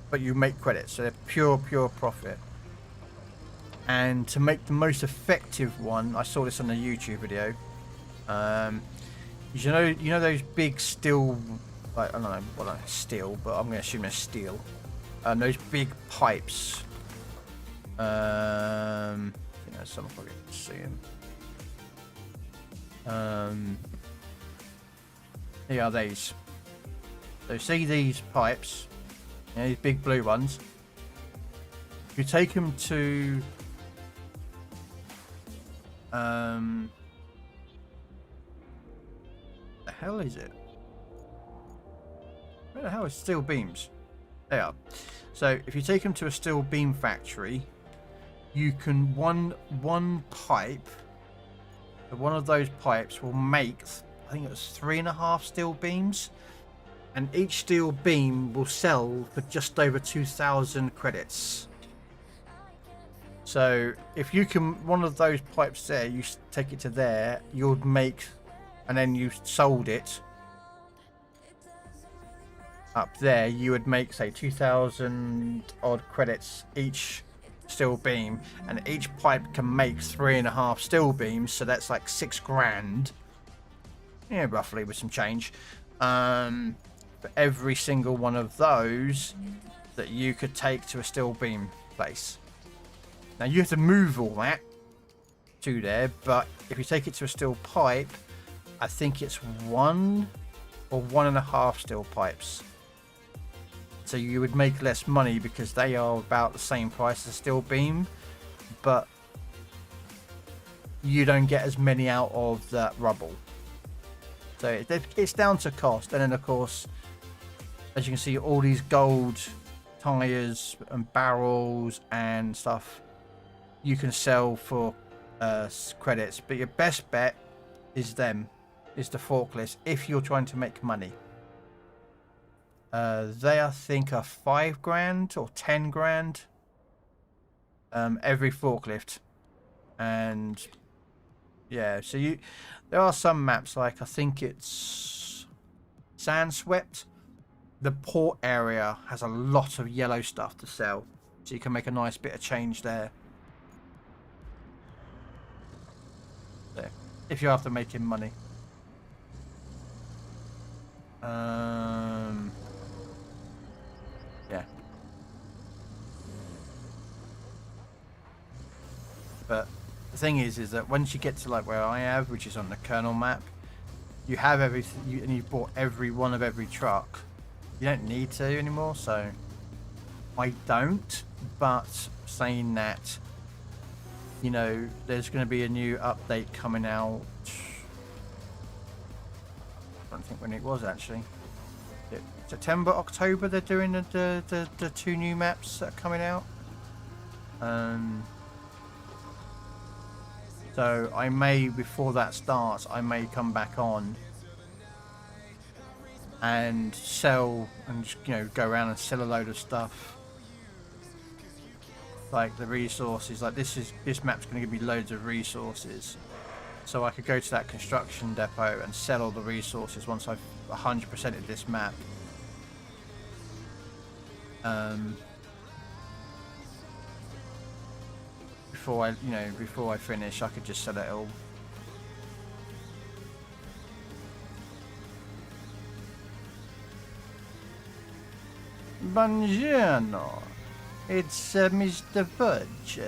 but you make credits, so they're pure profit. And to make the most effective one, I saw this on a YouTube video. You know those big steel, like, I don't know, well, not steel, but I'm going to assume they're steel. Those big pipes. You know, someone probably can see them. Here are these. So see these pipes, you know, these big blue ones. If you take them to the hell is it? Where the hell is steel beams? They are. So if you take them to a steel beam factory, you can one pipe. One of those pipes will make, I think it was 3.5 steel beams, and each steel beam will sell for just over 2,000 credits. So if you can, one of those pipes there, you take it to there, you'll make, and then you sold it up there, you would make, say, 2,000 odd credits each steel beam, and each pipe can make 3.5 steel beams, so that's like 6 grand, yeah, roughly, with some change, for every single one of those that you could take to a steel beam place. Now you have to move all that to there, but if you take it to a steel pipe, I think it's 1 or 1.5 steel pipes. So you would make less money because they are about the same price as a steel beam, but you don't get as many out of that rubble. So it's down to cost. And then of course, as you can see, all these gold tires and barrels and stuff you can sell for credits, but your best bet is the forklifts if you're trying to make money. They, I think, are 5 grand or 10 grand every forklift. And yeah, so there are some maps, like I think it's Sandswept. The port area has a lot of yellow stuff to sell, so you can make a nice bit of change there. So, if you're after making money. Yeah. But the thing is that once you get to like where I have, which is on the Kernal map, you have everything, and you've bought every one of every truck. You don't need to anymore, so I don't. But saying that, you know, there's going to be a new update coming out. I don't think when it was actually. September, October, they're doing the 2 new maps that are coming out. So I may, before that starts, I may come back on and sell and just, you know, go around and sell a load of stuff, like the resources. Like this map's going to give me loads of resources, so I could go to that construction depot and sell all the resources once I've 100%ed this map. Before I finish, I could just sell it all. Buongiorno, it's Mr. Fudge.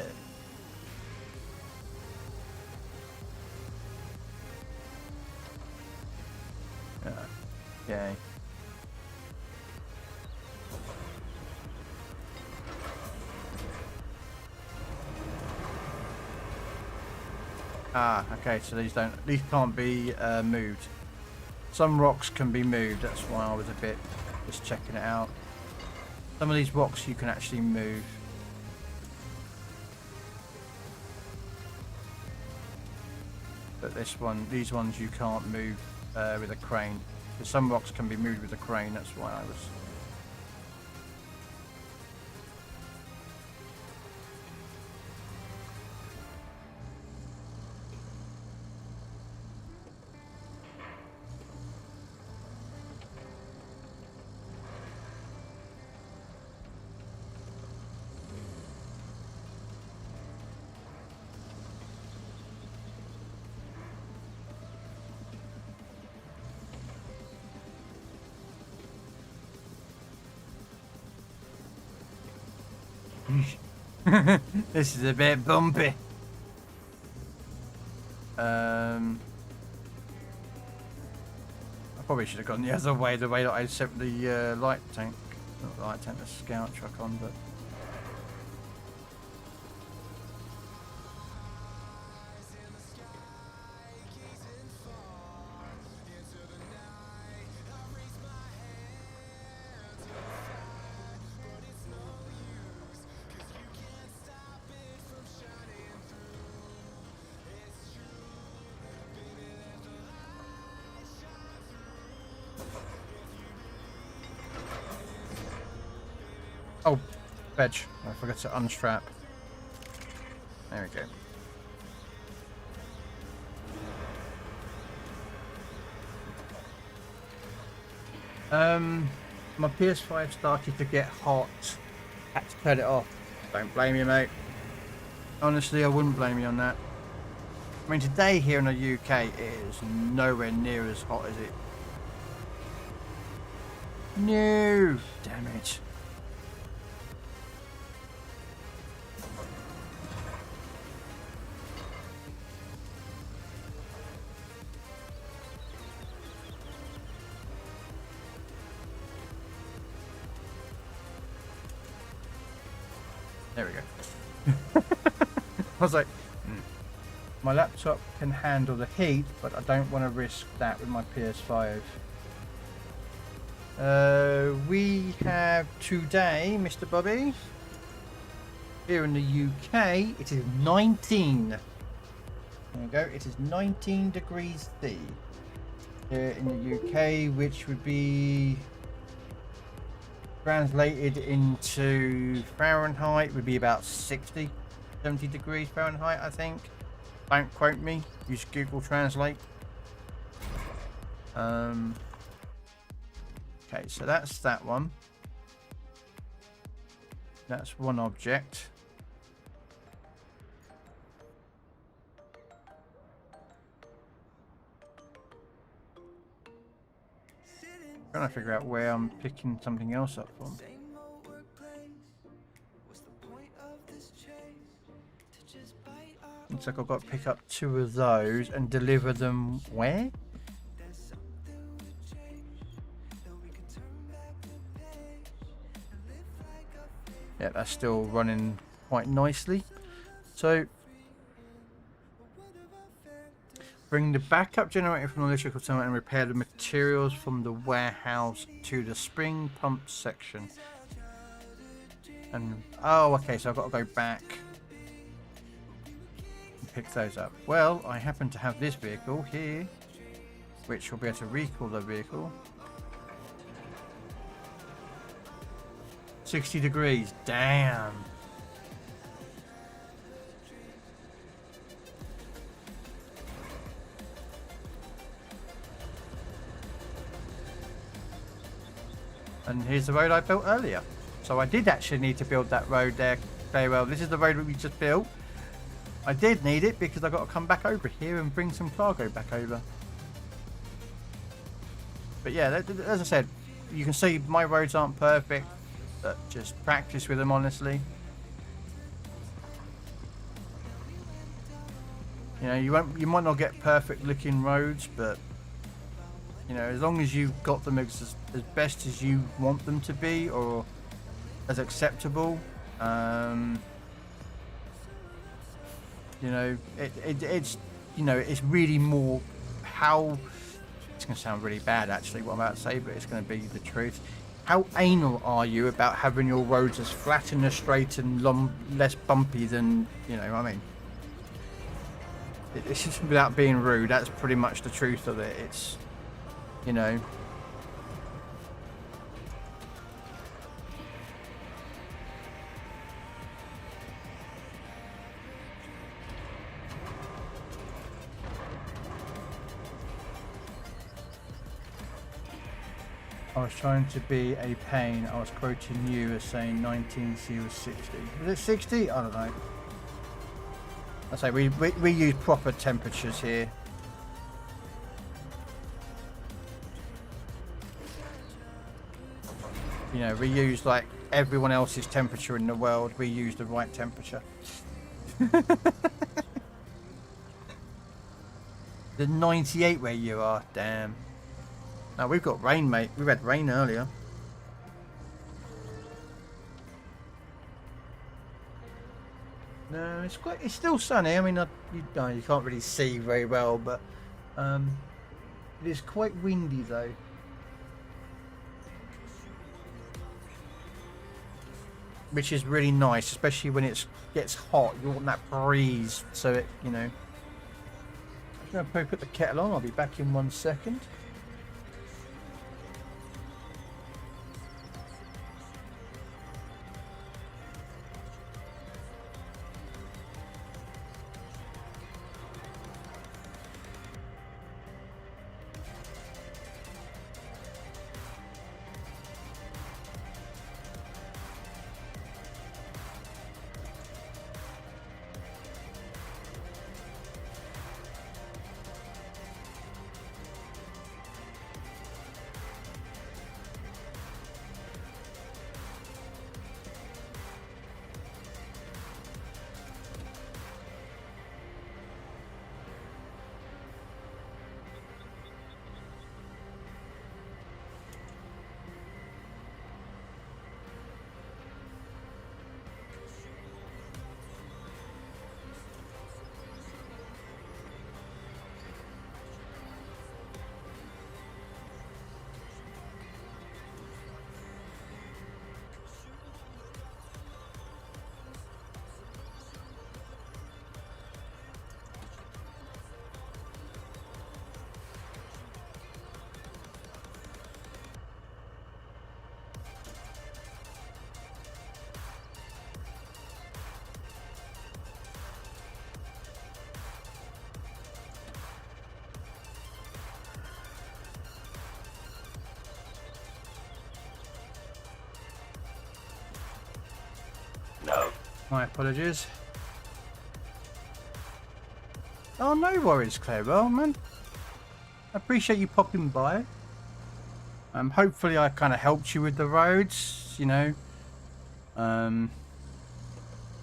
Okay. Ah, okay, so these can't be moved. Some rocks can be moved, that's why I was a bit just checking it out. Some of these rocks you can actually move. But these ones you can't move with a crane. Because some rocks can be moved with a crane, that's why I was... This is a bit bumpy. I probably should have gone the other way, the way that I set the light tank. Not the light tank, the scout truck on, but... Oh, veg. I forgot to unstrap. There we go. My PS5 started to get hot. Had to cut it off. Don't blame you, mate. Honestly, I wouldn't blame you on that. I mean, today here in the UK, it is nowhere near as hot as it. No! Damn it. There we go. I was like, my laptop can handle the heat, but I don't want to risk that with my PS5. We have today, Mr. Bobby, here in the UK, it is 19. There we go, it is 19 degrees C here in the UK, which would be translated into Fahrenheit would be about 60, 70 degrees Fahrenheit, I think. Don't quote me, use Google Translate. Okay, so that's that one. That's one object. Trying to figure out where I'm picking something else up from. Looks like I've got to pick up 2 of those and deliver them where? Yeah, that's still running quite nicely. So, bring the backup generator from the electrical terminal and repair the materials from the warehouse to the spring pump section. And oh, okay, so I've got to go back and pick those up. Well, I happen to have this vehicle here, which will be able to recall the vehicle. 60 degrees, damn. And here's the road I built earlier. So I did actually need to build that road there very well. This is the road that we just built. I did need it because I got to come back over here and bring some cargo back over. But yeah, as I said, you can see my roads aren't perfect, but just practice with them, honestly. You know, you might not get perfect looking roads, but you know, as long as you've got them as best as you want them to be, or as acceptable, you know, it's you know, it's really more how it's going to sound really bad actually what I'm about to say, but it's going to be the truth. How anal are you about having your roads as flat and as straight and less bumpy than, you know what I mean? It's just, without being rude, that's pretty much the truth of it. It's, you know. I was trying to be a pain. I was quoting you as saying 19C was 60. Is it 60? I don't know. I say we use proper temperatures here. You know, we use like everyone else's temperature in the world. We use the right temperature. The 98 where you are, damn. Now we've got rain, mate. We've had rain earlier. No, it's still sunny. I mean, you can't really see very well, but it is quite windy though. Which is really nice, especially when it gets hot. You want that breeze, so it, you know. I'm gonna put the kettle on. I'll be back in 1 second. My apologies. Oh, no worries, Claire. Man. I appreciate you popping by. Hopefully I kind of helped you with the roads, you know.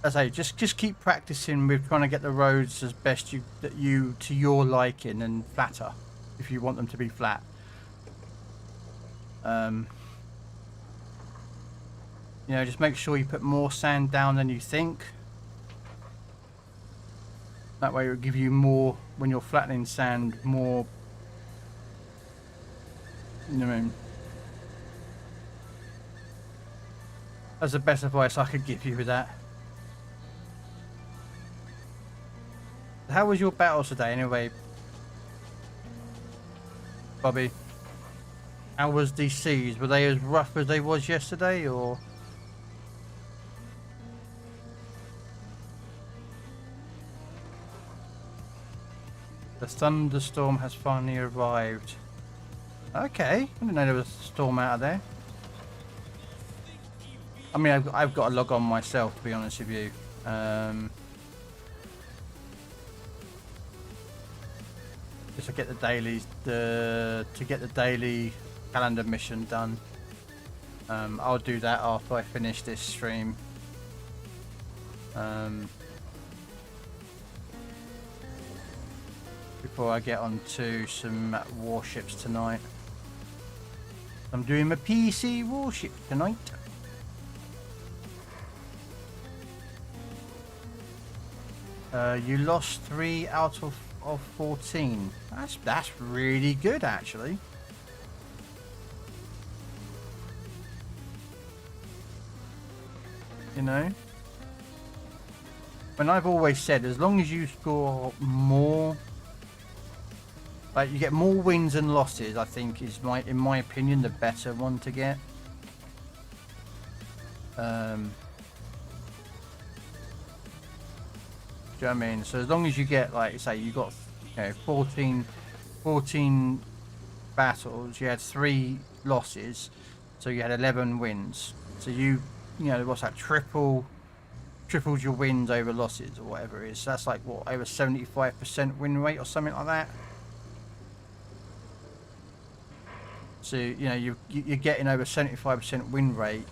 As I say, just keep practicing with trying to get the roads as best you to your liking and flatter, if you want them to be flat. You know, just make sure you put more sand down than you think. That way it will give you more, when you're flattening sand, more, you know what I mean? That's the best advice I could give you with that. How was your battle today anyway, Bobby? How was the seas? Were they as rough as they was yesterday, or? The thunderstorm has finally arrived. Okay, I didn't know there was a storm out of there. I mean, I've got to log on myself, to be honest with you. Just to get the dailies, to get the daily calendar mission done. I'll do that after I finish this stream. Before I get onto some warships tonight. I'm doing my PC warship tonight. You lost 3 out of of 14. That's really good, actually. You know, and I've always said, as long as you score more, like you get more wins and losses, I think is in my opinion, the better one to get. Do you know what I mean? So as long as you get, like, say you got, you know, 14 battles, you had 3 losses, so you had 11 wins. So you know, what's that, tripled your wins over losses or whatever it is. So that's like, what, over 75% win rate or something like that. So, you know, you're getting over 75% win rate.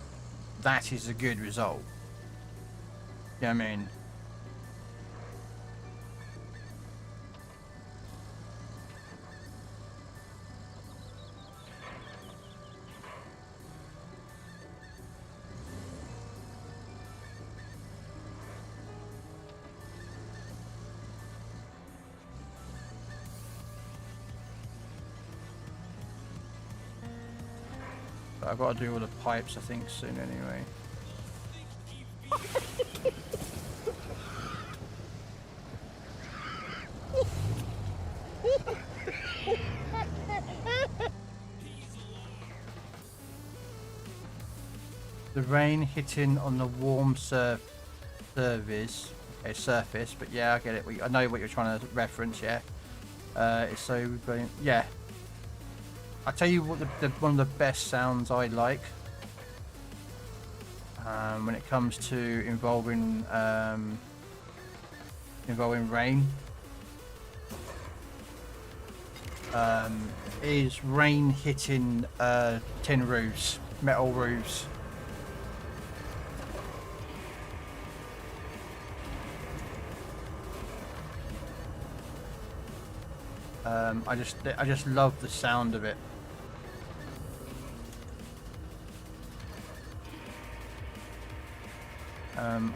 That is a good result. You know what I mean? I've got to do all the pipes, I think, soon anyway. The rain hitting on the warm surface, but yeah, I get it. I know what you're trying to reference, yeah. It's so brilliant. Yeah. I'll tell you what, one of the best sounds I like when it comes to involving rain is rain hitting tin roofs, metal roofs. I just love the sound of it.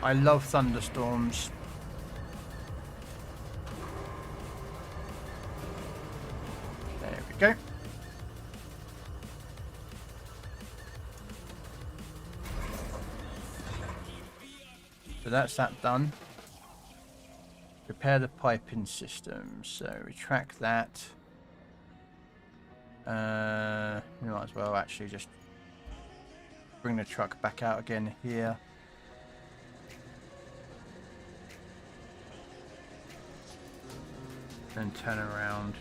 I love thunderstorms. There we go. So that's that done. Repair the piping system. So retract that. We might as well actually just bring the truck back out again here. And turn around.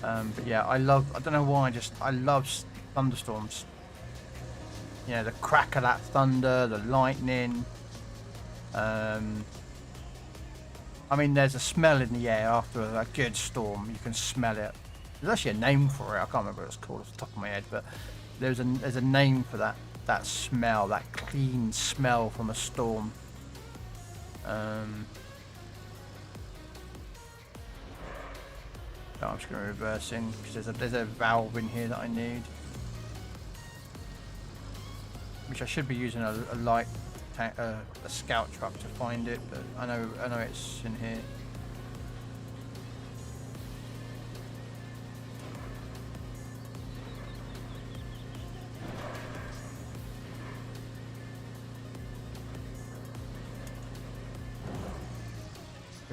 But yeah, I don't know why, I love thunderstorms. You know, the crack of that thunder, the lightning. I mean, there's a smell in the air after a good storm. You can smell it. There's actually a name for it. I can't remember what it's called off the top of my head, but there's a name for that smell, that clean smell from a storm. I'm just going to reverse in because there's a valve in here that I need, which I should be using a light tank, a scout truck to find it, but I know it's in here.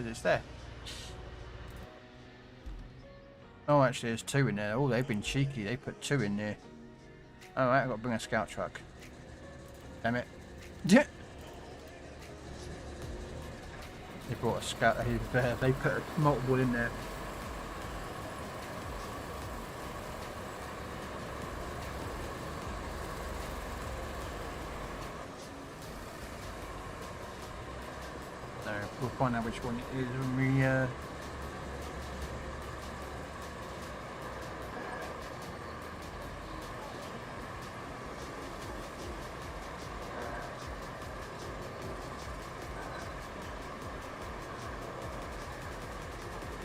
It's there. Oh, actually, there's 2 in there. Oh, they've been cheeky. They put 2 in there. All right, I've got to bring a scout truck. Damn it. Yeah. They brought a scout. They put multiple in there. We'll find out which one it is when we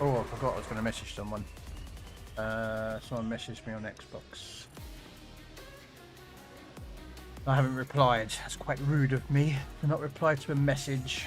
oh, I forgot I was going to message someone. Someone messaged me on Xbox. I haven't replied. That's quite rude of me to not reply to a message.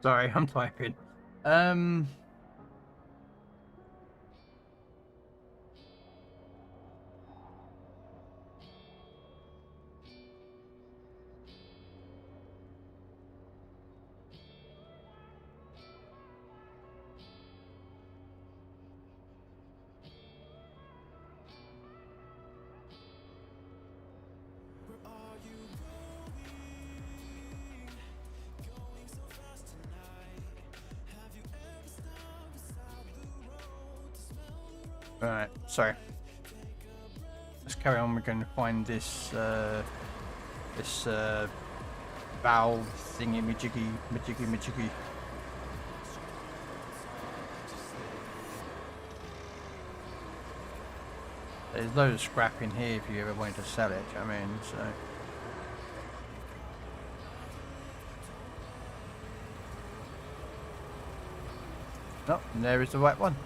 Sorry, I'm typing. Alright, sorry. Let's carry on. We're going to find this valve thingy majiggy. There's loads of scrap in here if you ever wanted to sell it, do you know what I mean? So oh, and there is the right one.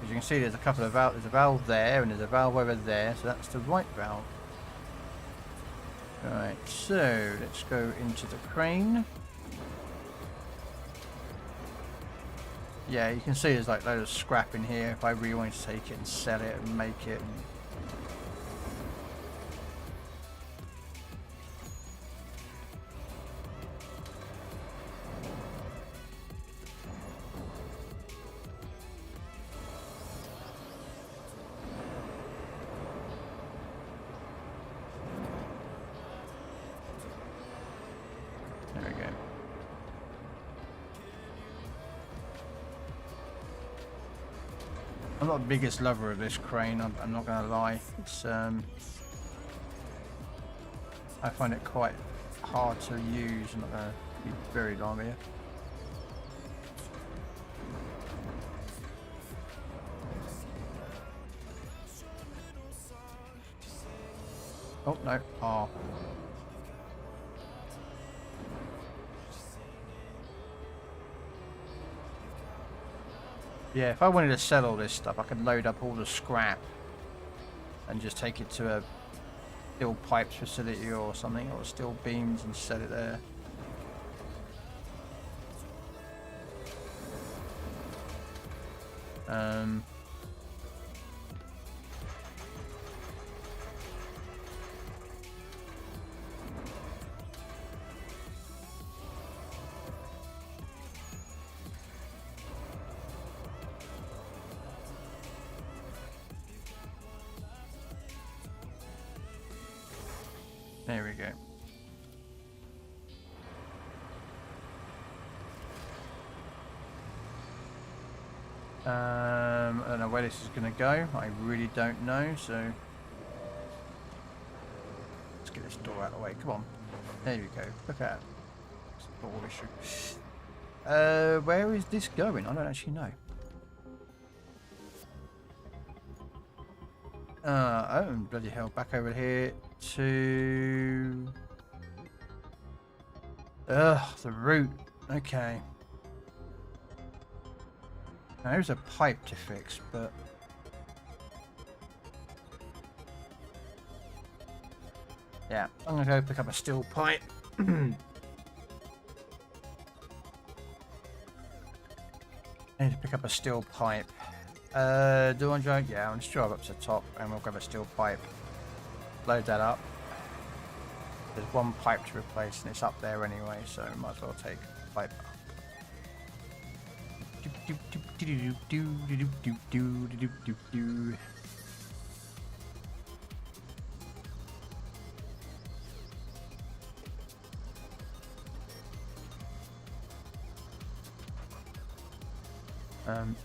As you can see, there's a couple of valves. There's a valve there, and there's a valve over there. So that's the right valve. Right. So let's go into the crane. Yeah, you can see there's like loads of scrap in here. If I really wanted to take it and sell it and make it. There we go. I'm not the biggest lover of this crane, I'm not going to lie. It's I find it quite hard to use. I'm not going to be very long here. Oh no, oh. Yeah, if I wanted to sell all this stuff, I could load up all the scrap and just take it to a steel pipes facility or something, or steel beams, and sell it there. There we go. I don't know where this is going to go. I really don't know, so let's get this door out of the way. Come on. There you go. Look at that. It's a door issue. Where is this going? I don't actually know. Oh, bloody hell. Back over here to... Ugh, the route. Okay. Now, there's a pipe to fix, but... yeah, I'm going to go pick up a steel pipe. I need to pick up a steel pipe. Do I drive? Yeah, I'll just drive up to the top and we'll grab a steel pipe. Load that up. There's one pipe to replace and it's up there anyway, so might as well take the pipe up.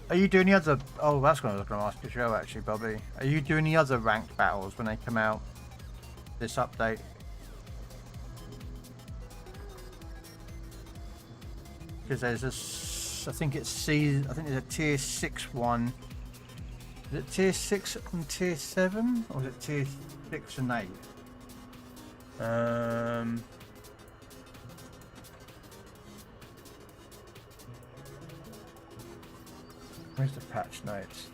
Are you doing the other? Oh, that's what I was going to ask as well, actually, Bobby. Are you doing the other ranked battles when they come out? This update. Because there's a, I think it's I think there's a tier 6 one. Is it tier 6 and tier 7, or is it tier 6 and 8? Where's the patch notes?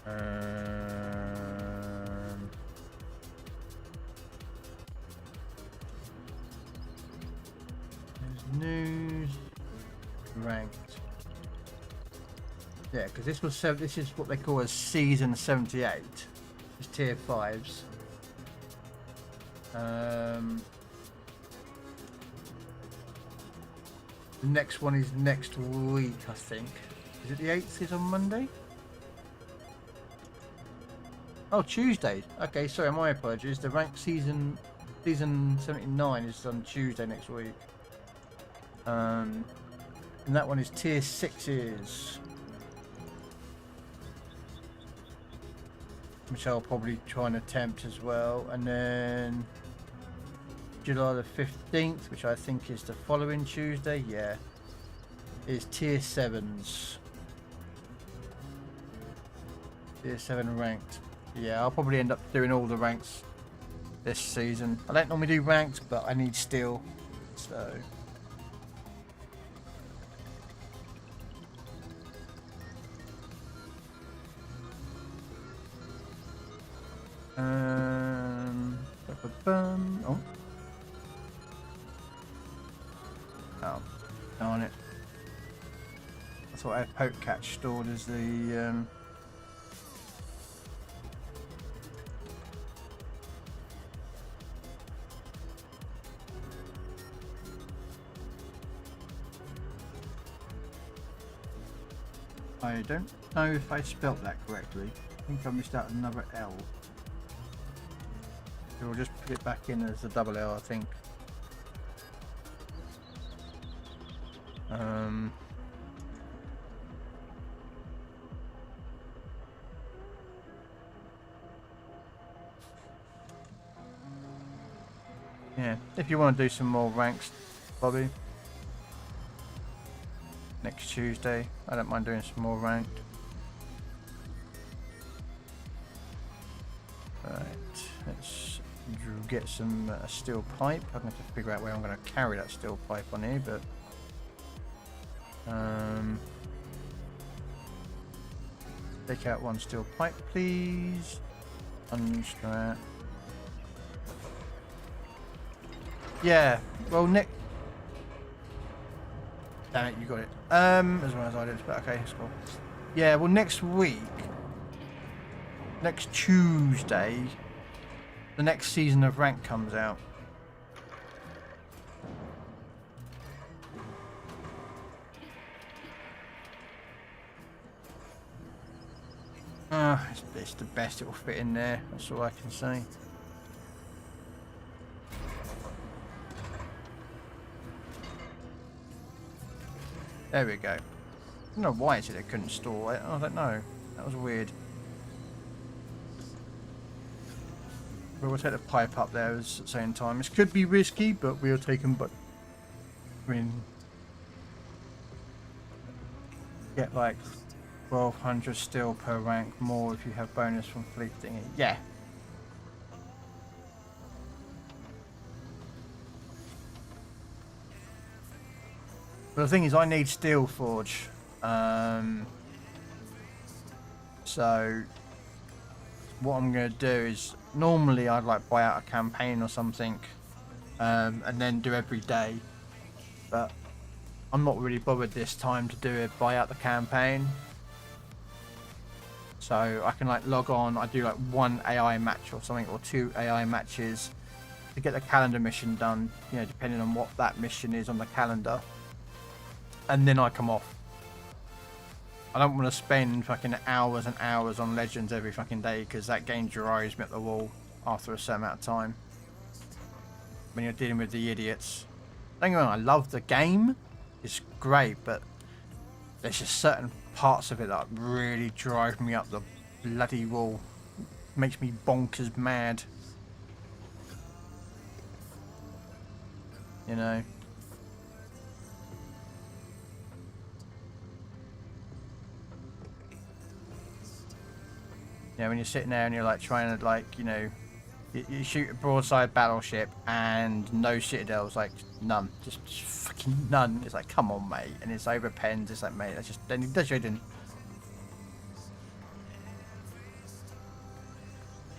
There's news, ranked. Yeah, because this was this is what they call a season 78. It's tier 5s. The next one is next week, I think. Is it the 8th? Is on Monday? Oh, Tuesday. Okay, sorry, my apologies. The ranked season 79 is on Tuesday next week. And that one is tier 6s. Which I'll probably try and attempt as well. And then July the 15th, which I think is the following Tuesday, yeah, is tier 7s. Tier 7 ranked. Yeah, I'll probably end up doing all the ranks this season. I don't normally do ranked, but I need steel, so. Oh. Oh, darn it. I thought I had poke catch stored as the I don't know if I spelt that correctly. I think I missed out another L. So we'll just put it back in as a double L, I think. Yeah, if you want to do some more ranks, Bobby, next Tuesday, I don't mind doing some more ranked. Right, let's get some steel pipe. I'm going to have to figure out where I'm going to carry that steel pipe on here, but take out one steel pipe, please. Unstrap. Yeah, well, Nick. Damn it, you got it. As well as I did, but okay, it's cool. Yeah, well, next week, next Tuesday, the next season of Rank comes out. It's the best it will fit in there. That's all I can say. There we go. I don't know why it said it couldn't store it. I don't know. That was weird. But we'll take the pipe up there at the same time. This could be risky, but we'll take them. But I mean, get like 1200 steel per rank more if you have bonus from fleeting it. Yeah. But the thing is, I need steel forge. So what I'm going to do is, normally I'd like buy out a campaign or something, and then do every day. But I'm not really bothered this time to do it, buy out the campaign. So I can like log on, I do like one AI match or something, or 2 AI matches to get the calendar mission done, you know, depending on what that mission is on the calendar. And then I come off. I don't want to spend fucking hours and hours on Legends every fucking day, because that game drives me up the wall after a certain amount of time. When you're dealing with the idiots. Don't get me wrong, I love the game, is great, but there's just certain parts of it that really drive me up the bloody wall. Makes me bonkers mad. You know. Yeah, when you're sitting there and you're like trying to, like, you know, you shoot a broadside battleship and no citadels, like none, just fucking none. It's like, come on, mate, and it's over pens. It's like, mate, that's just then that's shooting.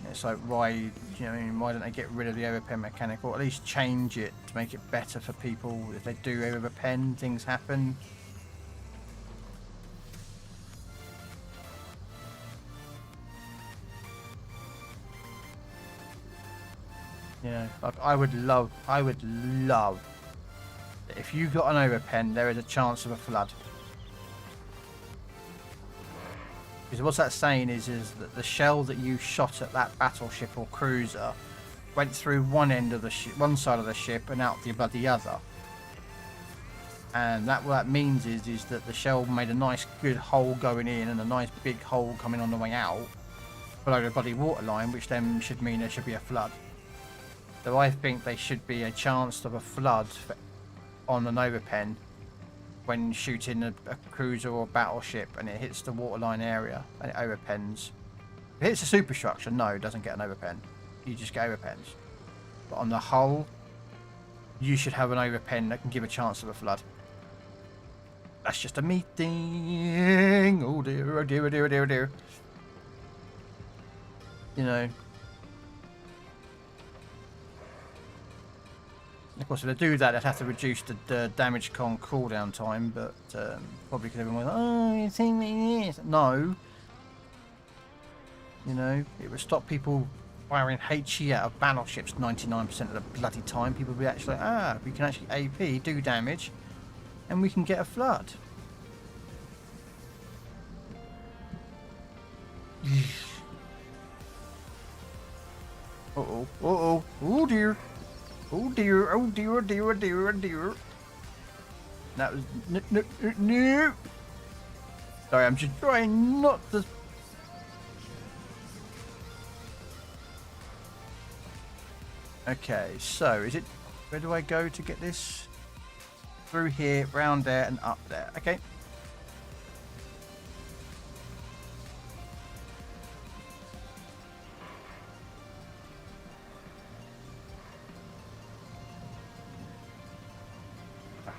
It's like, why, you know, what I mean, why don't they get rid of the overpen mechanic, or at least change it to make it better for people? If they do overpen, things happen. You know, like I would love that if you got an overpen, there is a chance of a flood. Because what's that saying is that the shell that you shot at that battleship or cruiser went through one end of the one side of the ship and out the bloody other. And that what that means is that the shell made a nice good hole going in and a nice big hole coming on the way out below the bloody waterline, which then should mean there should be a flood. So I think there should be a chance of a flood on an overpen when shooting a cruiser or battleship and it hits the waterline area and it overpens. If it hits a superstructure, no, it doesn't get an overpen. You just get overpens. But on the hull, you should have an overpen that can give a chance of a flood. That's just a me thing. Oh dear, oh dear, oh dear, oh dear, oh dear. You know. Of course, if they do that, they'd have to reduce the damage con cooldown time, but probably because everyone was like, oh, you think me this? No. You know, it would stop people firing HE out of battleships 99% of the bloody time. People would be actually like, we can actually AP, do damage, and we can get a flood. Uh-oh, uh-oh, oh dear. Oh dear, oh dear, oh dear, oh dear, oh dear. That was... No. Sorry, I'm just trying not to... Okay, so is it... Where do I go to get this? Through here, round there, and up there. Okay.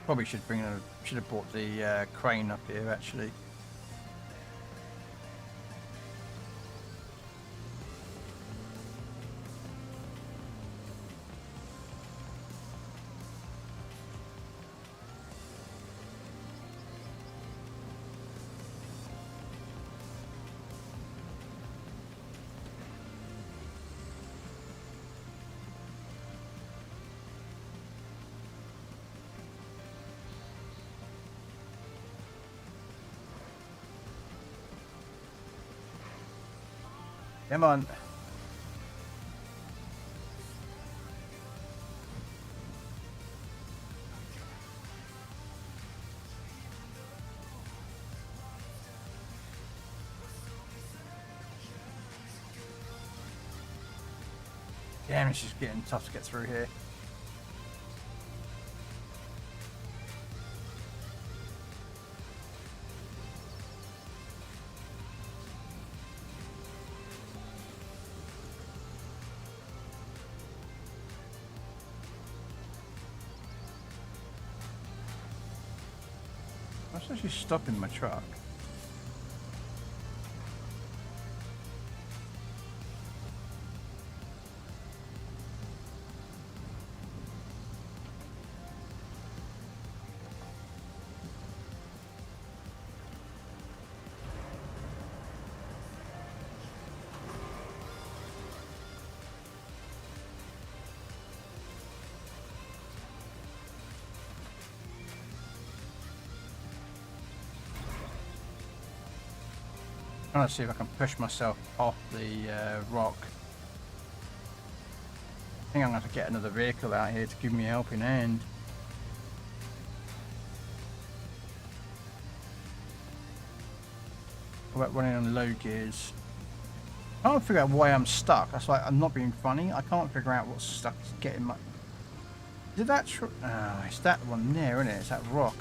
Probably should have brought the crane up here actually. Come on. Damn, it's just getting tough to get through here. What's actually stopping my truck? Trying to see if I can push myself off the rock. I think I'm going to have to get another vehicle out here to give me a helping hand. about running on low gears. I can't figure out why I'm stuck. That's like, I'm not being funny. I can't figure out what's stuck. It's getting my... Did that... Oh, it's that one there, isn't it? It's that rock.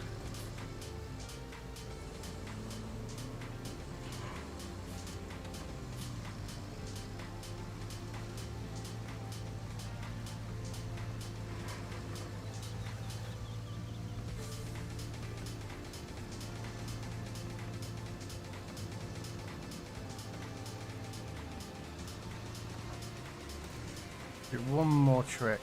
Do one more trick.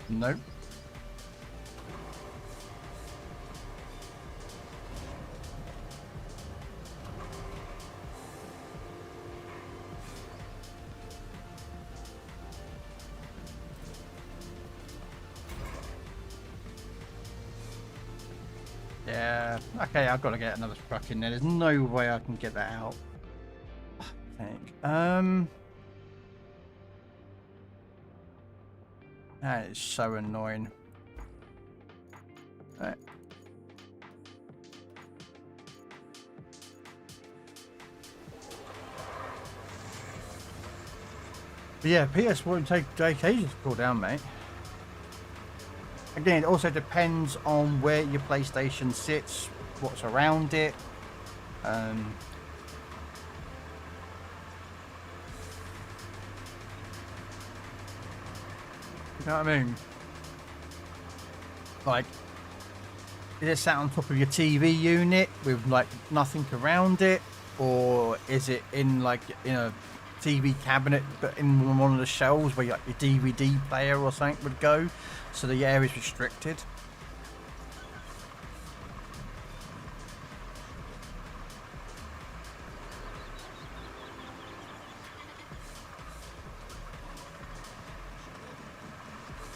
Nope. Yeah, okay, I've got to get another truck in there. There's no way I can get that out, I think. That is so annoying. Right. But yeah, PS won't take ages to cool down, mate. Again, it also depends on where your PlayStation sits, what's around it. You know what I mean? Like, is it sat on top of your TV unit with like nothing around it, or is it in like in a TV cabinet but in one of the shelves where like your DVD player or something would go, so the air is restricted?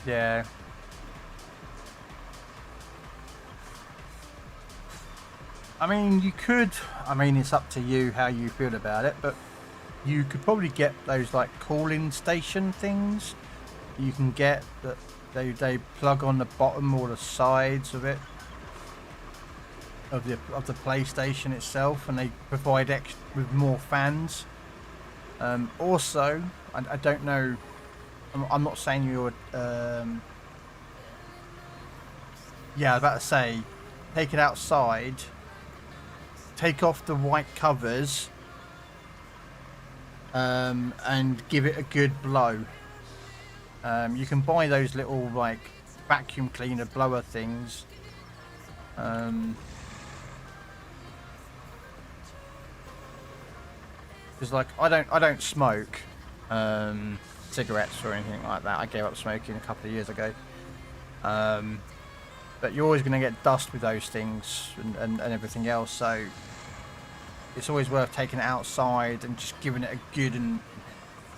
Yeah. I mean, you could, I mean, it's up to you how you feel about it, but you could probably get those like cooling station things. You can get that they plug on the bottom or the sides of it, of the PlayStation itself, and they provide with more fans. Also, I don't know, I'm not saying you're yeah, I was about to say, take it outside, take off the white covers, and give it a good blow. You can buy those little like vacuum cleaner blower things. Because like I don't smoke cigarettes or anything like that. I gave up smoking a couple of years ago. But you're always going to get dust with those things and everything else, so it's always worth taking it outside and just giving it a good, and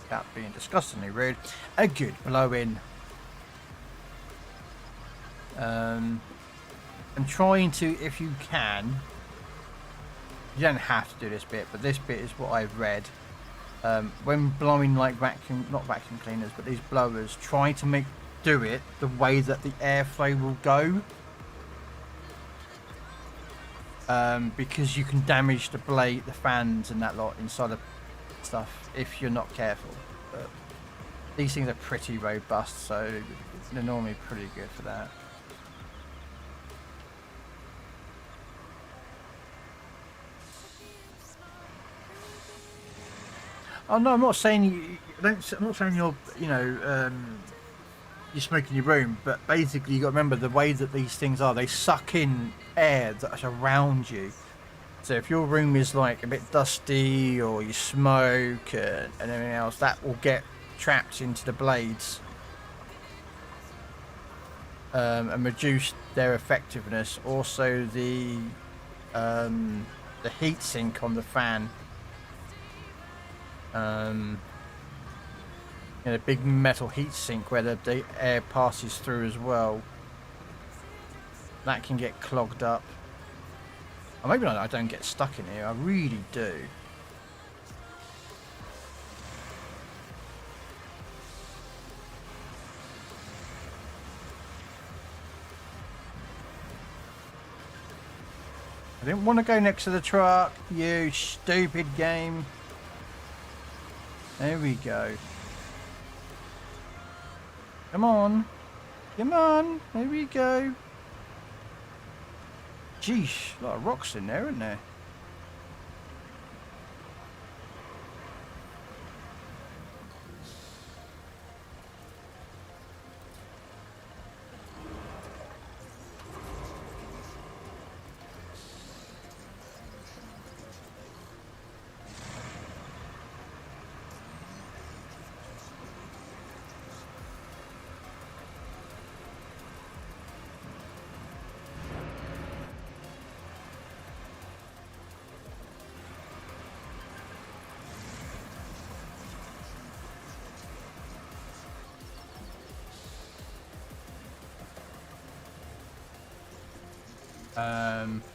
without being disgustingly rude, a good blow in. And trying to, if you can, you don't have to do this bit, but this bit is what I've read. When blowing like not vacuum cleaners, but these blowers, try to do it the way that the airflow will go. Because you can damage the blade, the fans and that lot inside of stuff if you're not careful. But these things are pretty robust, so they're normally pretty good for that. Oh no, I'm not saying I'm not saying you're, you smoke in your room, but basically you got to remember the way that these things are. They suck in air that's around you. So if your room is like a bit dusty, or you smoke and everything else, that will get trapped into the blades and reduce their effectiveness. Also, the heat sink on the fan. And a big metal heat sink where the air passes through as well. That can get clogged up. Or maybe I don't get stuck in here. I really do. I didn't want to go next to the truck, you stupid game. There we go. Come on. Come on. There we go. Jeez, a lot of rocks in there, isn't there?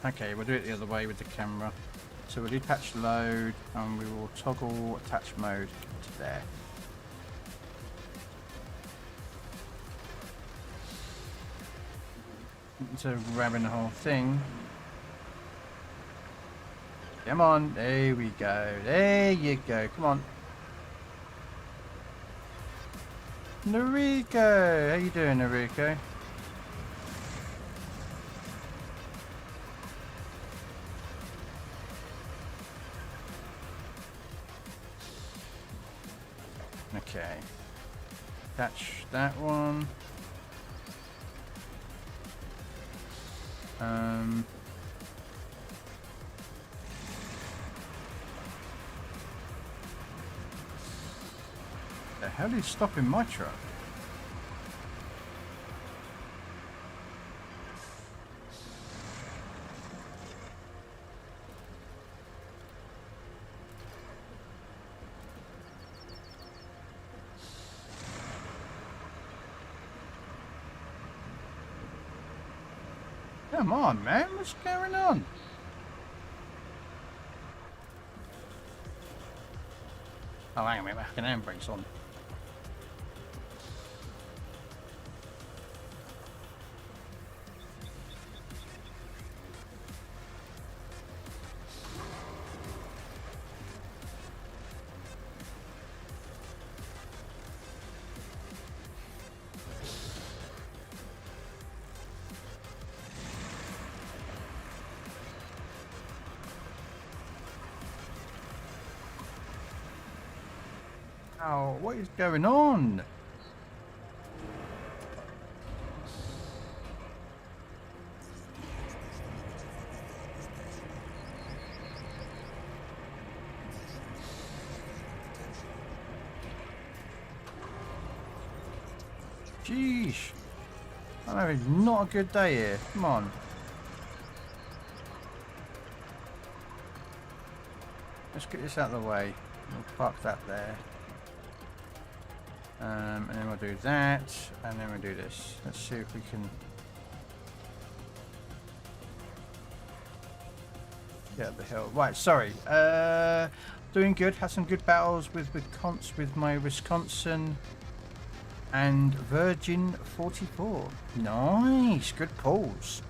Okay, we'll do it the other way with the camera. So we'll do attach load and we will toggle attach mode to there. So grabbing the whole thing. Come on, there we go. There you go. Come on. Noriko! How you doing, Noriko? Okay. Attach that one. The hell is stopping my truck? Come on, man, what's going on? Oh, hang on a minute, I can handbrakes on. Oh, what is going on? Jeez. I'm having not a good day here. Come on. Let's get this out of the way. We'll park that there. And then we'll do that, and then we'll do this. Let's see if we can get up the hill. Right, sorry. Doing good. Had some good battles with my Wisconsin and Virgin 44. Nice, good pulls.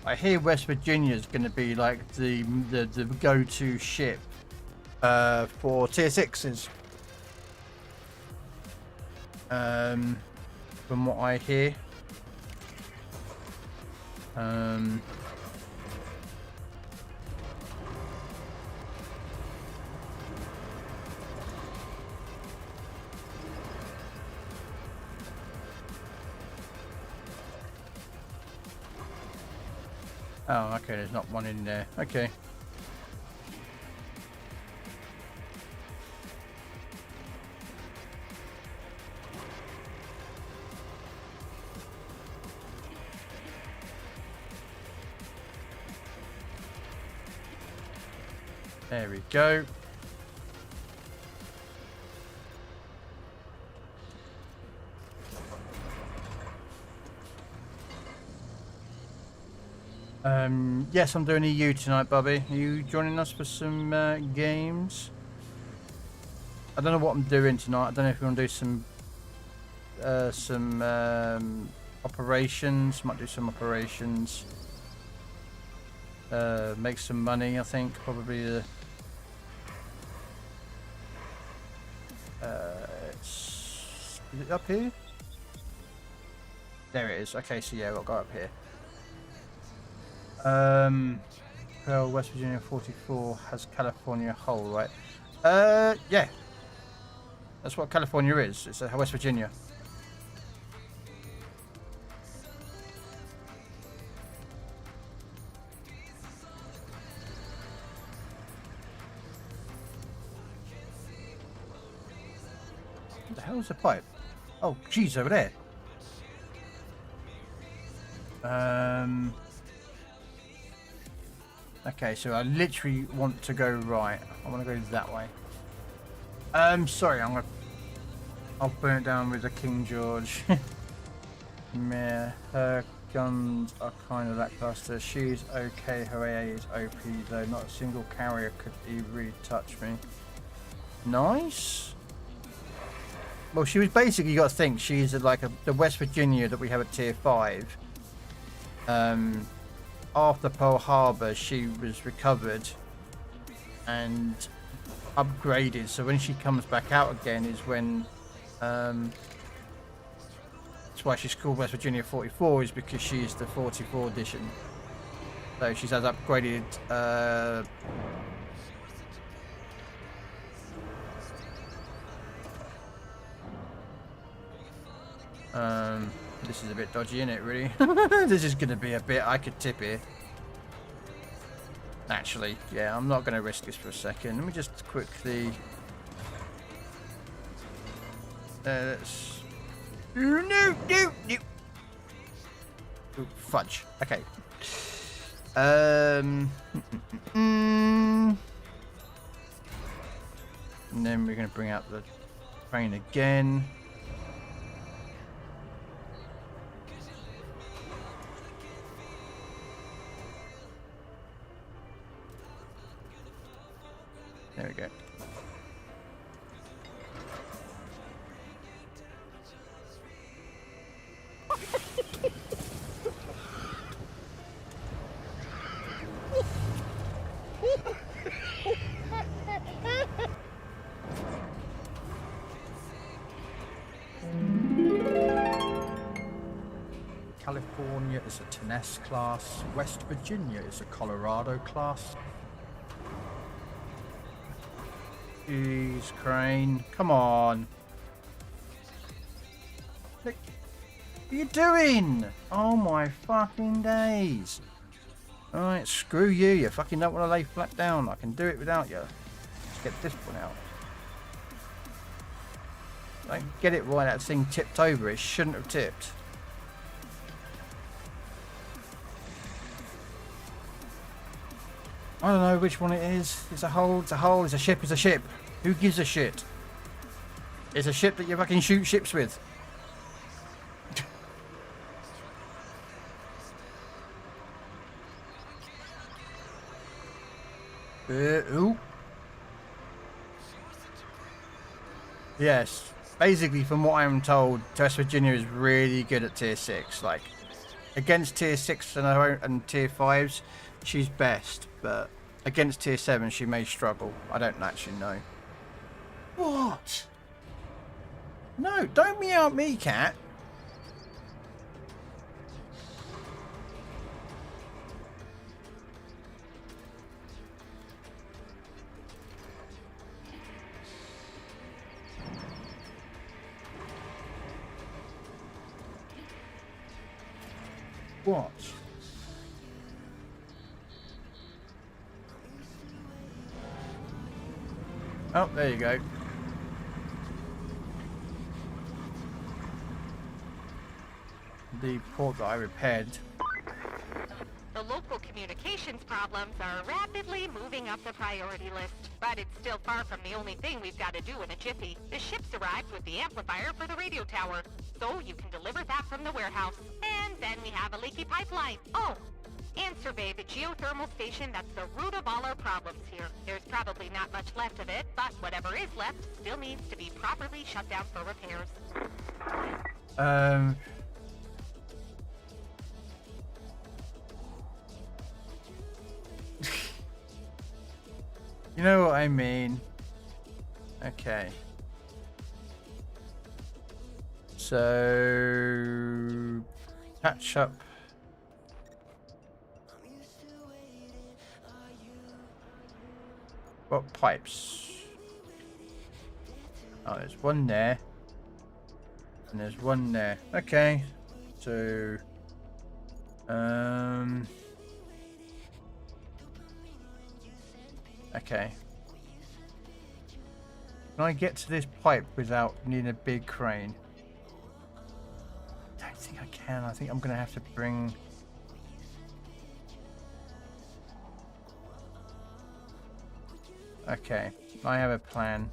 I hear West Virginia is going to be like the go-to ship for tier 6s, from what I hear. Oh, okay, there's not one in there. Okay. There we go. Yes, I'm doing EU tonight, Bobby. Are you joining us for some games? I don't know what I'm doing tonight. I don't know if we want to do some operations. Might do some operations. Make some money, I think. Probably is it up here? There it is. Okay, so yeah, we'll go up here. Krell, West Virginia 44 has California whole, right? Yeah. That's what California is. It's West Virginia. What the hell is the pipe? Oh, geez, over there. Okay, so I literally want to go right. I want to go that way. Sorry, I'll burn it down with the King George. Meh, her guns are kind of lackluster. She's okay, her AA is OP though. Not a single carrier could really touch me. Nice. Well, she was basically, you got to think, she's like the West Virginia that we have at tier 5. After Pearl Harbor, she was recovered and upgraded. So when she comes back out again is when, that's why she's called West Virginia 44, is because she's the 44 edition. So she's has upgraded, this is a bit dodgy, isn't it, really? This is going to be a bit... I could tip here. Actually, yeah, I'm not going to risk this for a second. Let me just quickly... let's... No! Ooh, fudge. Okay. And then we're going to bring out the train again. There we go. California is a Tennis class. West Virginia is a Colorado class. Jeez, Crane. Come on. Look, what are you doing? Oh my fucking days. Alright, screw you. You fucking don't want to lay flat down. I can do it without you. Let's get this one out. Don't get it right. That thing tipped over. It shouldn't have tipped. I don't know which one it is. It's a hole, it's a hole, it's a ship, it's a ship. Who gives a shit? It's a ship that you fucking shoot ships with. Ooh. Yes. Basically, from what I'm told, West Virginia is really good at tier 6. Like, against tier 6 and tier 5s, she's best. But against tier 7, she may struggle. I don't actually know. What? No, don't meow at me, cat. What? Oh, there you go. The port that I repaired The local communications problems are rapidly moving up the priority list. But it's still far from the only thing we've got to do in a jiffy. The ship's arrived with the amplifier for the radio tower, so you can deliver that from the warehouse. And then we have a leaky pipeline. Oh, and survey the geothermal station that's the root of all our problems here. There's probably not much left of it, but whatever is left still needs to be properly shut down for repairs. You know what I mean? Okay. So catch up. What pipes? Oh, there's one there. And there's one there. Okay. So okay. Can I get to this pipe without needing a big crane? I don't think I can. I think I'm going to have to bring... Okay, I have a plan.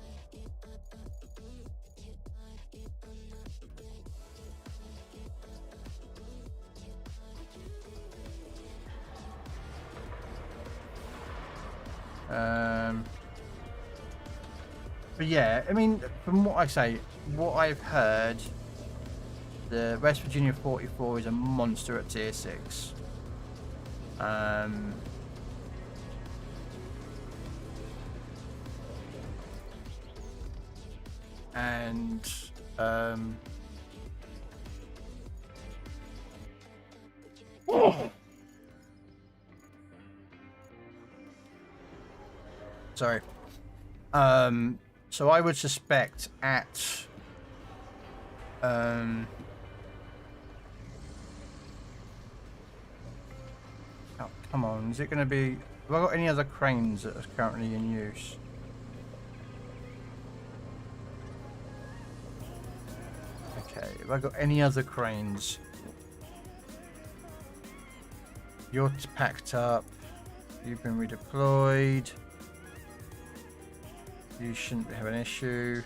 But yeah, I mean, from what I've heard, the West Virginia 44 is a monster at tier 6. Sorry. So I would suspect at oh, come on, is it going to be... Have I got any other cranes that are currently in use? Okay, have I got any other cranes? You're packed up. You've been redeployed. You shouldn't have an issue.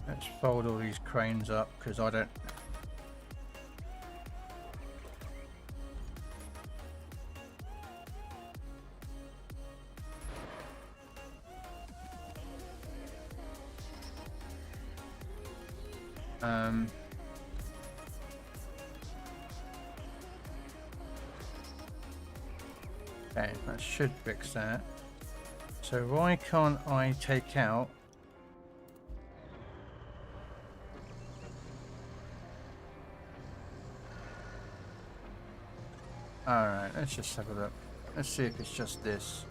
Let's fold all these cranes up because I don't... Okay, that should fix that. So why can't I take out... Alright, let's just have a look. Let's see if it's just this.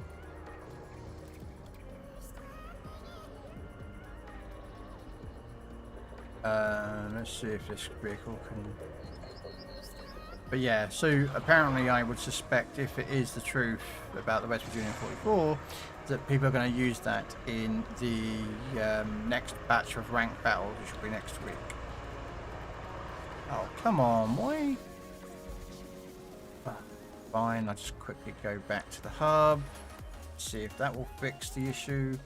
Let's see if this vehicle can... But yeah, so apparently I would suspect, if it is the truth about the West Virginia 44, that people are going to use that in the next batch of ranked battles, which will be next week. Oh, come on, why? Fine, I'll just quickly go back to the hub, see if that will fix the issue.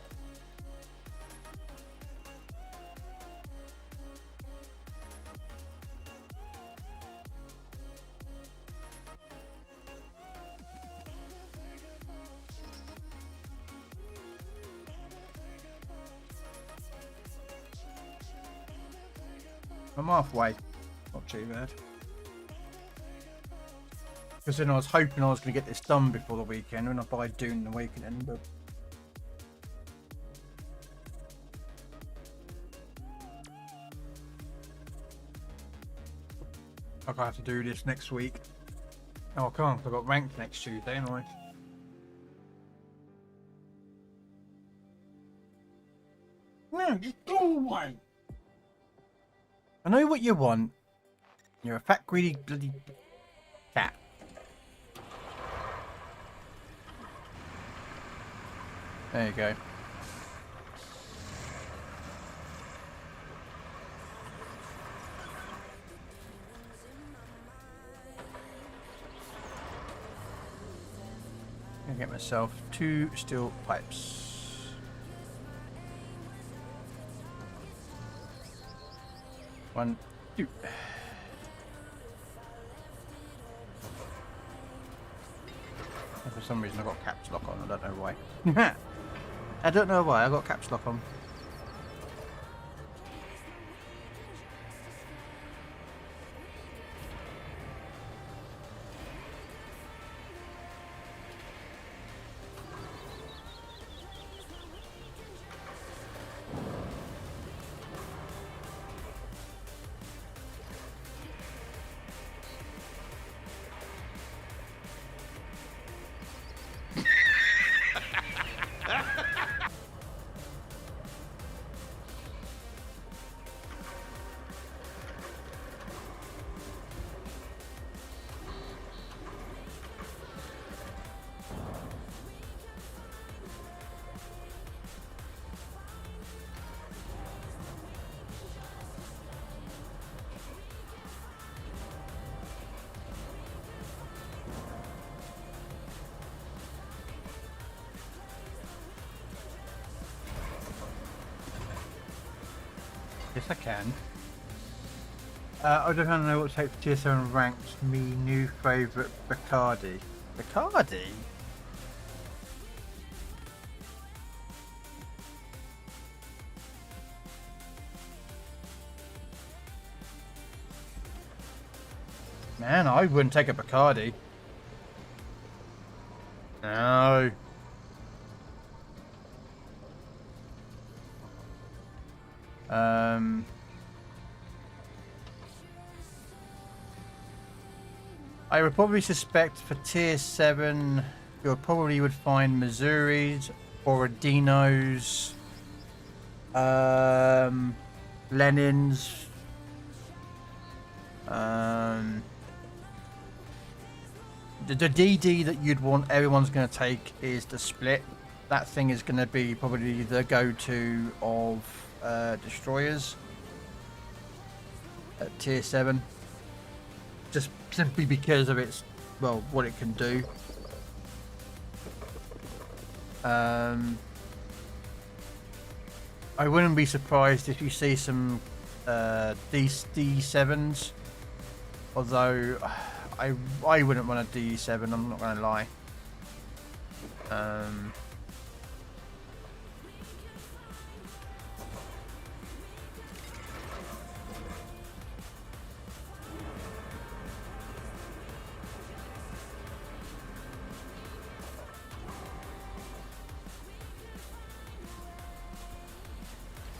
I'm halfway, not too bad. Because then I was hoping I was going to get this done before the weekend when I buy Dune the weekend, but... I'm going to have to do this next week. Oh, I can't, I've got ranked next Tuesday, anyway. No, just go away! I know what you want. You're a fat, greedy, bloody cat. There you go. I'm gonna get myself 2 steel pipes. One, two. And for some reason I got caps lock on, I don't know why. I don't know why I got caps lock on. Yes, I can. I don't know what to take for tier 7 ranked. Me new favourite Bacardi. Bacardi? Man, I wouldn't take a Bacardi. No. I would probably suspect for tier 7 you probably would find Missouri's, Borodinos, Lenin's, the DD that you'd want everyone's going to take is the split. That thing is going to be probably the go-to of destroyers at tier 7, just simply because of its, well, what it can do. I wouldn't be surprised if you see some D7s, although I wouldn't want a D7, I'm not going to lie.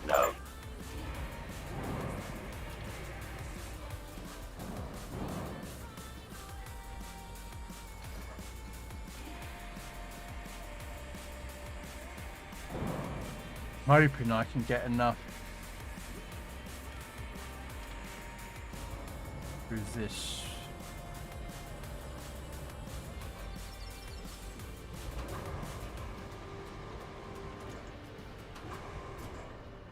No. I'm hoping I can get enough through this.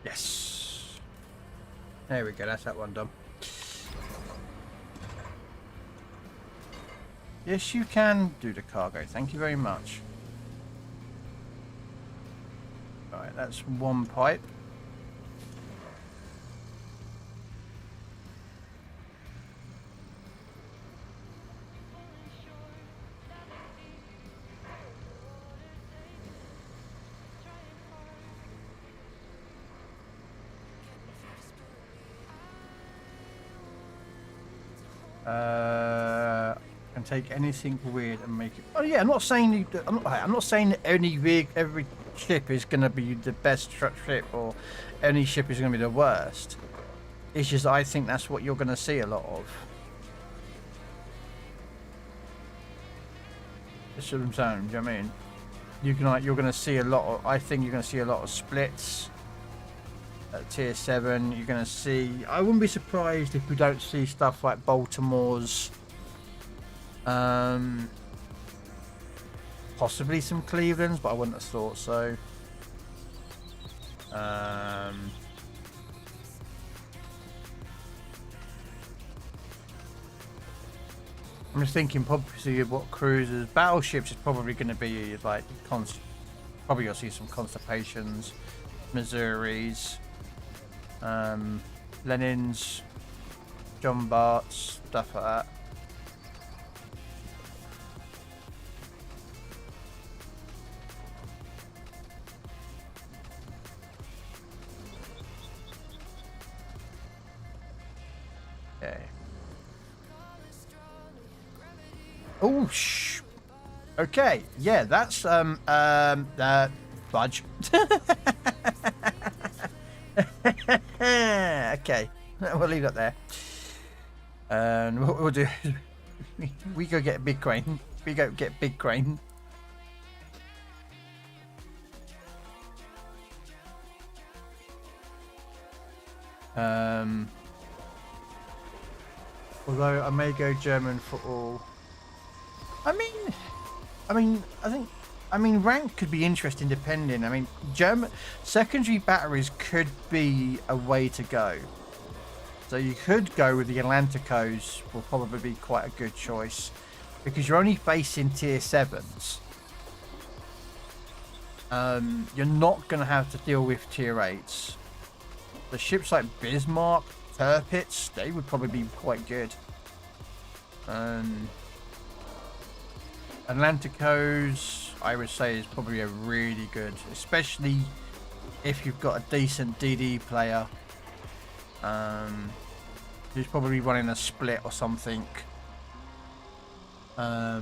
Yes. There we go, that's that one done. Yes, you can do the cargo. Thank you very much. Right, that's one pipe. Can take anything weird and make it. Oh yeah, I'm not saying I'm not saying that every ship is going to be the best ship or any ship is going to be the worst. It's just I think that's what you're going to see a lot of. That's what I'm saying. Do you know what I mean? You're going to see a lot of. I think you're going to see a lot of splits at tier 7. You're going to see. I wouldn't be surprised if we don't see stuff like Baltimore's. Possibly some Cleveland's, but I wouldn't have thought so. I'm just thinking probably what cruisers, battleships is probably going to be like probably you'll see some Constipations, Missouris, Lenins, John Barts, stuff like that. Okay. Oh, shh. Okay, yeah, that's fudge. Okay, we'll leave that there. And what we'll do is we go get a big crane. We go get big crane. Although I may go German for all. I mean, rank could be interesting depending. I mean, German secondary batteries could be a way to go. So you could go with the Atlanticos, will probably be quite a good choice because you're only facing tier 7s. You're not going to have to deal with tier 8s. The ships like Bismarck, Tirpitz, they would probably be quite good. Atlanticos, I would say, is probably a really good, especially if you've got a decent DD player who's probably running a split or something. I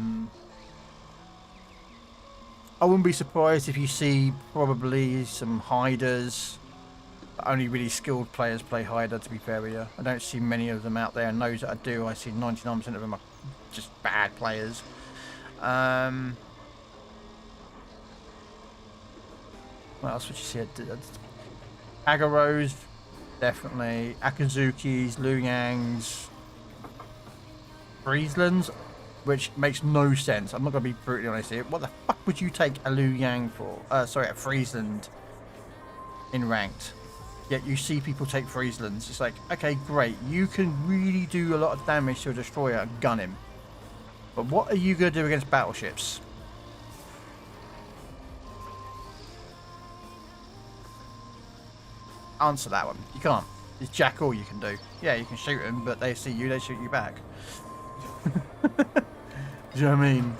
wouldn't be surprised if you see probably some hiders. Only really skilled players play hider, to be fair with you. I don't see many of them out there, and those that I do, I see 99% of them are just bad players. What else would you see? Agaros, definitely. Akazukis, Luyangs, Frieslands, which makes no sense. I'm not going to be brutally honest here. What the fuck would you take a Luyang for? Sorry, a Friesland in ranked. Yet you see people take Frieslands. It's like, okay, great. You can really do a lot of damage to a destroyer and gun him. But what are you going to do against battleships? Answer that one. You can't. It's jack all you can do. Yeah, you can shoot them, but they see you, they shoot you back. Do you know what I mean?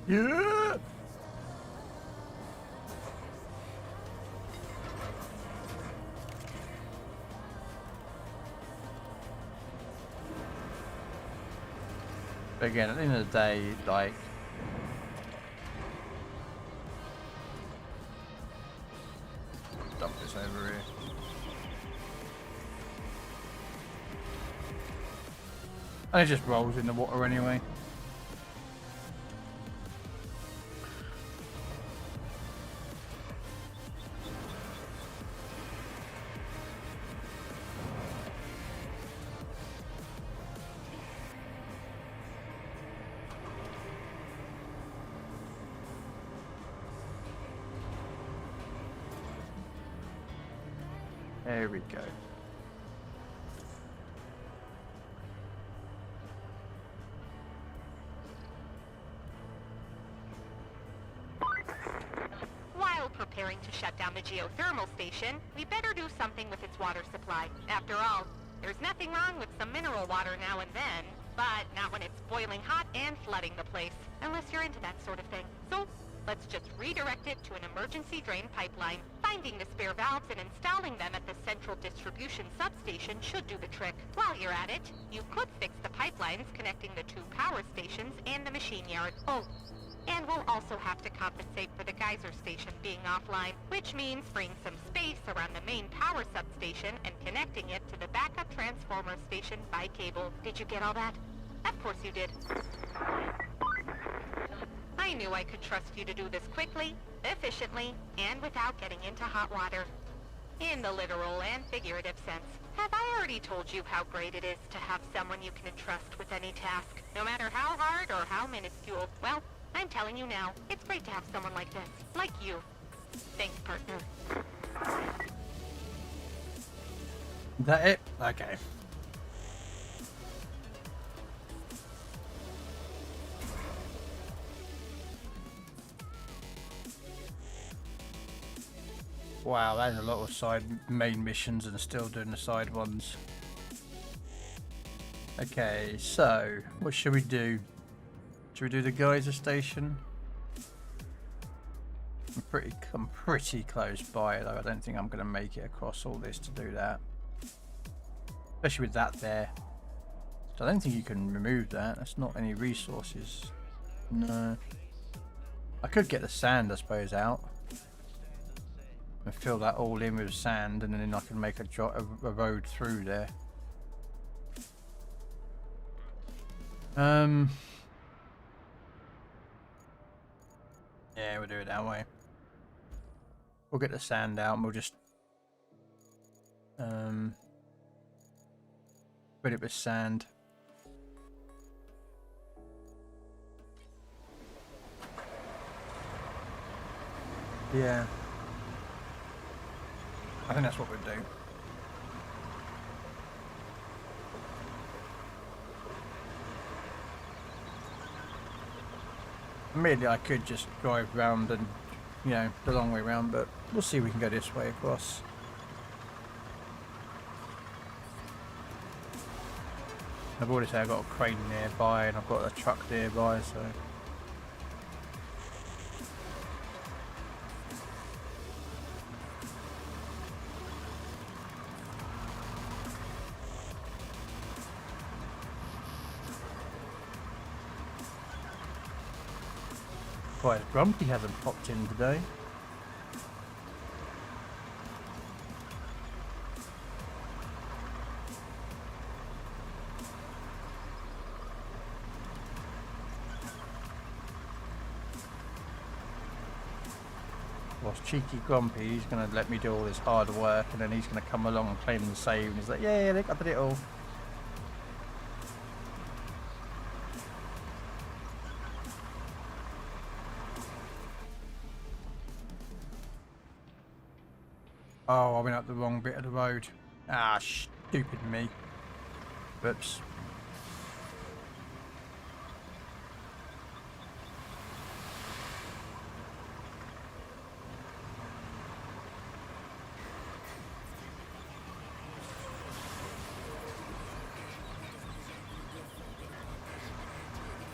Yeah. But again, at the end of the day, like, dump this over here. And it just rolls in the water anyway. There we go. the geothermal station, we better do something with its water supply. After all, there's nothing wrong with some mineral water now and then, but not when it's boiling hot and flooding the place, unless you're into that sort of thing. So, let's just redirect it to an emergency drain pipeline. Finding the spare valves and installing them at the central distribution substation should do the trick. While you're at it, you could fix the pipelines connecting the 2 power stations and the machine yard. Oh, and we'll also have to compensate for the geyser station being offline, which means freeing some space around the main power substation and connecting it to the backup transformer station by cable. Did you get all that? Of course you did. I knew I could trust you to do this quickly, efficiently, and without getting into hot water. In the literal and figurative sense. Have I already told you how great it is to have someone you can entrust with any task, no matter how hard or how minuscule? Well, I'm telling you now, it's great to have someone like this. Like you. Thanks, partner. Is that it? Okay. Wow, that's a lot of side main missions and still doing the side ones. Okay, so what should we do? Should we do the geyser station? I'm pretty close by though. I don't think I'm going to make it across all this to do that. Especially with that there. So I don't think you can remove that. That's not any resources. No. I could get the sand, I suppose, out. And fill that all in with sand, and then I can make a road through there. Yeah, we'll do it that way. We'll get the sand out and we'll just fill it with sand. Yeah. I think that's what we'll do. Maybe I could just drive round and, you know, the long way round, but we'll see if we can go this way across. I've already said I've got a crane nearby and I've got a truck nearby, so... Quite Grumpy hasn't popped in today. Whilst cheeky Grumpy, he's going to let me do all this hard work, and then he's going to come along and claim the save, and he's like, yeah, I did it all. Oh, I went up the wrong bit of the road. Ah, stupid me. Whoops.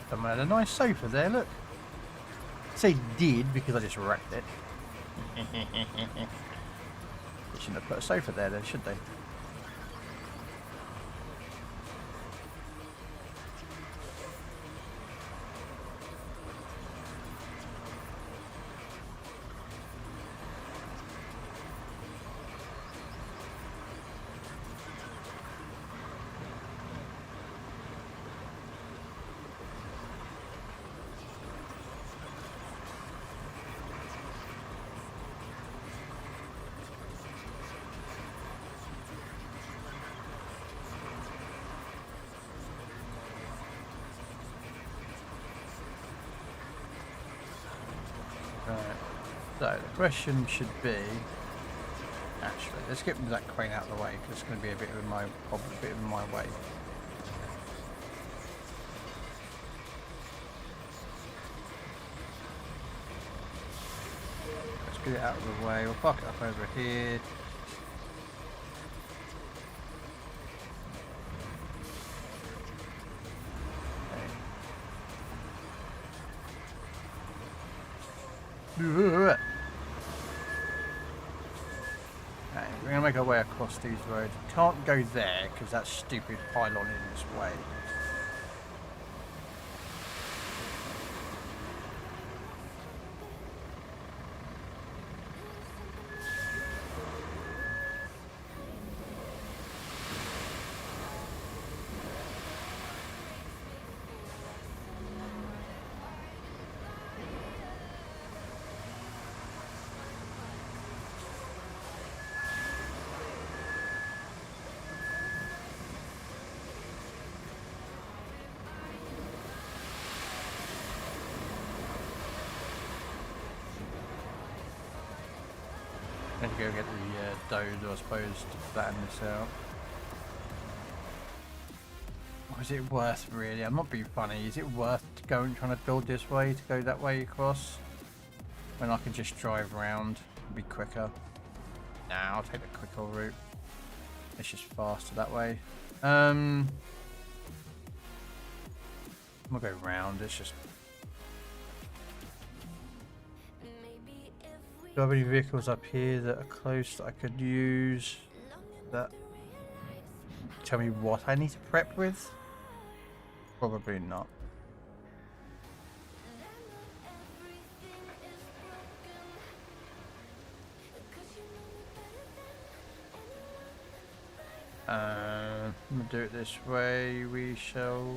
Someone had a nice sofa there, look. I say did because I just wrecked it. They shouldn't have put a sofa there then, should they? So the question should be, actually, let's get that crane out of the way because it's going to be a bit in my way. Let's get it out of the way. We'll park it up over here. Okay. Right, we're going to make our way across these roads. Can't go there because that stupid pylon in this way. I'm going to go get the dozer, I suppose, to flatten this out. Or is it worth really? I'm not being funny. Is it worth going trying to build this way to go that way across? When I can just drive around and be quicker. Nah, I'll take the quicker route. It's just faster that way. I'm gonna go round. It's just. Do I have any vehicles up here that are close that I could use? That tell me what I need to prep with? Probably not. I'm gonna do it this way. We shall.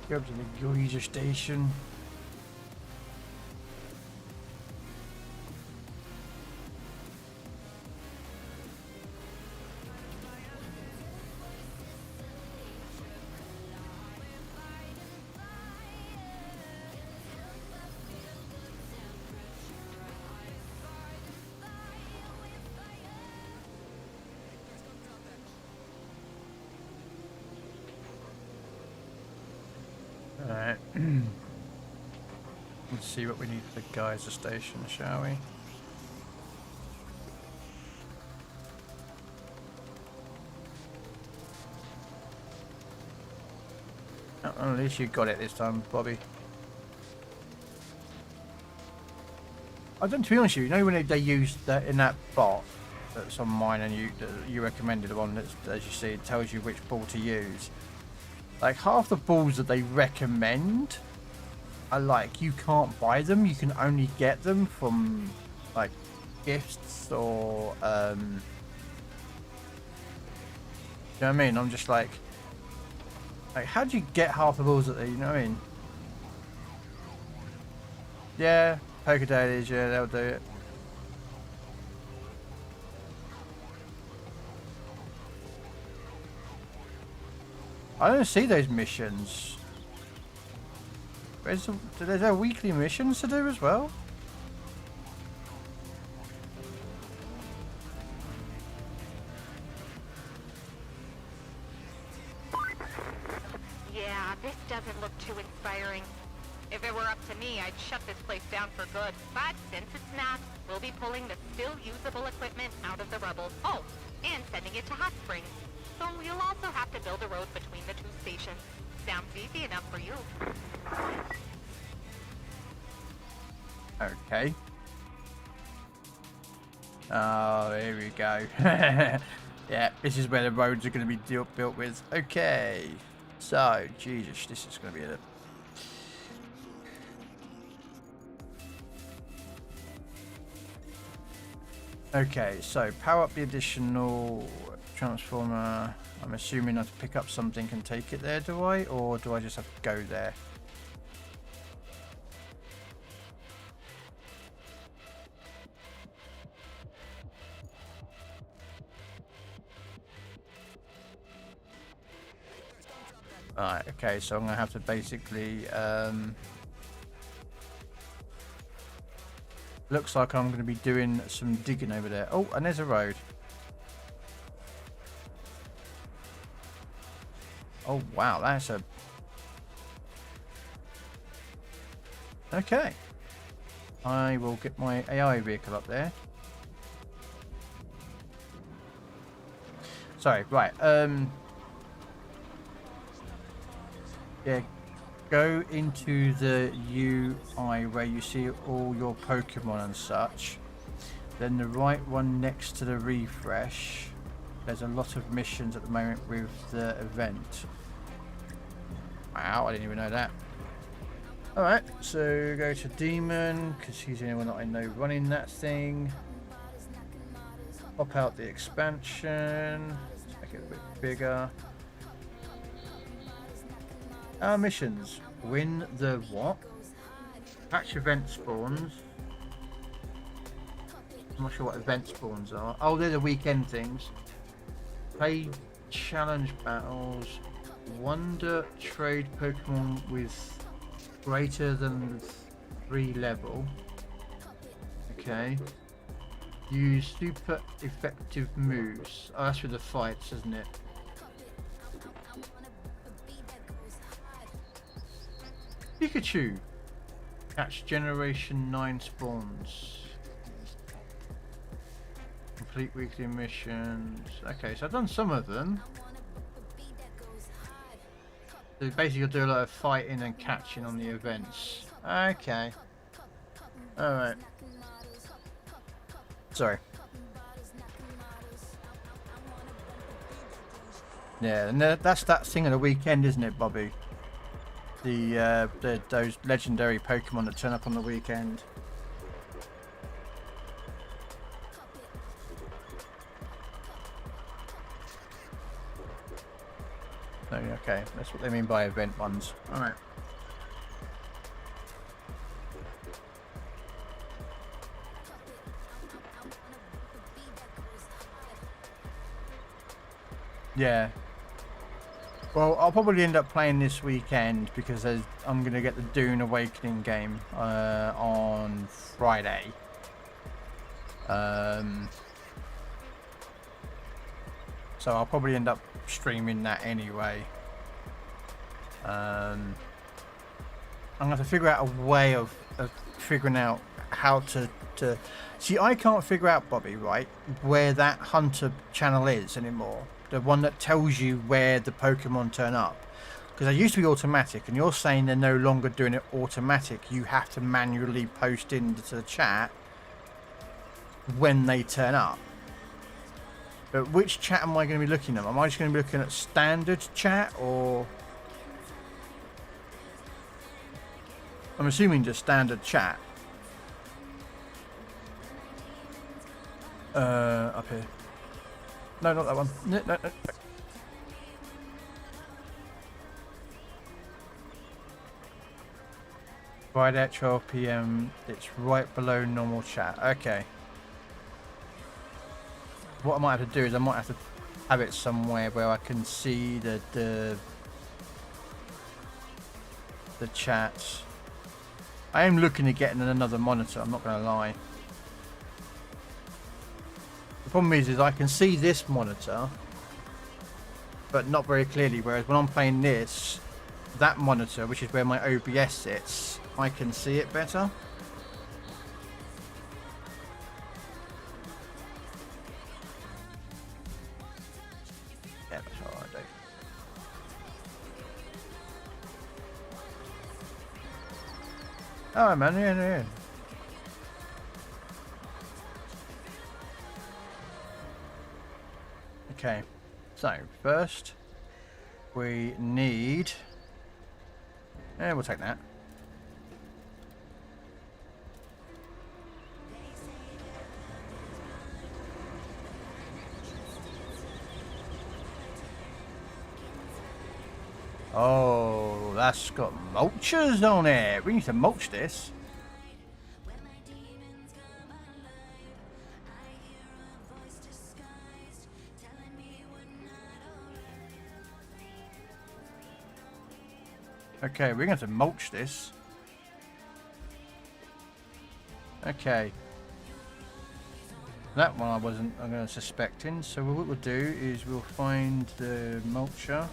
Go up to the geyser station. Alright. Let's see what we need for the geyser station, shall we? Oh, at least you got it this time, Bobby. I don't, to be honest with you, you know when they used that in that bot that's on mine and you recommended the one that, as you see, it tells you which ball to use. Like half the balls that they recommend are like you can't buy them, you can only get them from like gifts or you know what I mean? I'm just like how do you get half the balls that they, you know what I mean? Yeah, poker dailies, yeah, they'll do it. I don't see those missions. There's there weekly missions to do as well? Yeah, this doesn't look too inspiring. If it were up to me, I'd shut this place down for good. But since it's not, we'll be pulling the still usable equipment out of the rubble. Oh, and sending it to Hot Springs. So you'll also have to build a road between the two stations. Sounds easy enough for you. Okay. Oh, here we go. Yeah, this is where the roads are going to be built with. Okay. So, Jesus, this is going to be a... Okay, so power up the additional transformer. I'm assuming I have to pick up something and take it there, do I? Or do I just have to go there? Alright, okay, so I'm going to have to basically... looks like I'm going to be doing some digging over there. Oh, and there's a road. Oh, wow, that's a... Okay. I will get my AI vehicle up there. Sorry, right. Yeah, go into the UI where you see all your Pokemon and such. Then the right one next to the refresh. There's a lot of missions at the moment with the event. Wow, I didn't even know that. Alright, so go to Demon, because he's the only one that I know running that thing. Pop out the expansion. Let's make it a bit bigger. Our missions. Win the what? Patch event spawns. I'm not sure what event spawns are. Oh, they're the weekend things. Play challenge battles. Wonder trade Pokemon with greater than 3 level. Okay. Use super effective moves. Oh, that's for the fights, isn't it? Pikachu. Catch Generation 9 spawns. Complete weekly missions. Okay, so I've done some of them. So basically you'll do a lot of fighting and catching on the events. Okay. Alright. Sorry. Yeah, and that's that thing of the weekend, isn't it, Bobby? Those legendary Pokemon that turn up on the weekend. Oh, okay, that's what they mean by event ones. All right. Yeah. Well, I'll probably end up playing this weekend because I'm going to get the Dune Awakening game on Friday. So I'll probably end up streaming that anyway. I'm going to have to figure out a way of figuring out how to... See, I can't figure out, Bobby, right, where that Hunter channel is anymore. The one that tells you where the Pokemon turn up. Because they used to be automatic, and you're saying they're no longer doing it automatic. You have to manually post into the chat when they turn up. But which chat am I going to be looking at? Am I just going to be looking at standard chat, or... I'm assuming just standard chat. Up here. No, not that one. No. Friday at 12 PM. It's right below normal chat. Okay. What I might have to do is I might have to have it somewhere where I can see the chats. I am looking at getting another monitor, I'm not going to lie. The problem is I can see this monitor, but not very clearly, whereas when I'm playing this, that monitor, which is where my OBS sits, I can see it better. Yeah, that's all right, Dave. Oh man, yeah. Okay, so first we need... Yeah, we'll take that. that's got mulchers on it. We need to mulch this. Okay, we're going to mulch this. Okay. That one I'm going to suspecting. So what we'll do is we'll find the mulcher.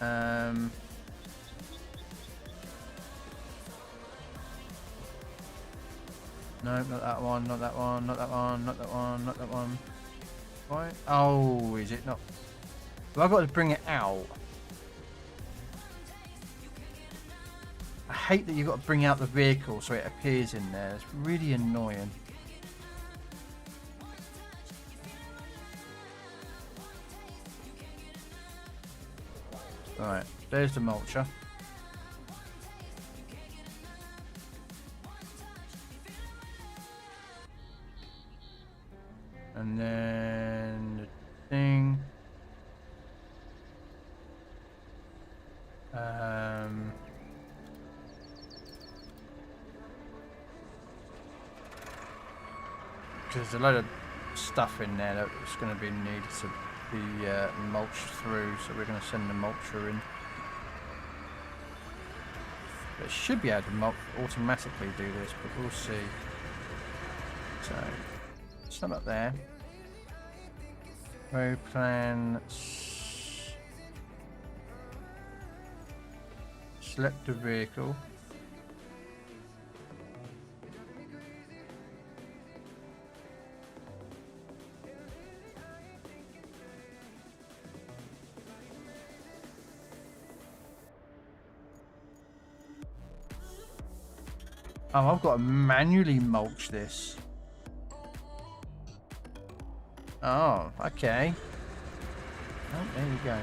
No, not that one, not that one, not that one, not that one, not that one. Why? Oh, is it not? Well, I've got to bring it out. I hate that you've got to bring out the vehicle so it appears in there. It's really annoying. Alright, there's the mulcher. And then the thing. There's a load of stuff in there that's going to be needed to be mulched through, so we're going to send the mulcher in. It should be able to automatically do this, but we'll see. So, some up there. Road plan. Select the vehicle. Oh, I've got to manually mulch this. Oh, okay. Oh, there you go.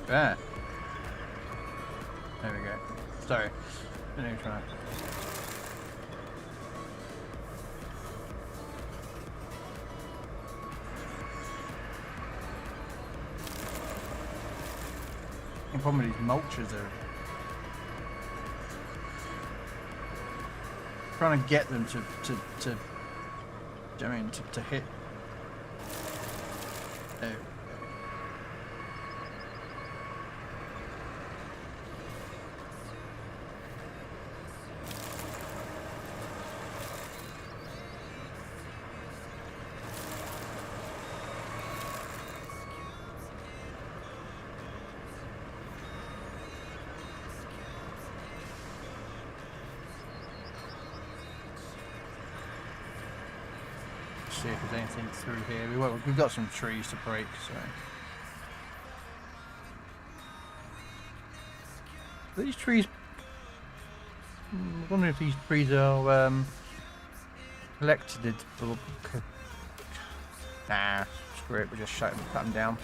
There. There we go. Sorry. Didn't even try. The problem with these mulchers are trying to get them to hit. There. See if there's anything through here. We've got some trees to break, so. These trees. I'm wondering if these trees are collected or. Nah, screw it. We'll just cut them down.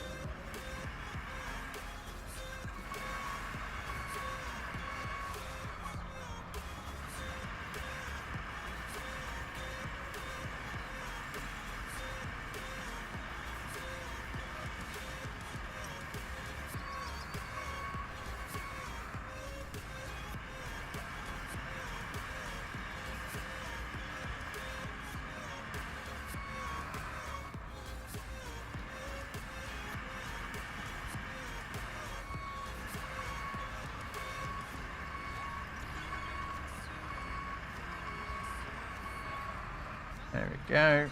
There we go.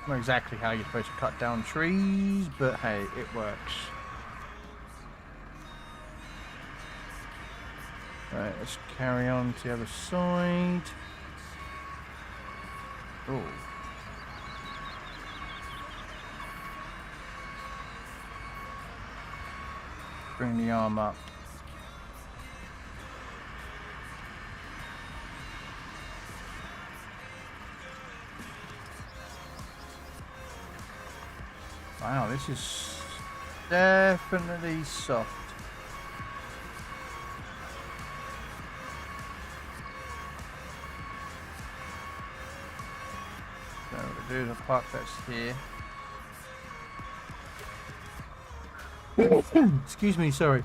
Not exactly how you're supposed to cut down trees, but hey, it works. Right, let's carry on to the other side. Oh. Bring the arm up. Wow, this is definitely soft. So we'll do the part that's here. Excuse me, sorry.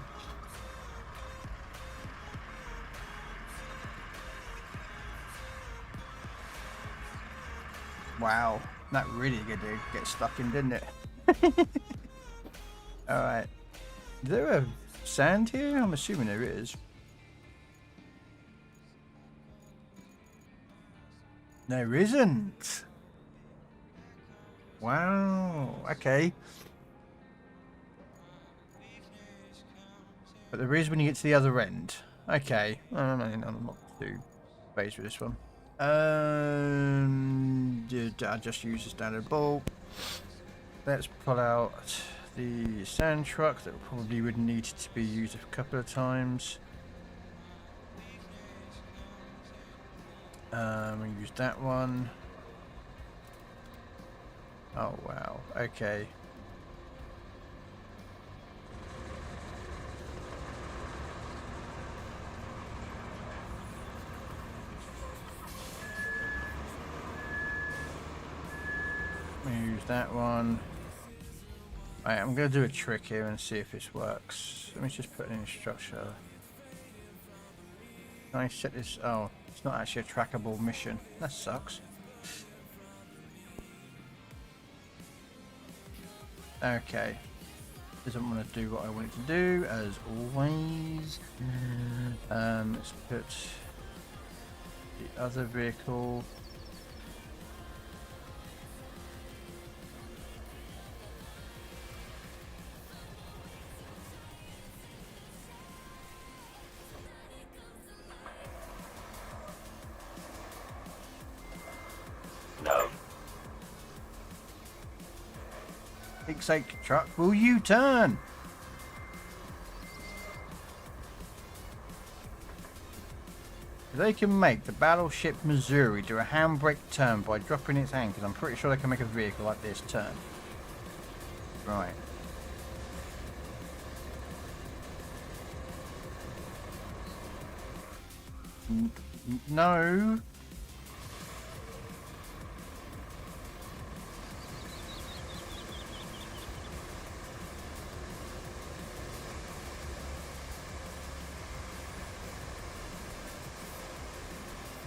Wow, that really did get stuck in, didn't it? Alright. Is there a sand here? I'm assuming there is. There isn't. Wow, okay. But there is when you get to the other end. Okay. I mean, I'm not too phased with this one. I just use a standard bolt. Let's pull out the sand truck that probably would need to be used a couple of times. We use that one. Oh wow, okay. Use that one. Right, I'm going to do a trick here and see if this works. Let me just put in a structure. Can I set this? Oh, it's not actually a trackable mission. That sucks. Okay. Doesn't want to do what I want it to do, as always. Let's put the other vehicle. Sake, truck, will you turn? They can make the battleship Missouri do a handbrake turn by dropping its anchors. I'm pretty sure they can make a vehicle like this turn. Right. No.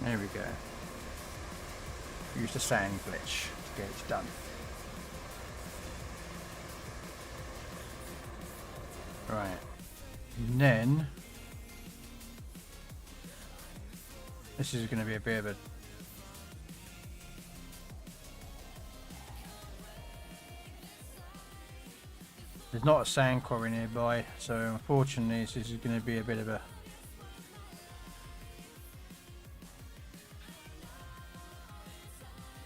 There we go. Use the sand glitch to get it done. Right. And then this is going to be a bit of a there's not a sand quarry nearby, so unfortunately this is going to be a bit of a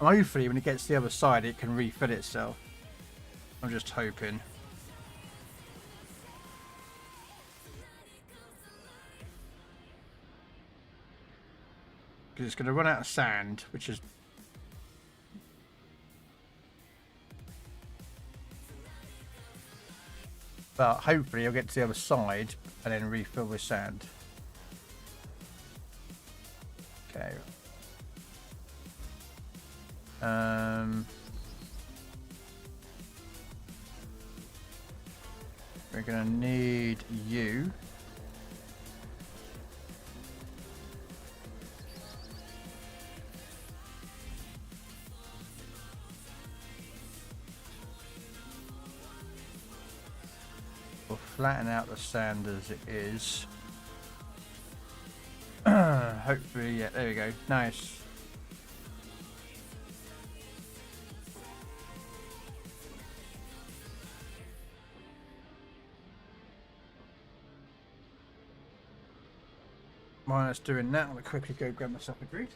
hopefully when it gets to the other side it can refill itself. I'm just hoping. Because it's going to run out of sand, which is but hopefully it'll get to the other side and then refill with sand. Okay. We're gonna need you. We'll flatten out the sand as it is. Hopefully, yeah, there we go. Nice. While it's doing that, I'm going to quickly go grab myself a drink.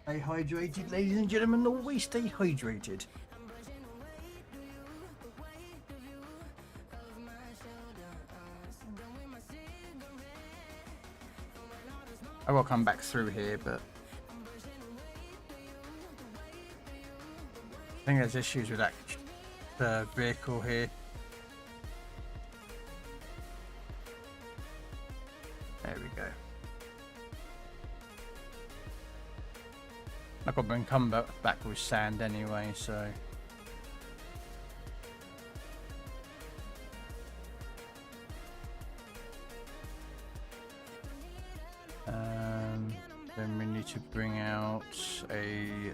Stay hydrated, ladies and gentlemen. Always stay hydrated. I will come back through here, but I think there's issues with that vehicle here. There we go. I've got to come back with sand anyway, so. Then we need to bring out a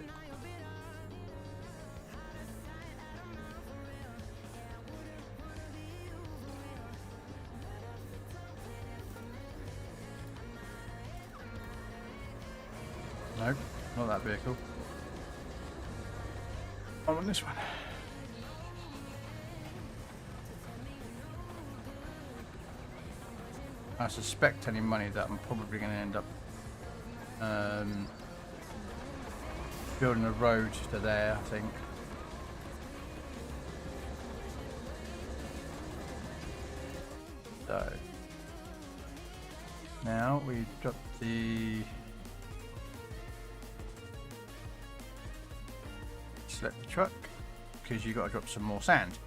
nope, not that vehicle. I want this one. I suspect any money that I'm probably going to end up building a road to there, I think. So now we drop the select the truck because you got to drop some more sand.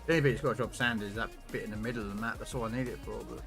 The only bit it's got to drop sand is that bit in the middle of the map. That's all I need it for. But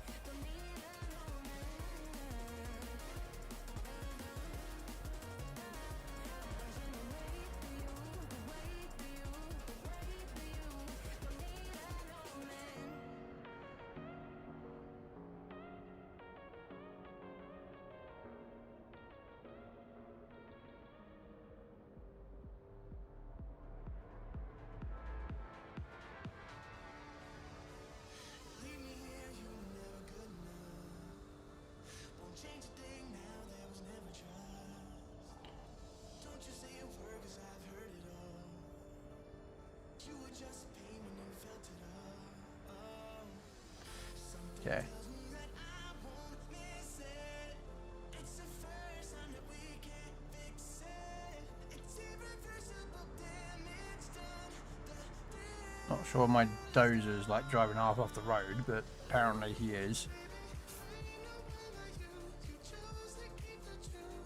okay. Not sure my dozer's like driving half off the road, but apparently he is.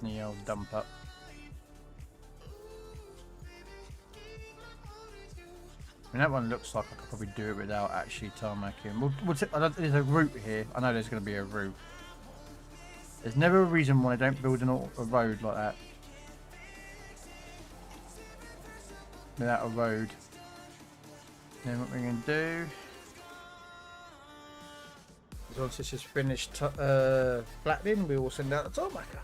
The old dump up. I mean, that one looks like I could probably do it without actually tarmacking. There's a route here. I know there's going to be a route. There's never a reason why I don't build a road like that without a road. Then what we're going to do, once this is finished flattening, we will send out the tarmacker.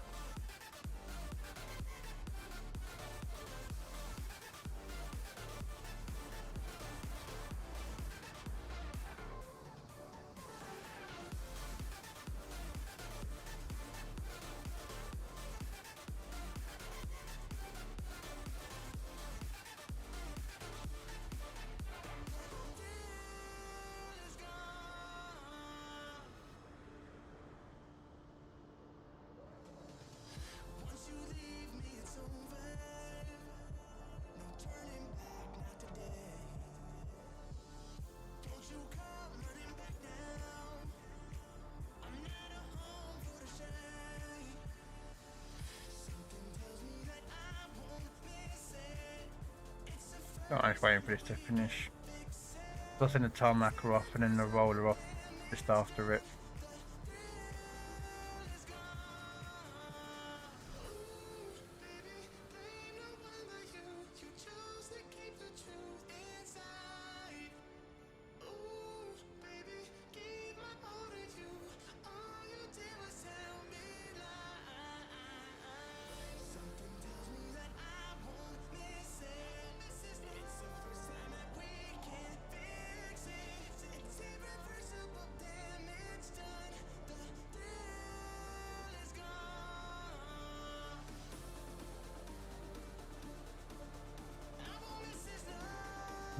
I'm just waiting for this to finish. I'll send the tarmac off and then the roller off just after it.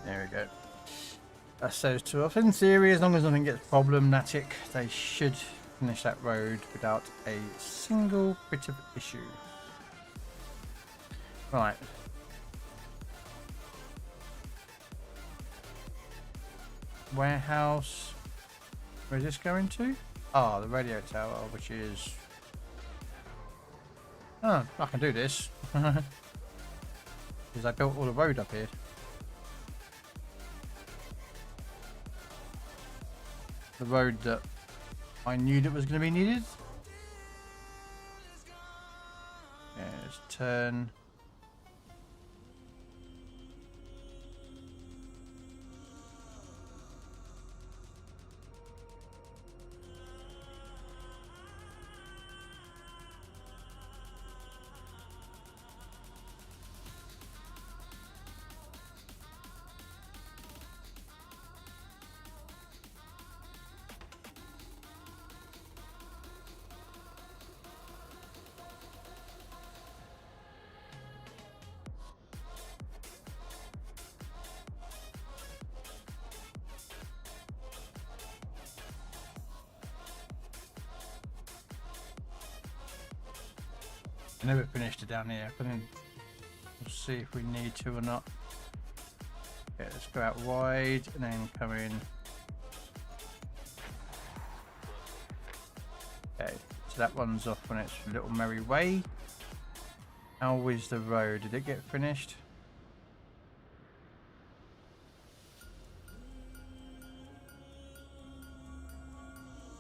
There we go. That's those two off. In theory, as long as nothing gets problematic, they should finish that road without a single bit of issue. Right. Warehouse. Where is this going to? Ah, the radio tower, which is... Oh, I can do this. Because I built all the road up here. The road that I knew that was going to be needed. Yeah, let's turn. I never finished it down here, but then we'll see if we need to or not. Okay, let's go out wide and then come in. Okay, so that one's off on its little merry way. How is the road? Did it get finished?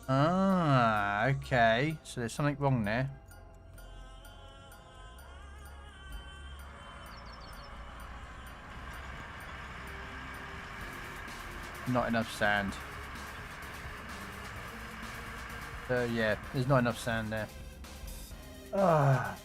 Ah, okay. So there's something wrong there. Not enough sand. Yeah, there's not enough sand there. Ah.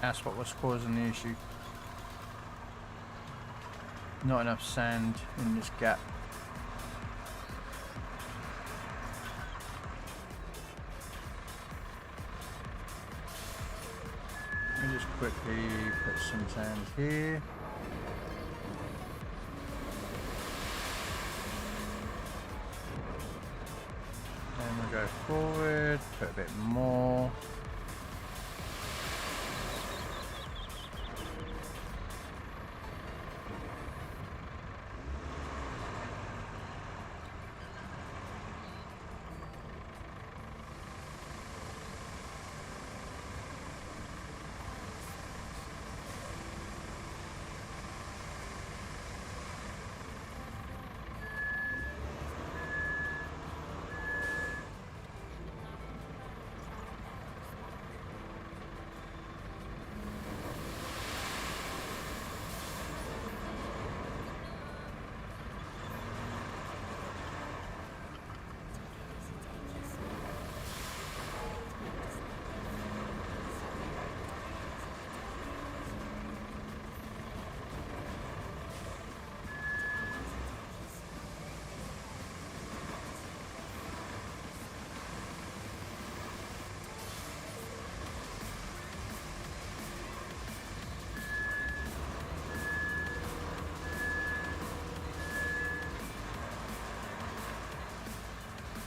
That's what was causing the issue. Not enough sand in this gap. Let me just quickly put some sand here. Then we'll go forward, put a bit more.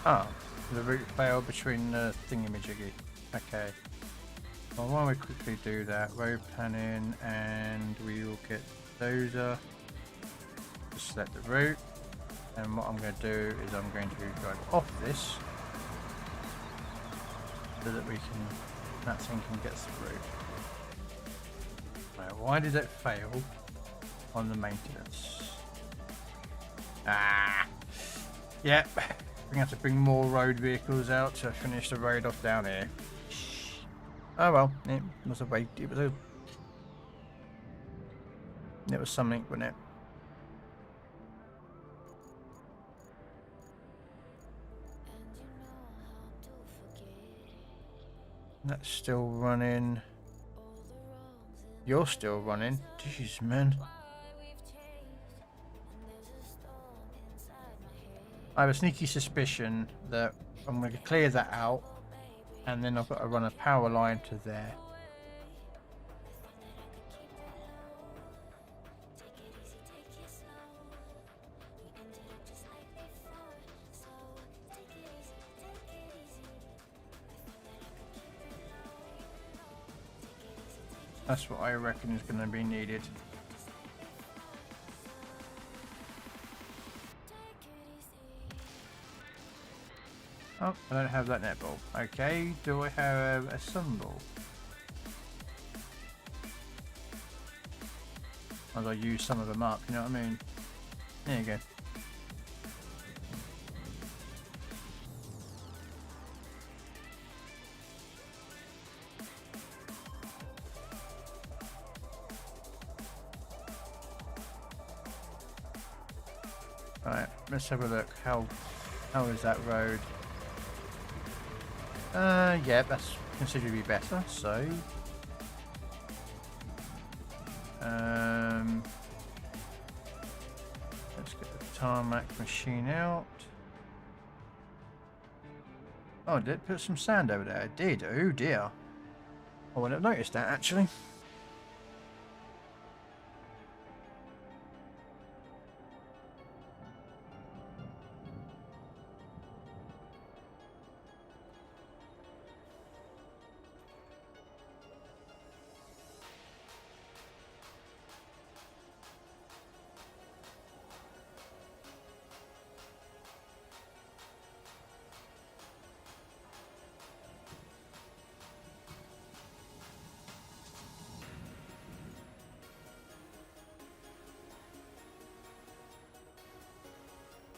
Oh, the route failed between the thingamajiggy. Okay. Well, why don't we quickly do that? Road planning, and we will get dozer. Just select the route. And what I'm going to do is I'm going to drive off this so that we can, that thing can get through. Right, why did it fail on the maintenance? Ah, yep. We're going to have to bring more road vehicles out to finish the road off down here. Oh well, it was a wait. It was something, wasn't it? That's still running. You're still running. Jeez, man. I have a sneaky suspicion that I'm going to clear that out, and then I've got to run a power line to there. That's what I reckon is going to be needed. Oh, I don't have that net bulb. Okay, do I have a sun bulb? As I use some of them up, you know what I mean? There you go. Right, let's have a look. How is that road? Yeah, that's considerably better. So, let's get the tarmac machine out. Oh, did it put some sand over there? It did. Oh dear. I wouldn't have noticed that actually.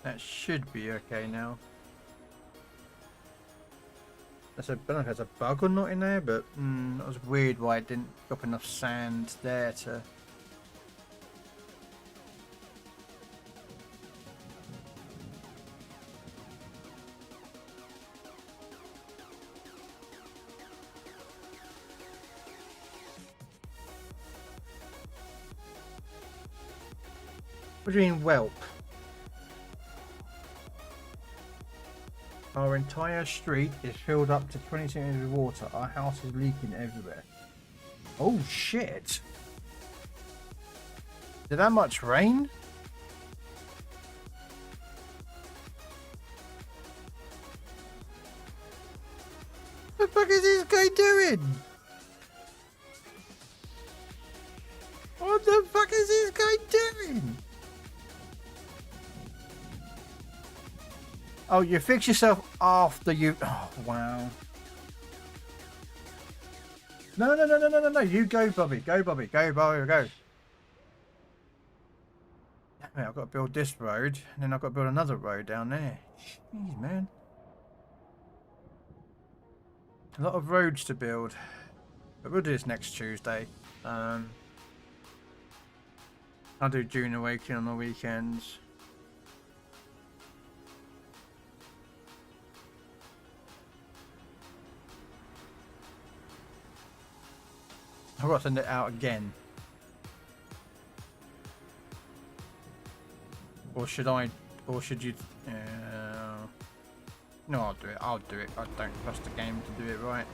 That should be okay now. I don't know if there's a bug or not in there, but that was weird why it didn't drop enough sand there to... What do you mean whelp? Our entire street is filled up to 20 centimeters of water. Our house is leaking everywhere. Oh shit! Did that much rain? What the fuck is this guy doing? What the fuck is this guy doing? Oh, you fix yourself after you... Oh, wow. No. You go, Bobby. Go, Bobby. Go, Bobby. Go. Damn it, I've got to build this road. And then I've got to build another road down there. Jeez, man. A lot of roads to build. But we'll do this next Tuesday. I'll do June Awakening on the weekends. I've got to send it out again. Or should I, or should you, no, I'll do it. I don't trust the game to do it right.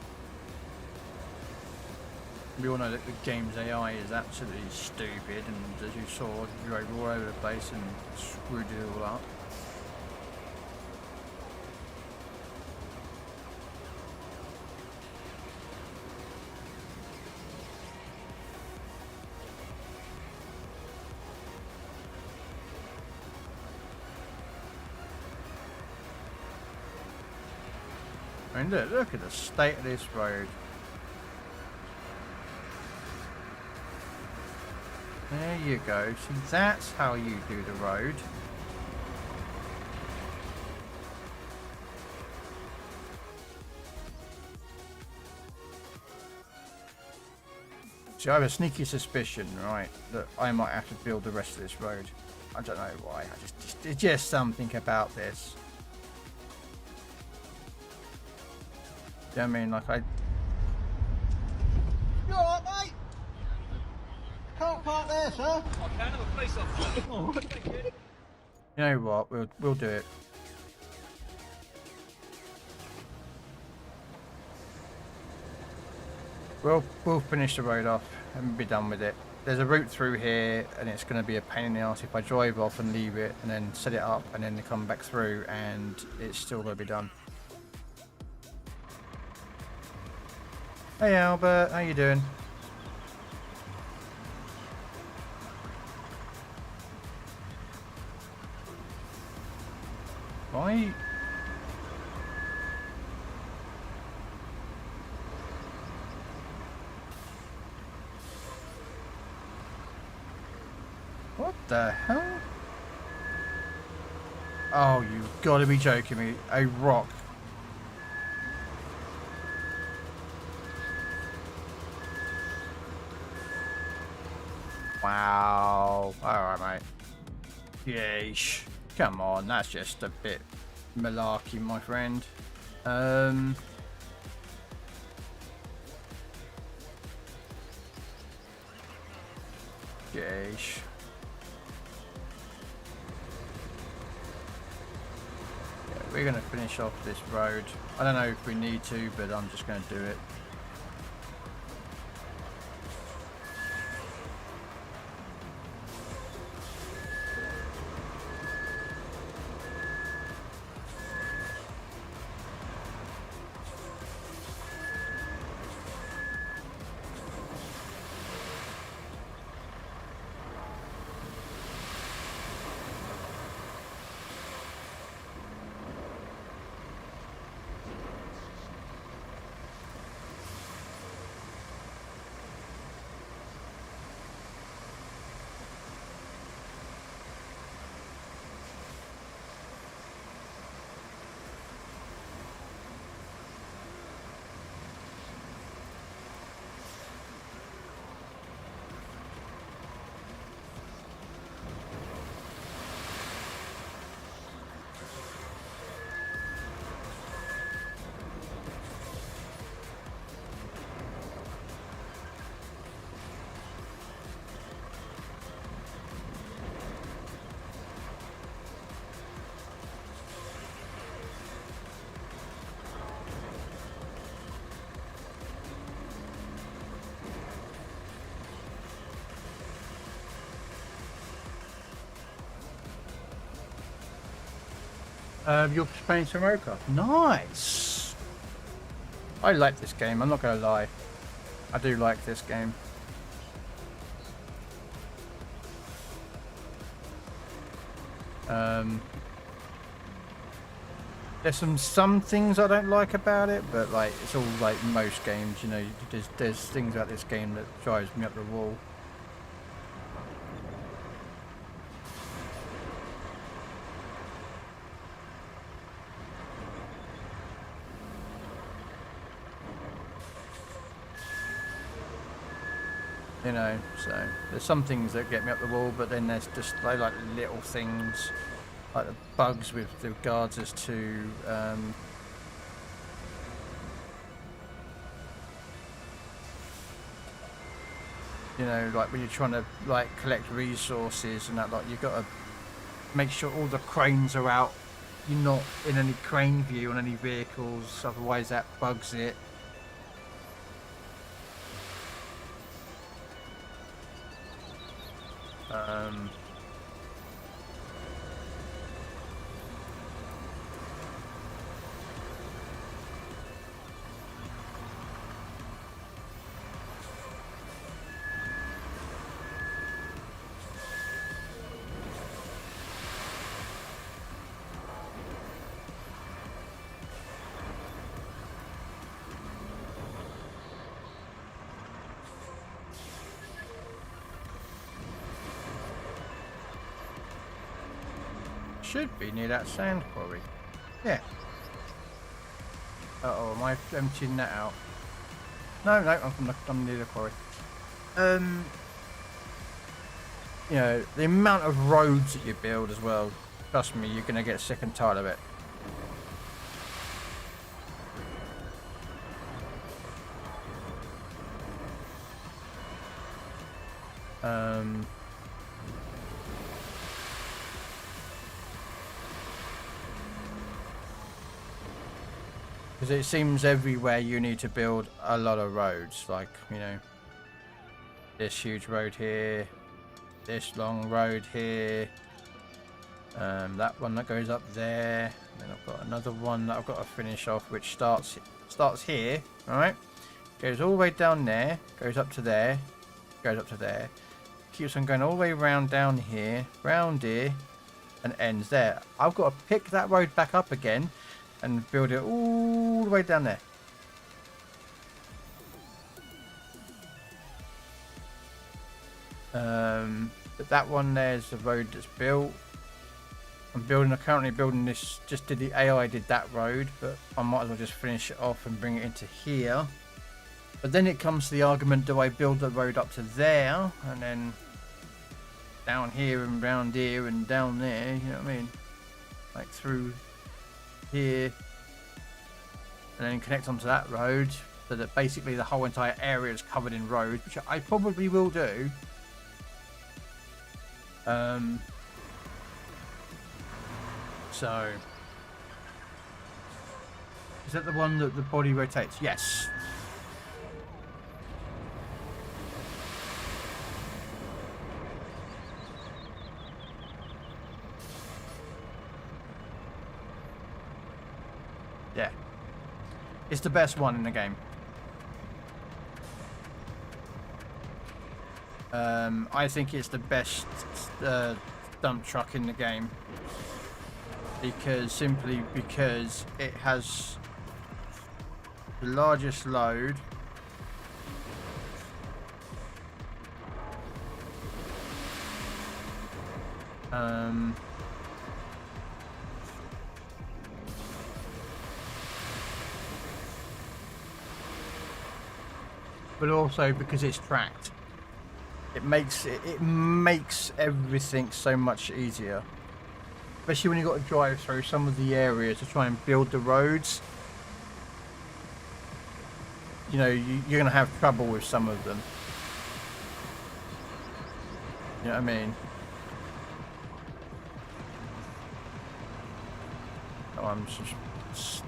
We all know that the game's AI is absolutely stupid, and as you saw, it drove all over the place and screwed it all up. I mean, look at the state of this road. There you go. See, that's how you do the road. See, I have a sneaky suspicion, right, that I might have to build the rest of this road. I don't know why. It's just something about this. Do you know what I mean? Like You alright, mate? Can't park there, sir. I can have a place off. You know what? We'll do it. We'll finish the road off and be done with it. There's a route through here, and it's going to be a pain in the ass if I drive off and leave it, and then set it up, and then come back through, and it's still going to be done. Hey Albert, how you doing? Why? What the hell? Oh, you've got to be joking me. A rock. Wow. Alright, mate. Yeesh. Come on, that's just a bit malarkey, my friend. Yeesh. Yeah, we're going to finish off this road. I don't know if we need to, but I'm just going to do it. You're playing some Roka. Nice. I like this game. I'm not going to lie. I do like this game. There's some things I don't like about it, but like it's all like most games, you know. There's things about this game that drives me up the wall. You know, so there's some things that get me up the wall, but then there's just like little things, like the bugs with regards as to you know, like when you're trying to like collect resources and that, like you've got to make sure all the cranes are out. You're not in any crane view on any vehicles, otherwise that bugs it. should be near that sand quarry. Yeah. Uh-oh, am I emptying that out? No, I'm near the quarry. You know, the amount of roads that you build as well, trust me, you're going to get sick and tired of it. Because it seems everywhere you need to build a lot of roads, like, you know, this huge road here, this long road here, that one that goes up there, and then I've got another one that I've got to finish off, which starts here, alright, goes all the way down there, goes up to there, goes up to there, keeps on going all the way around down here, round here, and ends there. I've got to pick that road back up again and build it all the way down there. But that one there's the road that's built. I'm currently building this, just did the AI did that road, but I might as well just finish it off and bring it into here. But then it comes to the argument, do I build the road up to there and then down here and round here and down there, you know what I mean? Like through here and then connect onto that road so that basically the whole entire area is covered in roads, which I probably will do. So is that the one that the body rotates? Yes. Yeah. It's the best one in the game. I think it's the best dump truck in the game simply because it has the largest load, but also because it's tracked. It makes everything so much easier, especially when you've got to drive through some of the areas to try and build the roads. You know, you're going to have trouble with some of them. You know what I mean? Oh, I'm just...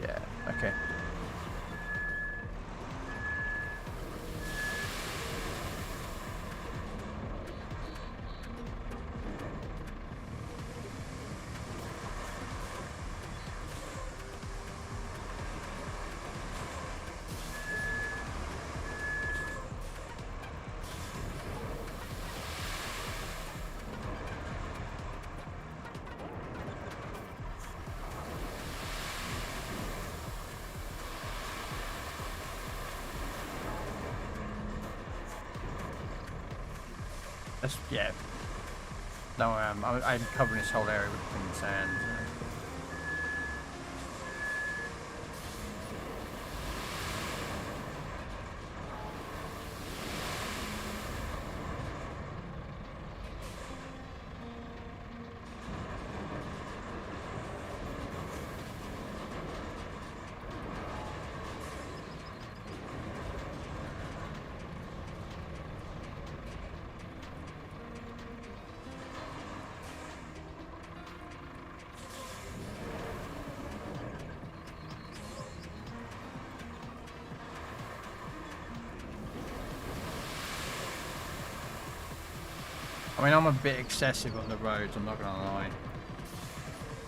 Yeah, okay. That's, yeah. No, I'm covering this whole area with clean sand. I mean, I'm a bit excessive on the roads, I'm not going to lie.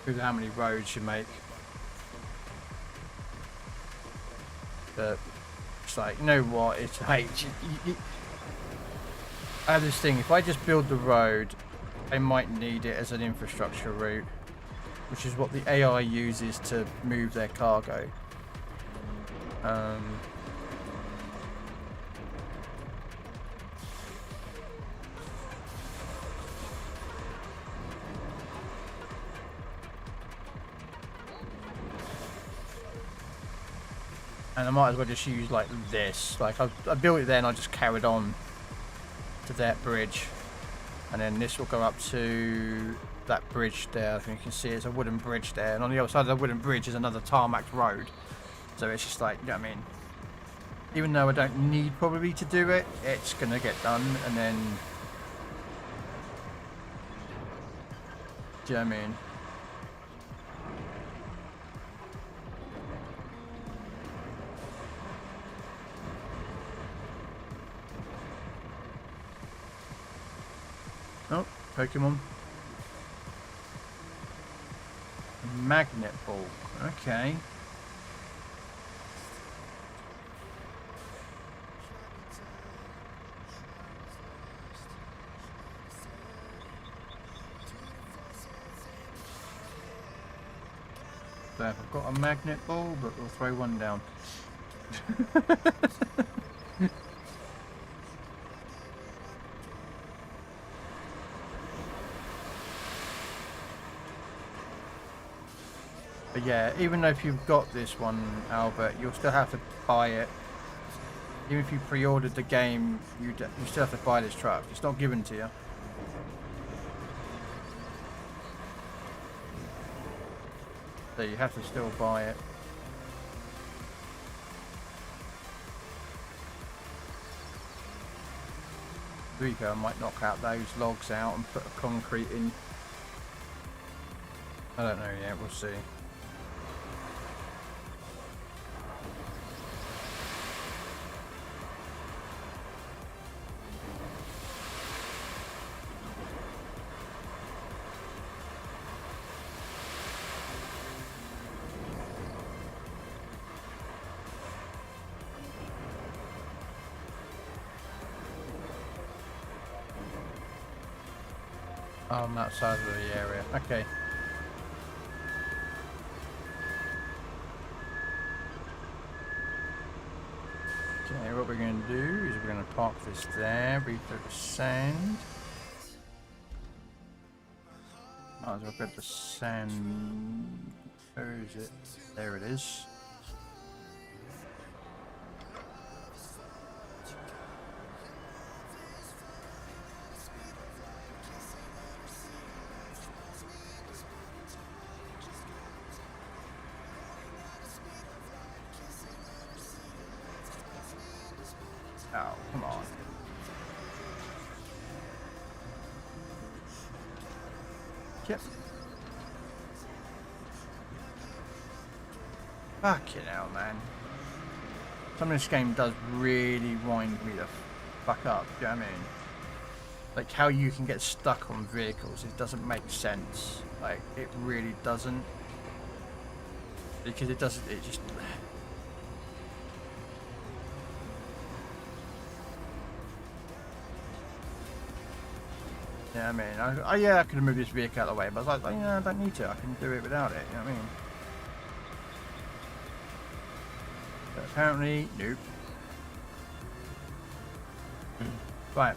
With how many roads you make. But it's like, you know what, it's like... I have this thing, if I just build the road, I might need it as an infrastructure route. Which is what the AI uses to move their cargo. And I might as well just use like this. Like I built it there and I just carried on to that bridge. And then this will go up to that bridge there. I think you can see it's a wooden bridge there. And on the other side of the wooden bridge is another tarmac road. So it's just like, you know what I mean? Even though I don't need probably to do it, it's going to get done. And then... do you know what I mean? Oh, Pokemon. Magnet ball. Okay. So I've got a magnet ball, but we'll throw one down. But yeah, even though if you've got this one, Albert, you'll still have to buy it. Even if you pre-ordered the game, you still have to buy this truck. It's not given to you. So you have to still buy it. There you go, I might knock out those logs out and put a concrete in. I don't know yet, we'll see. On that side of the area. Okay. Okay, what we're going to do is we're going to park this there, refill the sand. Might as well get the sand. Where is it? There it is. Oh, come on. Yep. Fucking hell, man. Some of this game does really wind me the fuck up, do you know what I mean? Like how you can get stuck on vehicles, it doesn't make sense. Like, it really doesn't. Because it doesn't, it just... Yeah, I mean, yeah, I could have moved this vehicle out of the way, but I was like, yeah, I don't need to. I can do it without it. You know what I mean? But apparently, nope. Right.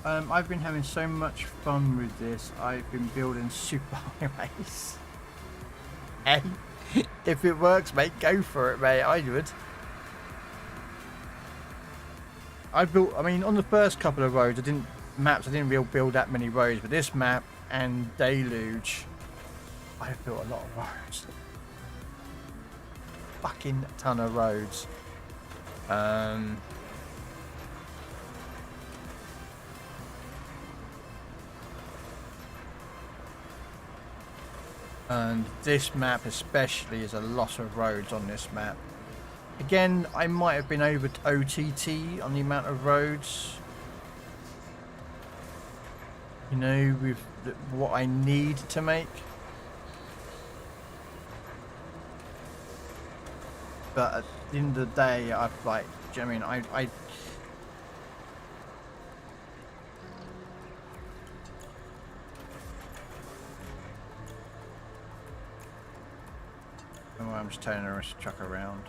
I've been having so much fun with this. I've been building super highways. Hey, if it works, mate, go for it, mate. I would. I mean, on the first couple of roads, I didn't really build that many roads, but this map and Deluge, I've built a lot of roads. Fucking ton of roads. And this map especially is a lot of roads on this map. Again, I might have been over OTT on the amount of roads. You know, with what I need to make. But at the end of the day, I've like, do you know what I mean? I oh, I'm just turning the truck around.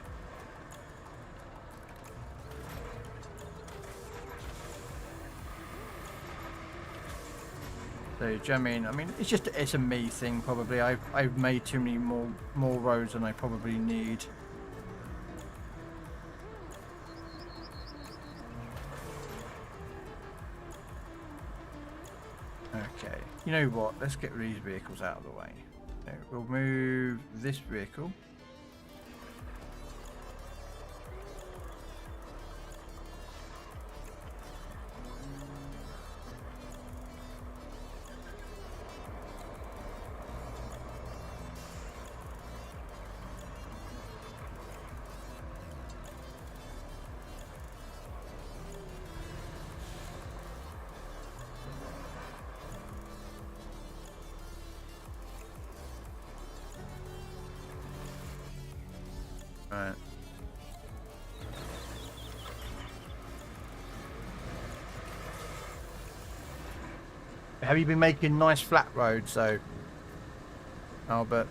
So, do you know what I mean? I mean, it's a me thing probably. I've made too many more roads than I probably need. You know what? Let's get these vehicles out of the way. Okay, we'll move this vehicle. Right. Have you been making nice flat roads though, Albert?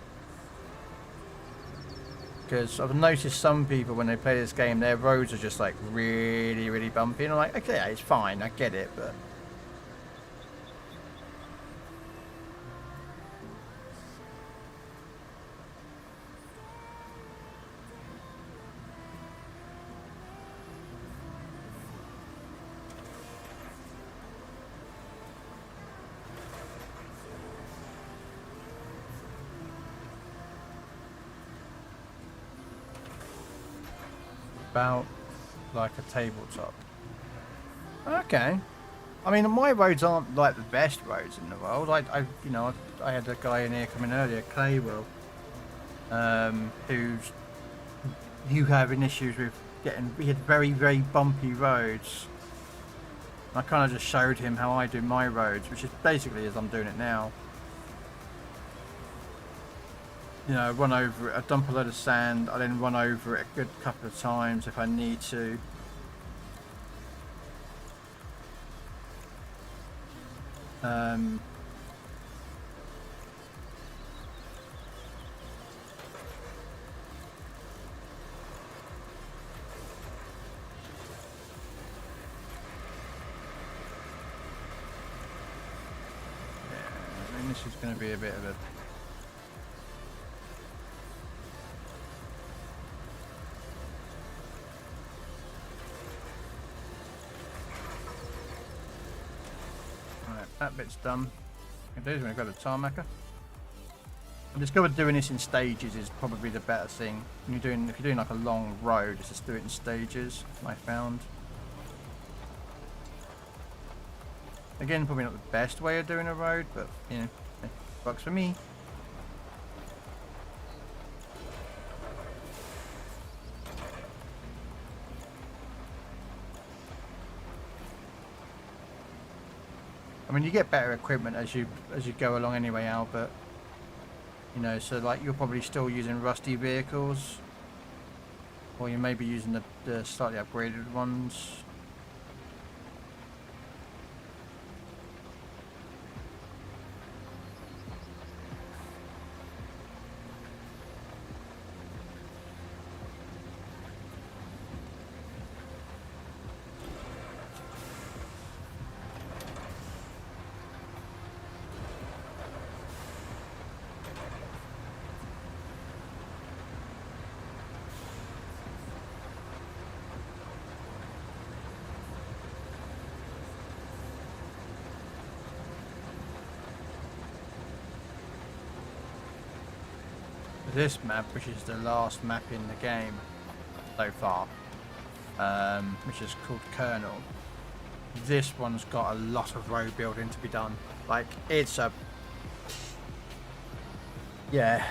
Because I've noticed some people when they play this game, their roads are just like really, really bumpy, and I'm like, okay, it's fine, I get it, but. About like a tabletop. Okay. I mean, my roads aren't like the best roads in the world. I had a guy in here coming earlier, Claywell, who's you having issues with getting. We had very, very bumpy roads. I kind of just showed him how I do my roads, which is basically as I'm doing it now. You know, run over it, I dump a load of sand, I then run over it a good couple of times if I need to. I mean, this is going to be a bit of a... That bit's done. I do is when I've got a tarmacker. I discovered doing this in stages is probably the better thing. When you're doing, if you're doing like a long road, just do it in stages. I found. Again, probably not the best way of doing a road, but you know, it works for me. I mean, you get better equipment as you go along anyway, Albert. You know, so like you're probably still using rusty vehicles, or you may be using the slightly upgraded ones. This map, which is the last map in the game so far, which is called Kernal, this one's got a lot of road building to be done. Like, it's a... yeah.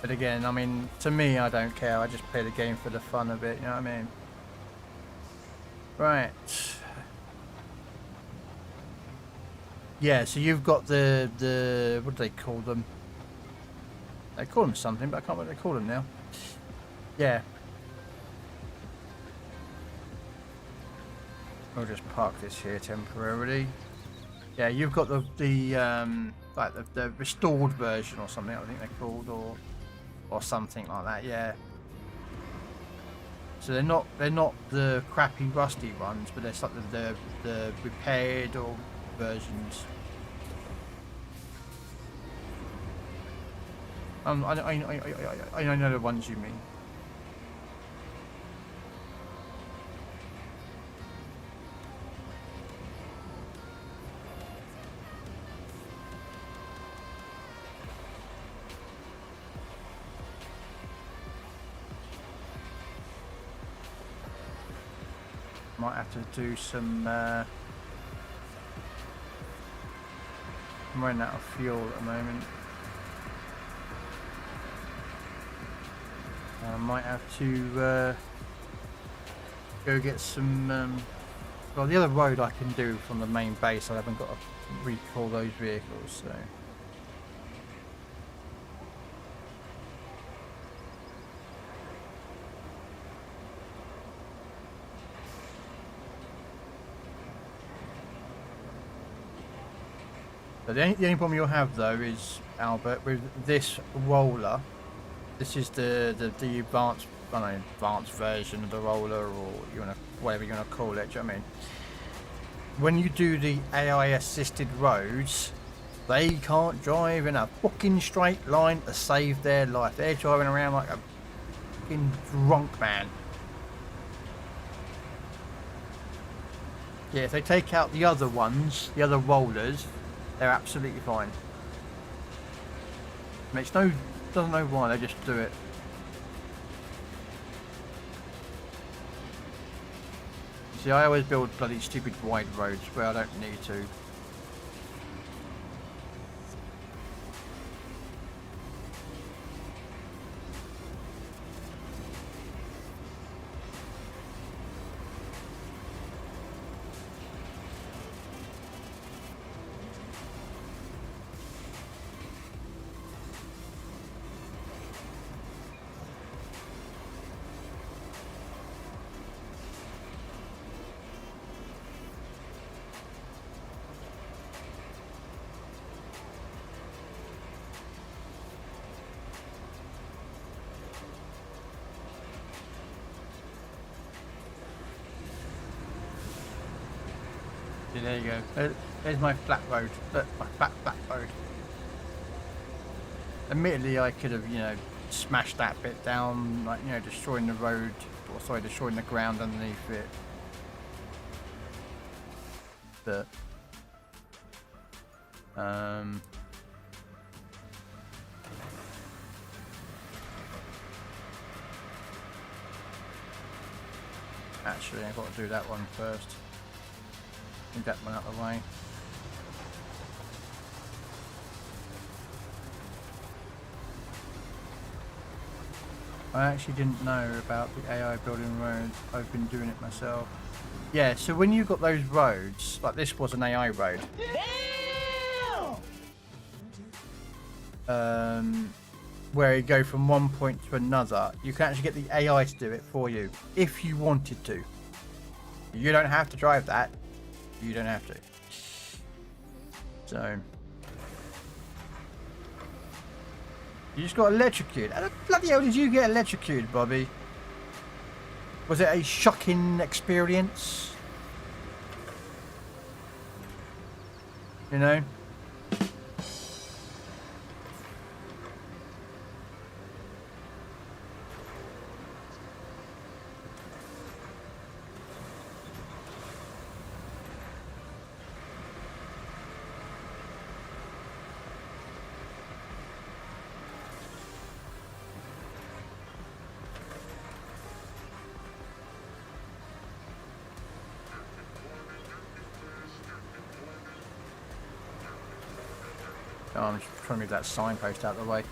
But again, I mean, to me, I don't care. I just play the game for the fun of it, you know what I mean? Right. Yeah, so you've got the what do they call them? They call them something, but I can't remember what they call them now. Yeah. We'll just park this here temporarily. Yeah, you've got the like the restored version or something, I think they're called, or something like that. Yeah. So they're not the crappy rusty ones, but they're like the repaired or versions. I know the ones you mean. Might have to do some. I'm running out of fuel at the moment. I might have to go get some. Well, the other road I can do from the main base. I haven't got to recall those vehicles, so. But the only problem you'll have though is, Albert, with this roller, this is the advanced, I don't know, advanced version of the roller, or whatever you want to call it. Do you know what I mean? When you do the AI assisted roads, they can't drive in a fucking straight line to save their life. They're driving around like a fucking drunk man. Yeah, if they take out the other ones, the other rollers, they're absolutely fine. Makes no, doesn't know why, they just do it. See, I always build bloody stupid wide roads where I don't need to. There you go. There's my flat road. Look, my flat road. Admittedly, I could have, smashed that bit down, like, destroying the road, or sorry, destroying the ground underneath it. But, actually, I've got to do that one first. Get that one out of the way. I actually didn't know about the AI building roads. I've been doing it myself. Yeah, so when you got those roads, like this was an AI road. Where you go from one point to another, you can actually get the AI to do it for you if you wanted to. You don't have to drive that. You don't have to. So you just got electrocuted. How the bloody hell did you get electrocuted, Bobby? Was it a shocking experience? You know? Oh, I'm just trying to move that signpost out of the way.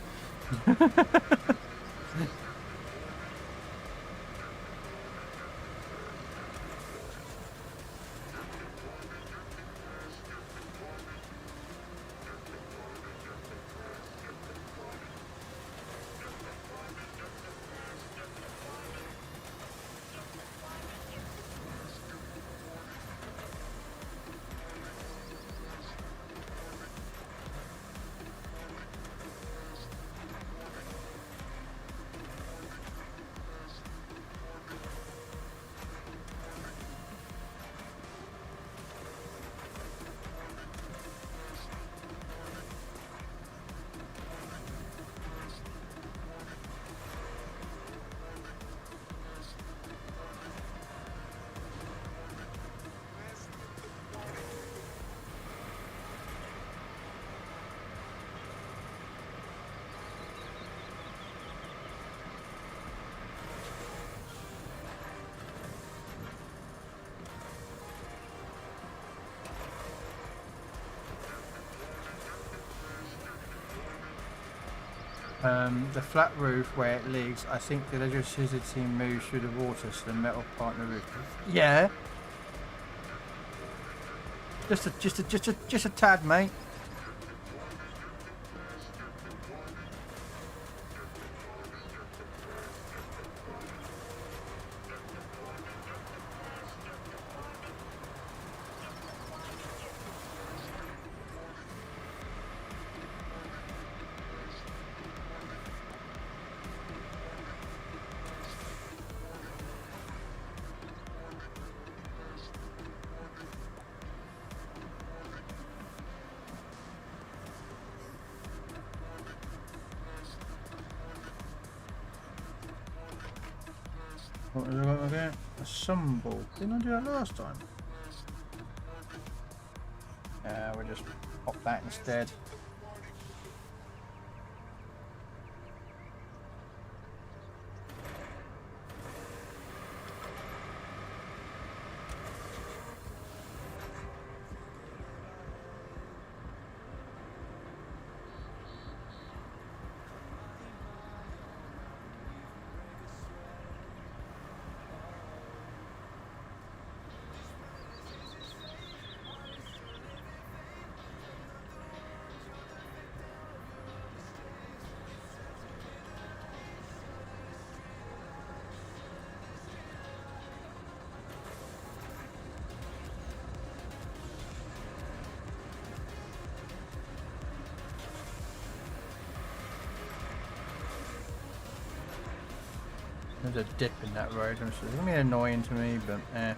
The flat roof where it leaks, I think the electricity moves through the water, so the metal part of the roof. Yeah. Just a tad, mate. What was I got again? Assemble. Didn't I do that last time? We'll just pop that instead. There's a dip in that road, which is going to be annoying to me, but eh.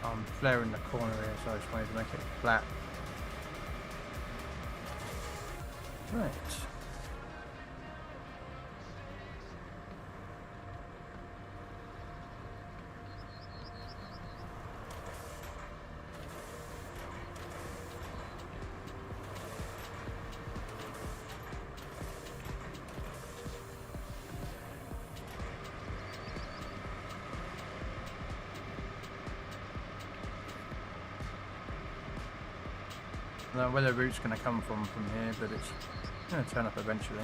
I'm flaring the corner here, so I just wanted to make it flat. Right. I don't know where the route's going to come from here, but it's going to turn up eventually.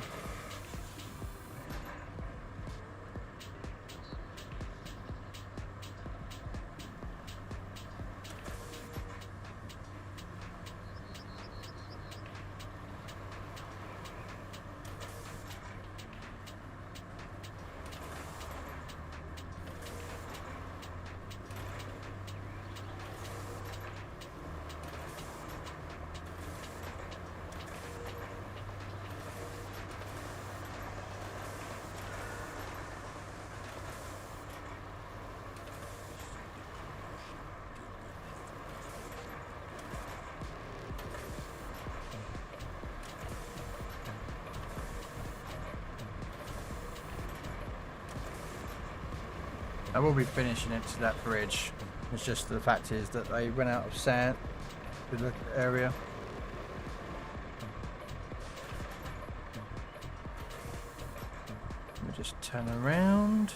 I will be finishing it to that bridge. It's just the fact is that they went out of sand to the area. Let me just turn around.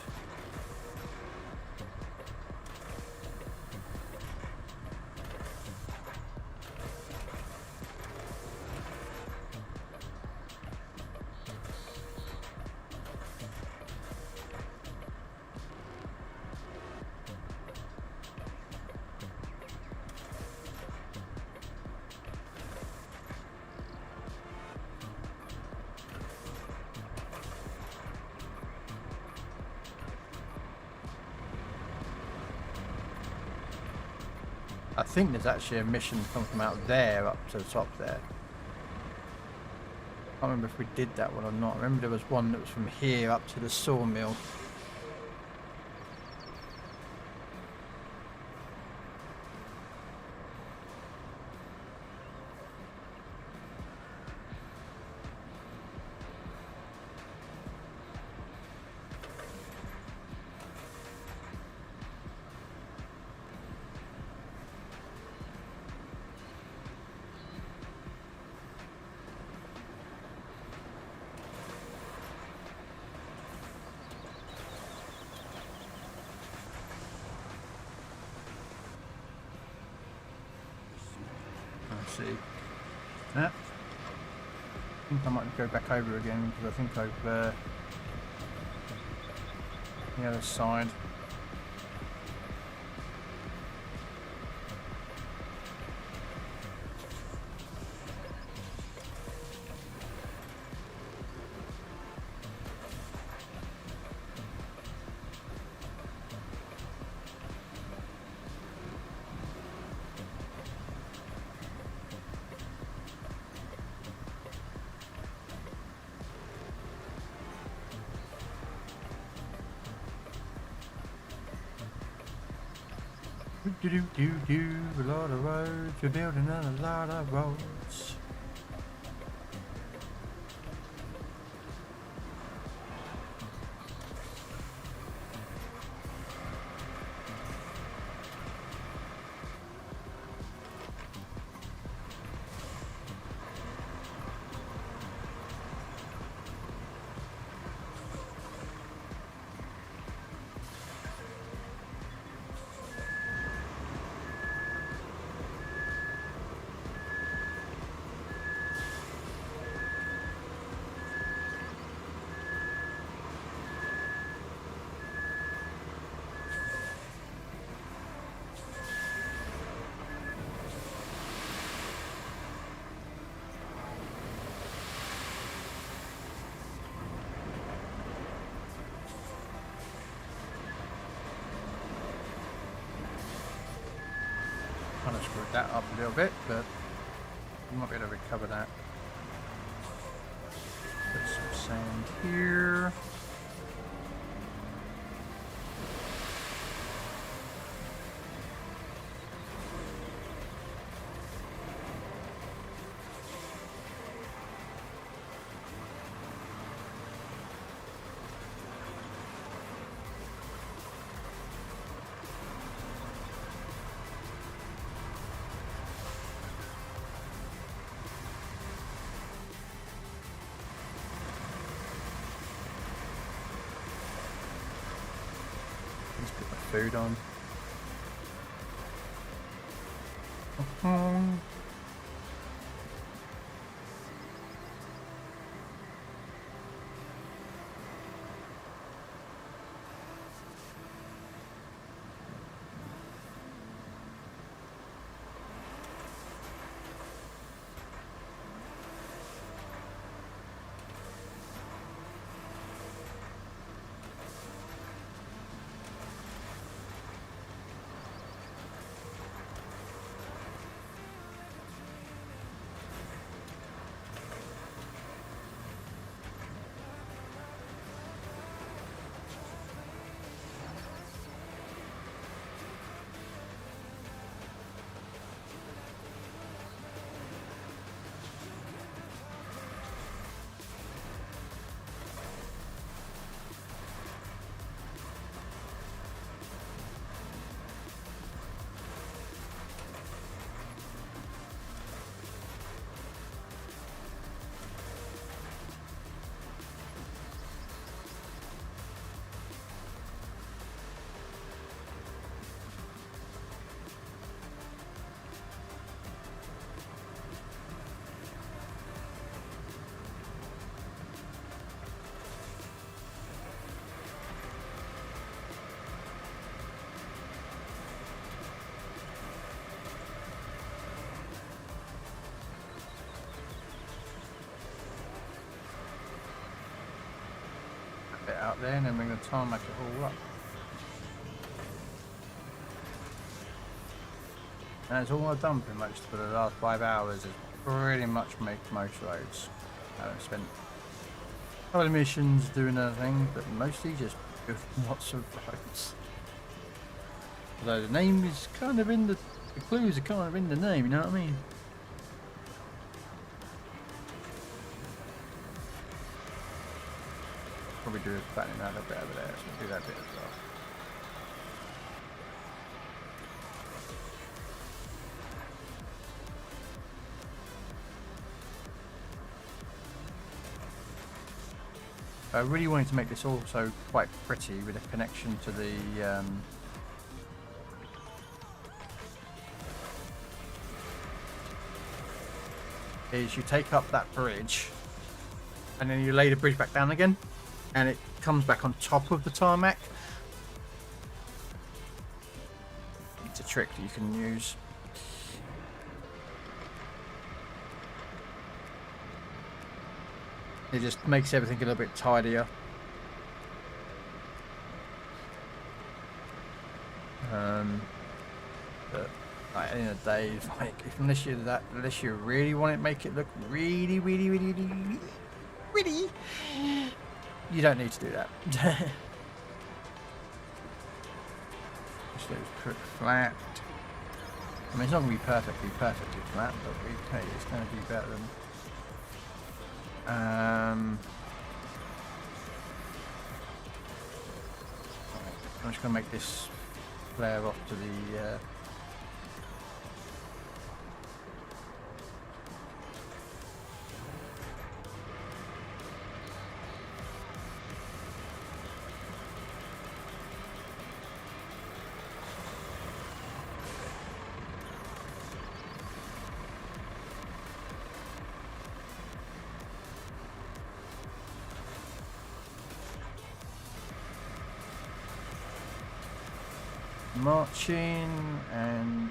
I think there's actually a mission coming from out there up to the top there. I can't remember if we did that one or not. I remember there was one that was from here up to the sawmill. See that. I think I might go back over again because I think I've the other side. A lot of roads, we're building a lot of roads. Kind of screwed that up a little bit, but you might be able to recover that. Put some sand here. Let's put my food on. Bit out there, and then we're going to tarmac it all up. And it's all I've done pretty much for the last 5 hours is pretty much make most roads. I haven't spent a couple of missions doing other things, but mostly just with lots of roads. Although the name is kind of in the clues are kind of in the name, you know what I mean? Probably do a flattening out a bit over there, so we'll do that bit as well. I really wanted to make this also quite pretty with a connection to the is you take up that bridge and then you lay the bridge back down again and it comes back on top of the tarmac. It's a trick that you can use. It just makes everything a little bit tidier. But like, at the end of the day, like, unless you really want it, make it look really, you don't need to do that. Just let it put flat. I mean, it's not going to be perfectly flat, but it's going to be better than. I'm just going to make this flare off to the marching and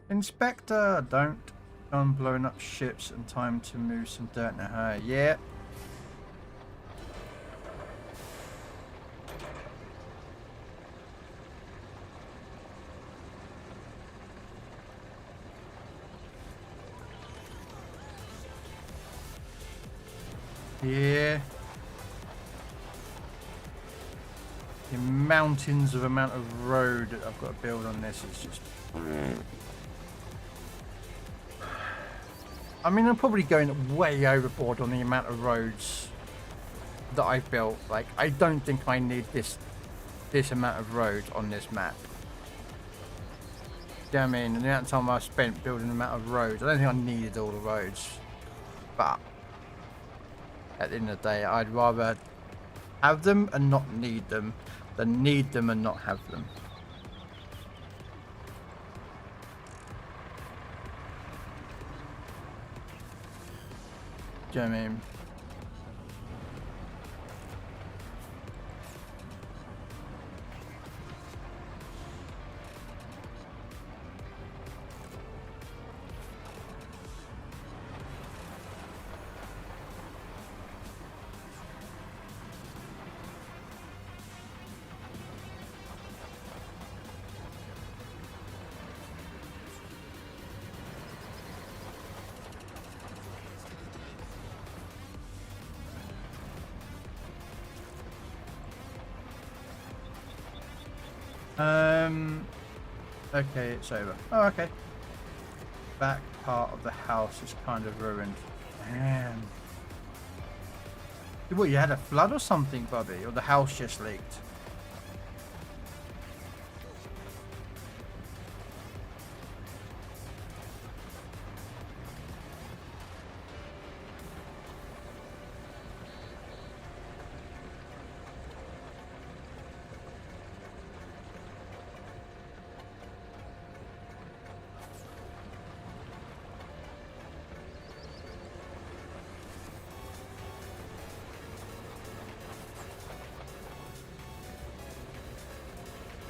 Inspector, don't go on blowing up ships and time to move some dirt now. Yeah. Yeah. The mountains of amount of road that I've got to build on this is just. I mean, I'm probably going way overboard on the amount of roads that I've built. Like, I don't think I need this amount of roads on this map. You know what I mean? And the amount of time I've spent building the amount of roads, I don't think I needed all the roads. But at the end of the day, I'd rather have them and not need them than need them and not have them. Do you know what I mean? Okay, it's over. Oh, okay. Back part of the house is kind of ruined. Man. What, you had a flood or something, Bobby? Or the house just leaked?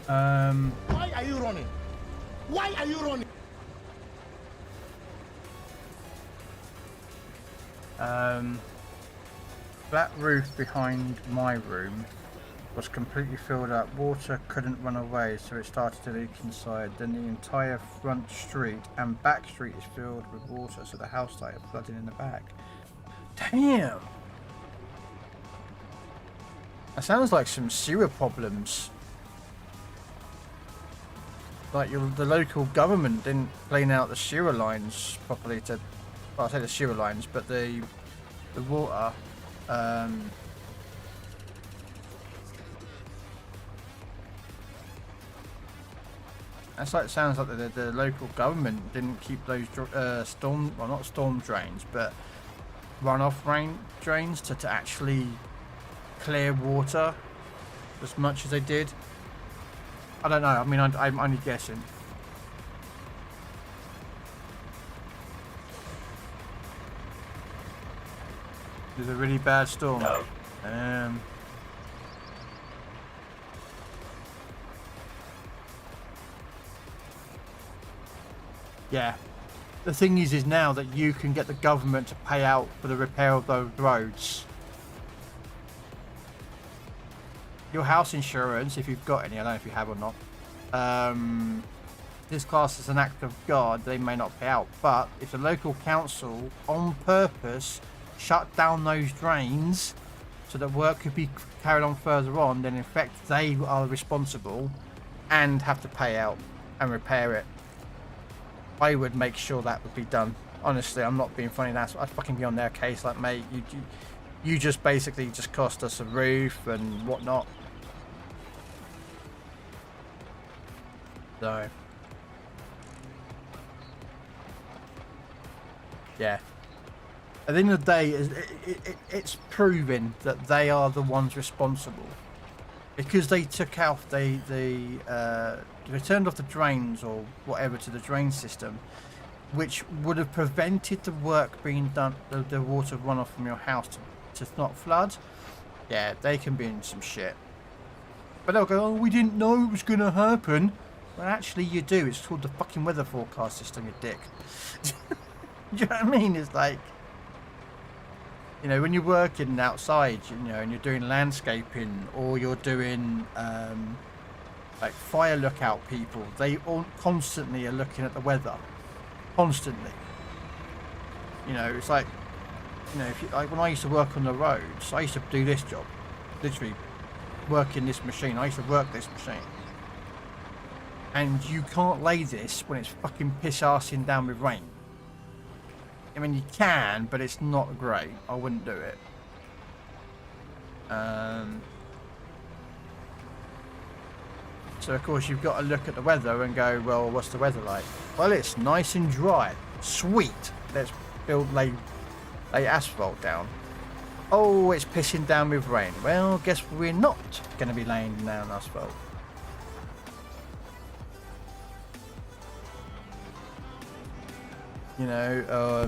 Why are you running? Why are you running? Flat roof behind my room was completely filled up. Water couldn't run away, so it started to leak inside. Then the entire front street and back street is filled with water, so the house started flooding in the back. Damn! That sounds like some sewer problems. Like the local government didn't clean out the sewer lines properly to... Well, I say the sewer lines, but the water... That's like, it sounds like the local government didn't keep those not storm drains, but runoff drains to actually clear water as much as they did. I don't know. I mean, I'm only guessing. It was a really bad storm. No. Yeah. The thing is now that you can get the government to pay out for the repair of those roads. Your house insurance, if you've got any, I don't know if you have or not, this class is an act of God, they may not pay out. But if the local council, on purpose, shut down those drains so that work could be carried on further on, then in fact they are responsible and have to pay out and repair it. I would make sure that would be done. Honestly, I'm not being funny. I'd fucking be on their case. Like, mate, you just basically just cost us a roof and whatnot. So, yeah. At the end of the day, it's proven that they are the ones responsible because they took out they turned off the drains or whatever to the drain system, which would have prevented the work being done, the water runoff from your house to not flood. Yeah, they can be in some shit. But they'll go, oh, we didn't know it was going to happen. Well, actually, you do. It's called the fucking weather forecast system, you dick. Do you know what I mean? It's like, you know, when you're working outside, you know, and you're doing landscaping or you're doing like fire lookout people, they all constantly are looking at the weather. Constantly. You know, it's like, you know, if you, like when I used to work on the roads, I used to do this job. Literally working this machine. I used to work this machine. And you can't lay this when it's fucking piss-assing down with rain. I mean, you can, but it's not great. I wouldn't do it. So, of course, you've got to look at the weather and go, well, what's the weather like? Well, it's nice and dry. Sweet. Let's lay asphalt down. Oh, it's pissing down with rain. Well, guess we're not going to be laying down asphalt. You know,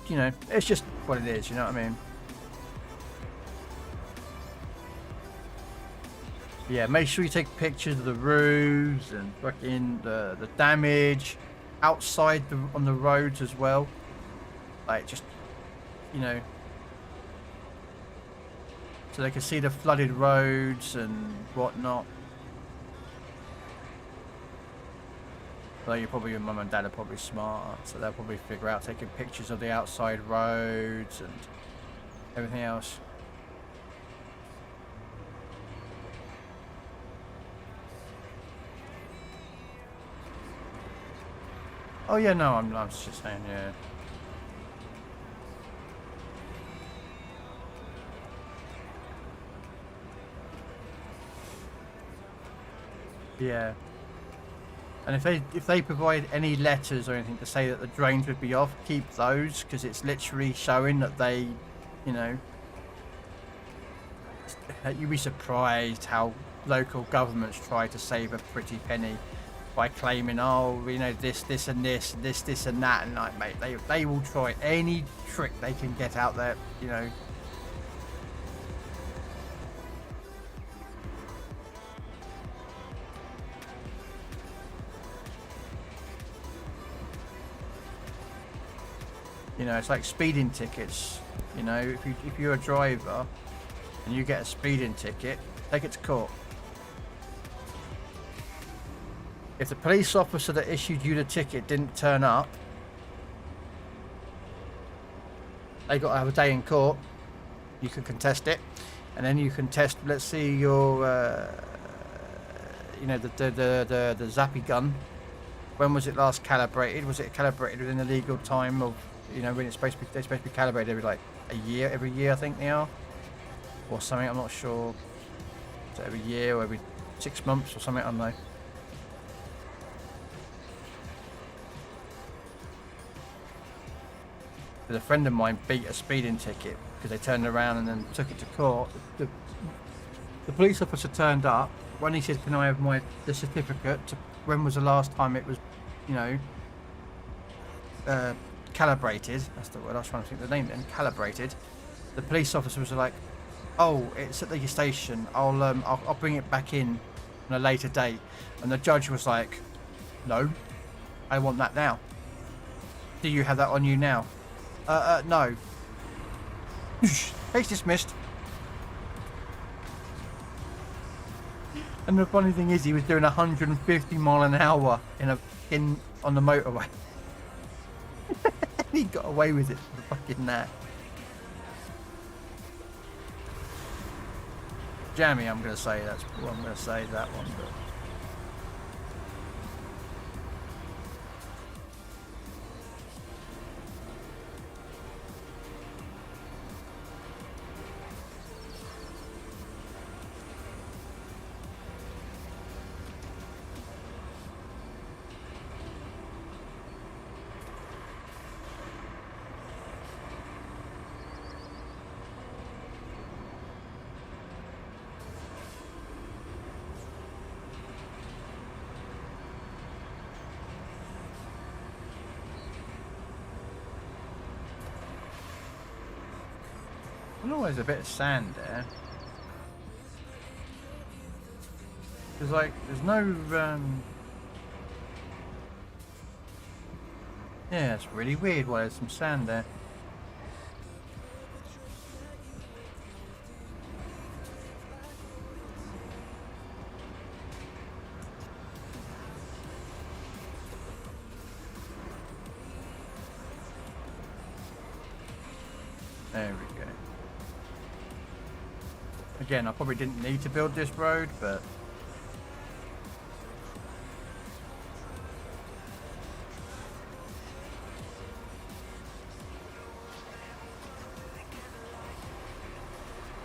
you know, it's just what it is. You know what I mean? Yeah, make sure you take pictures of the roofs and fucking the damage outside on the roads as well. Like, just, you know, so they can see the flooded roads and whatnot. Well, your mum and dad are probably smart, so they'll probably figure out taking pictures of the outside roads and everything else. Oh yeah, no, I'm just saying, yeah. Yeah. And if they provide any letters or anything to say that the drains would be off, keep those, because it's literally showing that they, you know, you'd be surprised how local governments try to save a pretty penny by claiming, oh, you know, this and this and that, and like, mate, they will try any trick they can get out there, you know. You know, it's like speeding tickets. You know, if you're a driver and you get a speeding ticket, take it to court. If the police officer that issued you the ticket didn't turn up, they got to have a day in court. You can contest it, and then you can test. Let's see your, you know, the zappy gun. When was it last calibrated? Was it calibrated within the legal time of, you know, when it's supposed to be? They're supposed to be calibrated every like every year I think they are, or something. I'm not sure. Is it every year or every 6 months or something? I don't know. A friend of mine beat a speeding ticket because they turned around and then took it to court. The police officer turned up. When he said, "Can I have the certificate to when was the last time it was, you know, calibrated?" That's the word I was trying to think of the name then. Calibrated. The police officer was like, "Oh, it's at the station. I'll bring it back in on a later date." And the judge was like, "No, I want that now. Do you have that on you now?" No. Case dismissed. And the funny thing is, he was doing 150 mile an hour on the motorway. He got away with it for fucking that. Jammy, I'm gonna say that's what I'm gonna say that one, but. There's always a bit of sand there. There's like, there's no, yeah, it's really weird why there's some sand there. There we go. Again, I probably didn't need to build this road, but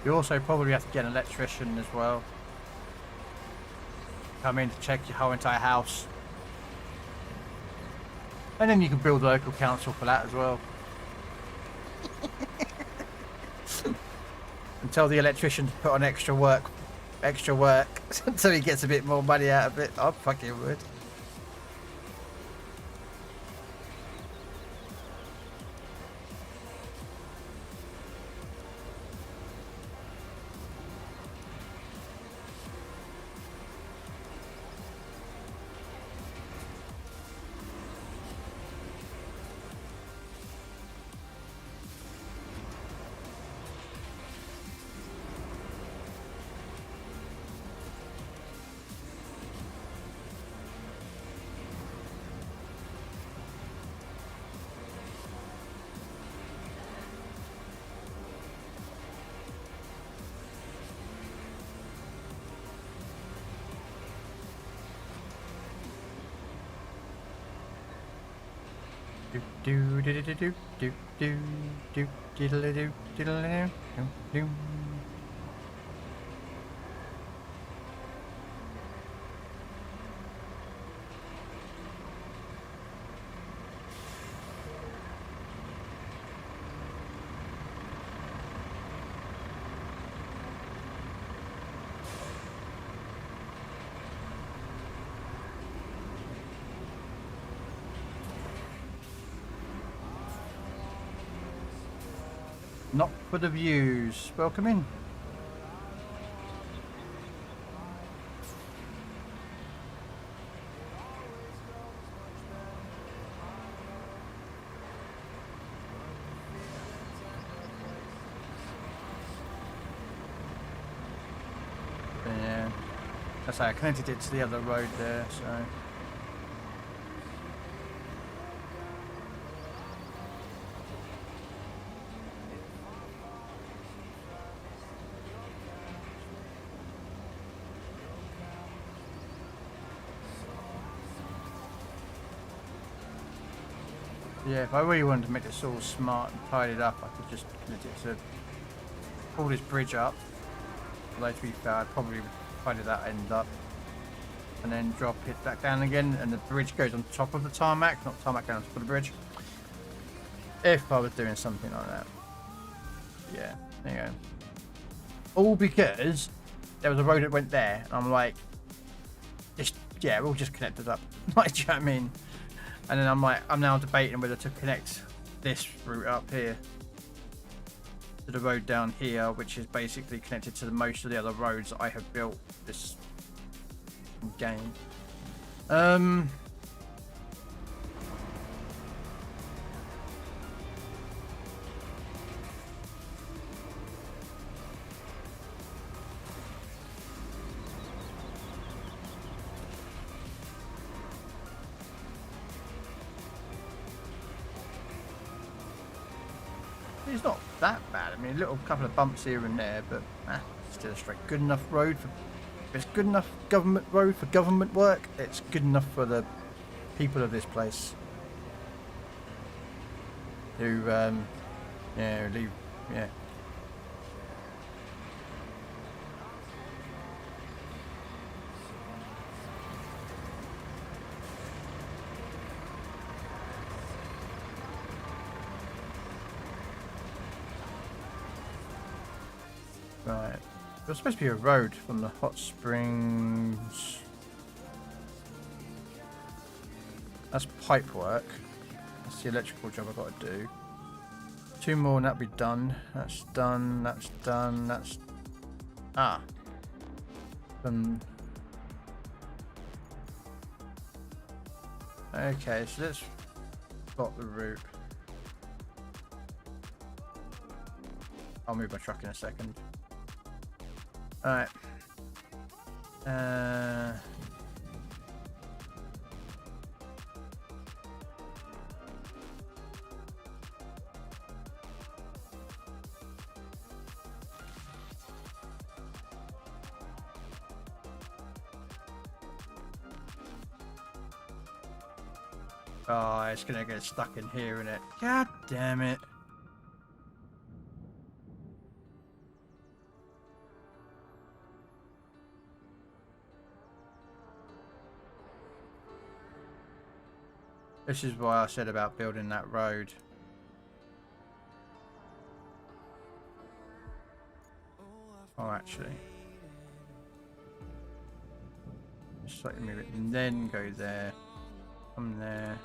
you also probably have to get an electrician as well. Come in to check your whole entire house. And then you can build a local council for that as well. And tell the electrician to put on extra work until he gets a bit more money out of it. I fucking would. Do do do do do do do do diddle do diddle do do. Not for the views. Welcome in. I say I connected it to the other road there, so. Yeah, if I really wanted to make this all smart and tidied up, I could just connect it to pull this bridge up. Although to be fair, I'd probably tidy that end up and then drop it back down again, and the bridge goes on top of the tarmac, not tarmac down on top of the bridge. If I was doing something like that. Yeah, there you go. All because there was a road that went there, and I'm like, just, yeah, we'll just connect it up. Like, do you know what I mean? And then I'm like, I'm now debating whether to connect this route up here to the road down here, which is basically connected to most of the other roads that I have built this game. It's not that bad. I mean, a little couple of bumps here and there, but still a straight good enough road for. If it's good enough government road for government work, it's good enough for the people of this place. Who, yeah, leave, yeah. Right. There's supposed to be a road from the hot springs. That's pipe work. That's the electrical job I've got to do. 2 more and that'll be done. That's done. That's done. That's... Ah. Okay, so let's plot the route. I'll move my truck in a second. Alright. Oh, it's gonna get stuck in here, isn't it? God damn it. This is why I said about building that road. Oh, actually. Just slightly move it and then go there. Come there.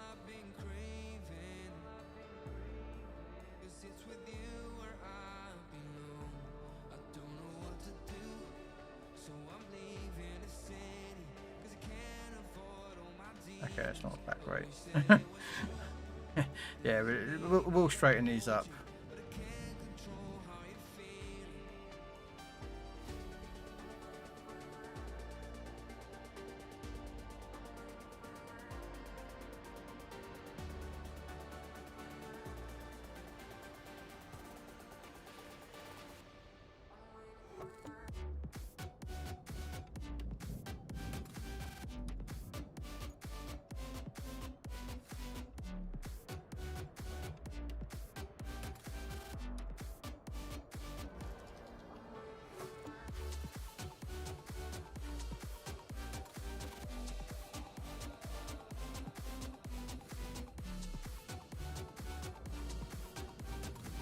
Okay, it's not back right. Yeah, we'll straighten these up.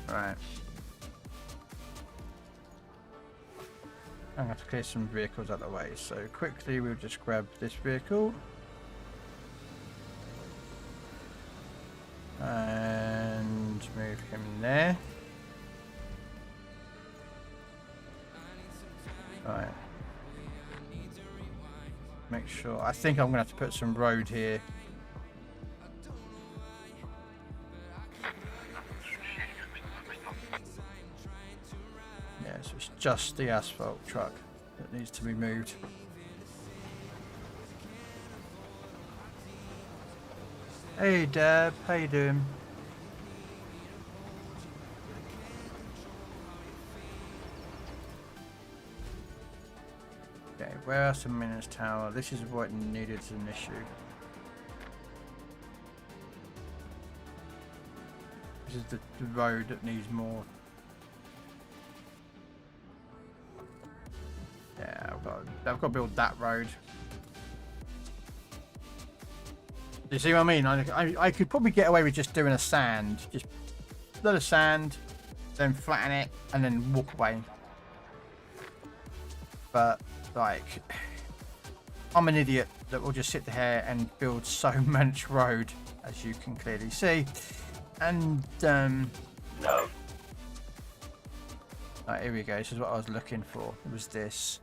Right. I'm going to have to clear some vehicles out of the way, so quickly we'll just grab this vehicle and move him there. Right. Make sure. I think I'm going to have to put some road here. Yeah, so it's just the asphalt truck that needs to be moved. Hey Deb, how you doing? Okay, where are some minutes tower? This is what needed as an issue. This is the road that needs more. Yeah, I've got to build that road. You see what I mean? I could probably get away with just doing a sand, just a lot of sand, then flatten it, and then walk away. But like, I'm an idiot that will just sit there and build so much road, as you can clearly see. And no. Right, here we go. This is what I was looking for. It was this.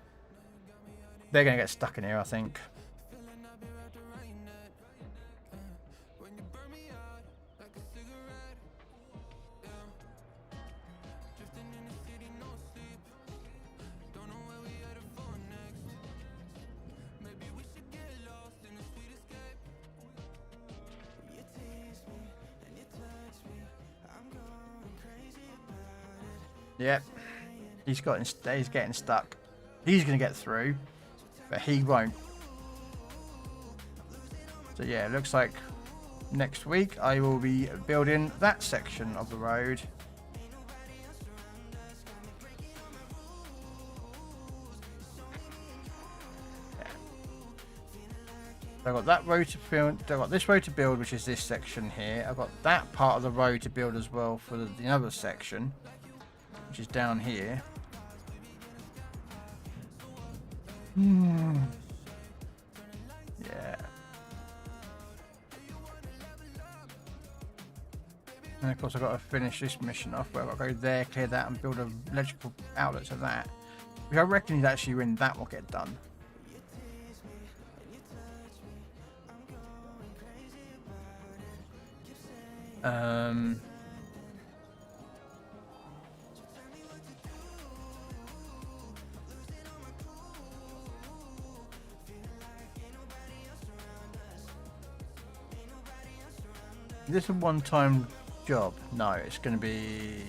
They're gonna get stuck in here, I think. Yep, he's getting stuck. He's gonna get through, but he won't. So yeah, it looks like next week I will be building that section of the road. Yeah. So I've got that road to build. I've got this road to build, which is this section here. I've got that part of the road to build as well for the other section, which is down here. Yeah. And of course I've got to finish this mission off where I've got to go there, clear that, and build electrical outlets of that. Which I reckon is actually when that will get done. Is this a one-time job? No, it's going to be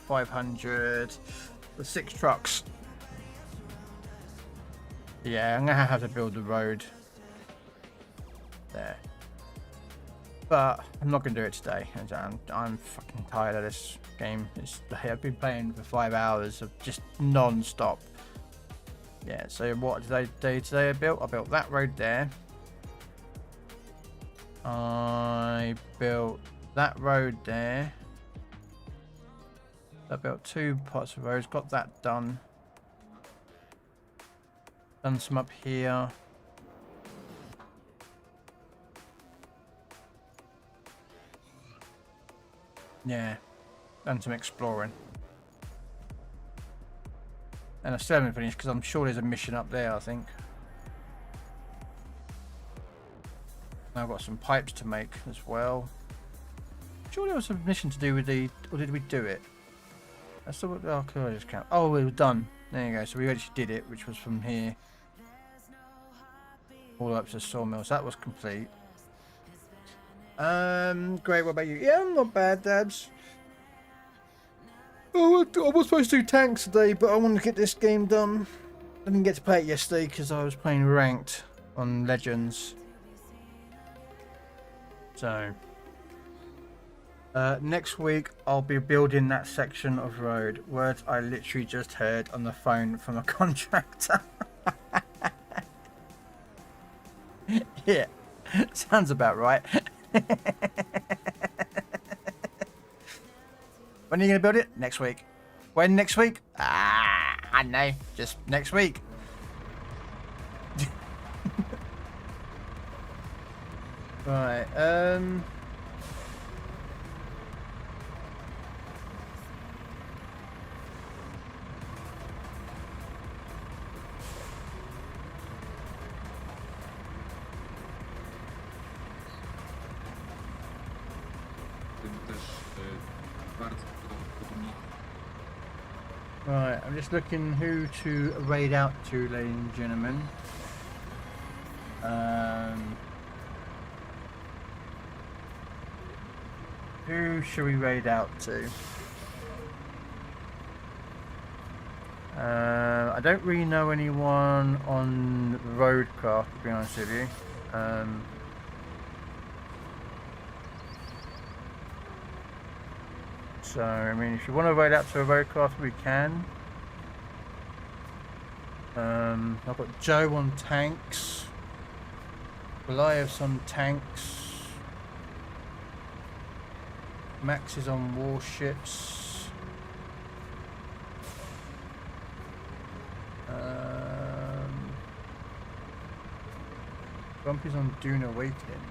500 for 6 trucks. Yeah, I'm going to have to build the road there. But I'm not going to do it today. I'm fucking tired of this game. I've been playing for 5 hours of just non-stop. Yeah, so what did I do today? I built that road there. I built that road there. I built 2 parts of roads, got that done. Done some up here. Yeah, done some exploring. And I still haven't finished because I'm sure there's a mission up there, I think. I've got some pipes to make as well. Sure there was a mission to do with the... Or did we do it? That's the... Oh, could I just count? Oh, it was done. There you go. So we actually did it, which was from here. All up to the sawmill. So that was complete. Great. What about you? Yeah, I'm not bad, Dabs. Oh, I was supposed to do tanks today, but I wanted to get this game done. I didn't get to play it yesterday because I was playing ranked on Legends. So, next week I'll be building that section of road. Words I literally just heard on the phone from a contractor. Yeah, sounds about right. When are you going to build it? Next week. When next week? I don't know. Just next week. Right, Right, I'm just looking who to raid out to, ladies and gentlemen. Who should we raid out to? I don't really know anyone on Roadcraft, to be honest with you. So, I mean, if you want to raid out to a Roadcraft, we can. I've got Joe on tanks. Goliath's on tanks. Max is on warships. Grumpy's on Dune Awakening.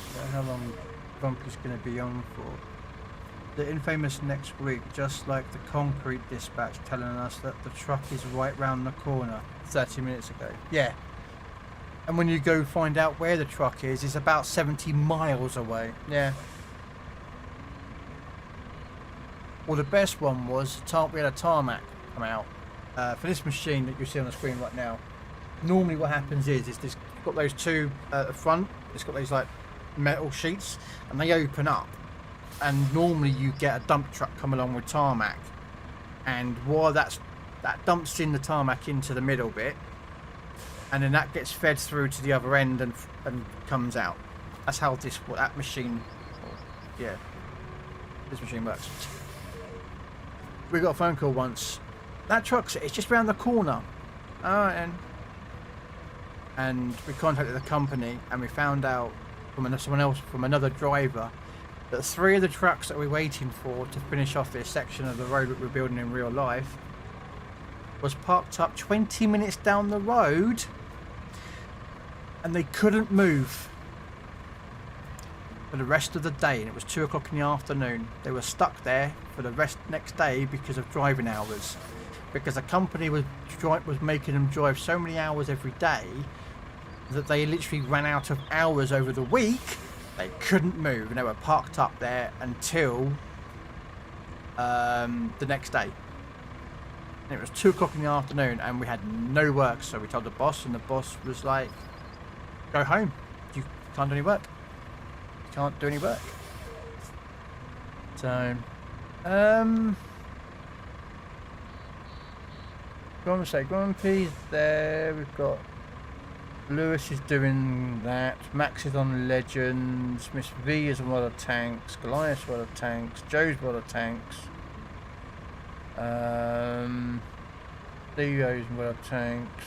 I don't know how long Grumpy's going to be on for. The infamous next week, just like the concrete dispatch telling us that the truck is right round the corner 30 minutes ago. Yeah. And when you go find out where the truck is, it's about 70 miles away. Yeah. Well, the best one was we had a tarmac come out for this machine that you see on the screen right now. Normally what happens is this got those two at the front, it's got these like metal sheets, and they open up, and normally you get a dump truck come along with tarmac, and while that dumps in the tarmac into the middle bit, and then that gets fed through to the other end and comes out. That's how this machine works. We got a phone call once. That truck's it's just around the corner. Alright, and we contacted the company, and we found out from another driver that 3 of the trucks that we're waiting for to finish off this section of the road that we're building in real life was parked up 20 minutes down the road, and they couldn't move for the rest of the day, and it was 2 o'clock in the afternoon. They were stuck there for the next day because of driving hours, because the company was making them drive so many hours every day that they literally ran out of hours over the week. They couldn't move, and they were parked up there until the next day. And it was 2 o'clock in the afternoon, and we had no work, so we told the boss, and the boss was like, go home, you can't do any work. Can't do any work. So, Grumpy's there. We've got Lewis is doing that. Max is on Legends. Miss V is on one of tanks. Goliath's one of tanks. Joe's one of tanks. Leo's one of tanks.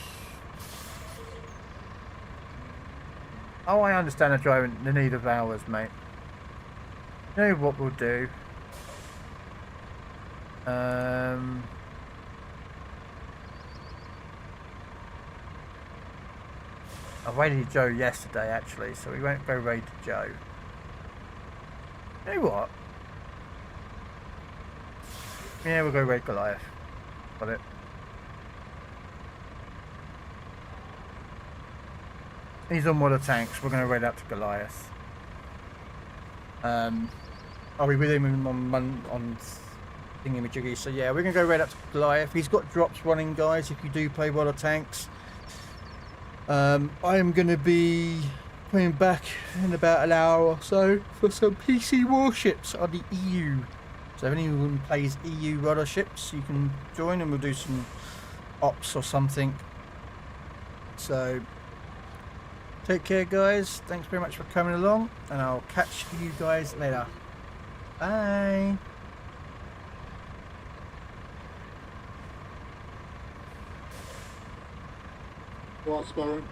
Oh, I understand the need of hours, mate. You know what we'll do? I raided Joe yesterday, actually, so we won't go raid Joe. You know what? Yeah, we'll go raid Goliath. Got it. He's on one of the tanks. We're going to raid out to Goliath. I'll be with him on thingy-majiggy. So yeah, we're going to go raid out to Goliath. He's got drops running, guys, if you do play one of the tanks. I am going to be coming back in about an hour or so for some PC warships on the EU. So if anyone plays EU rudder ships, you can join and we'll do some ops or something. So take care, guys. Thanks very much for coming along, and I'll catch you guys later. Bye. What, Sparrow?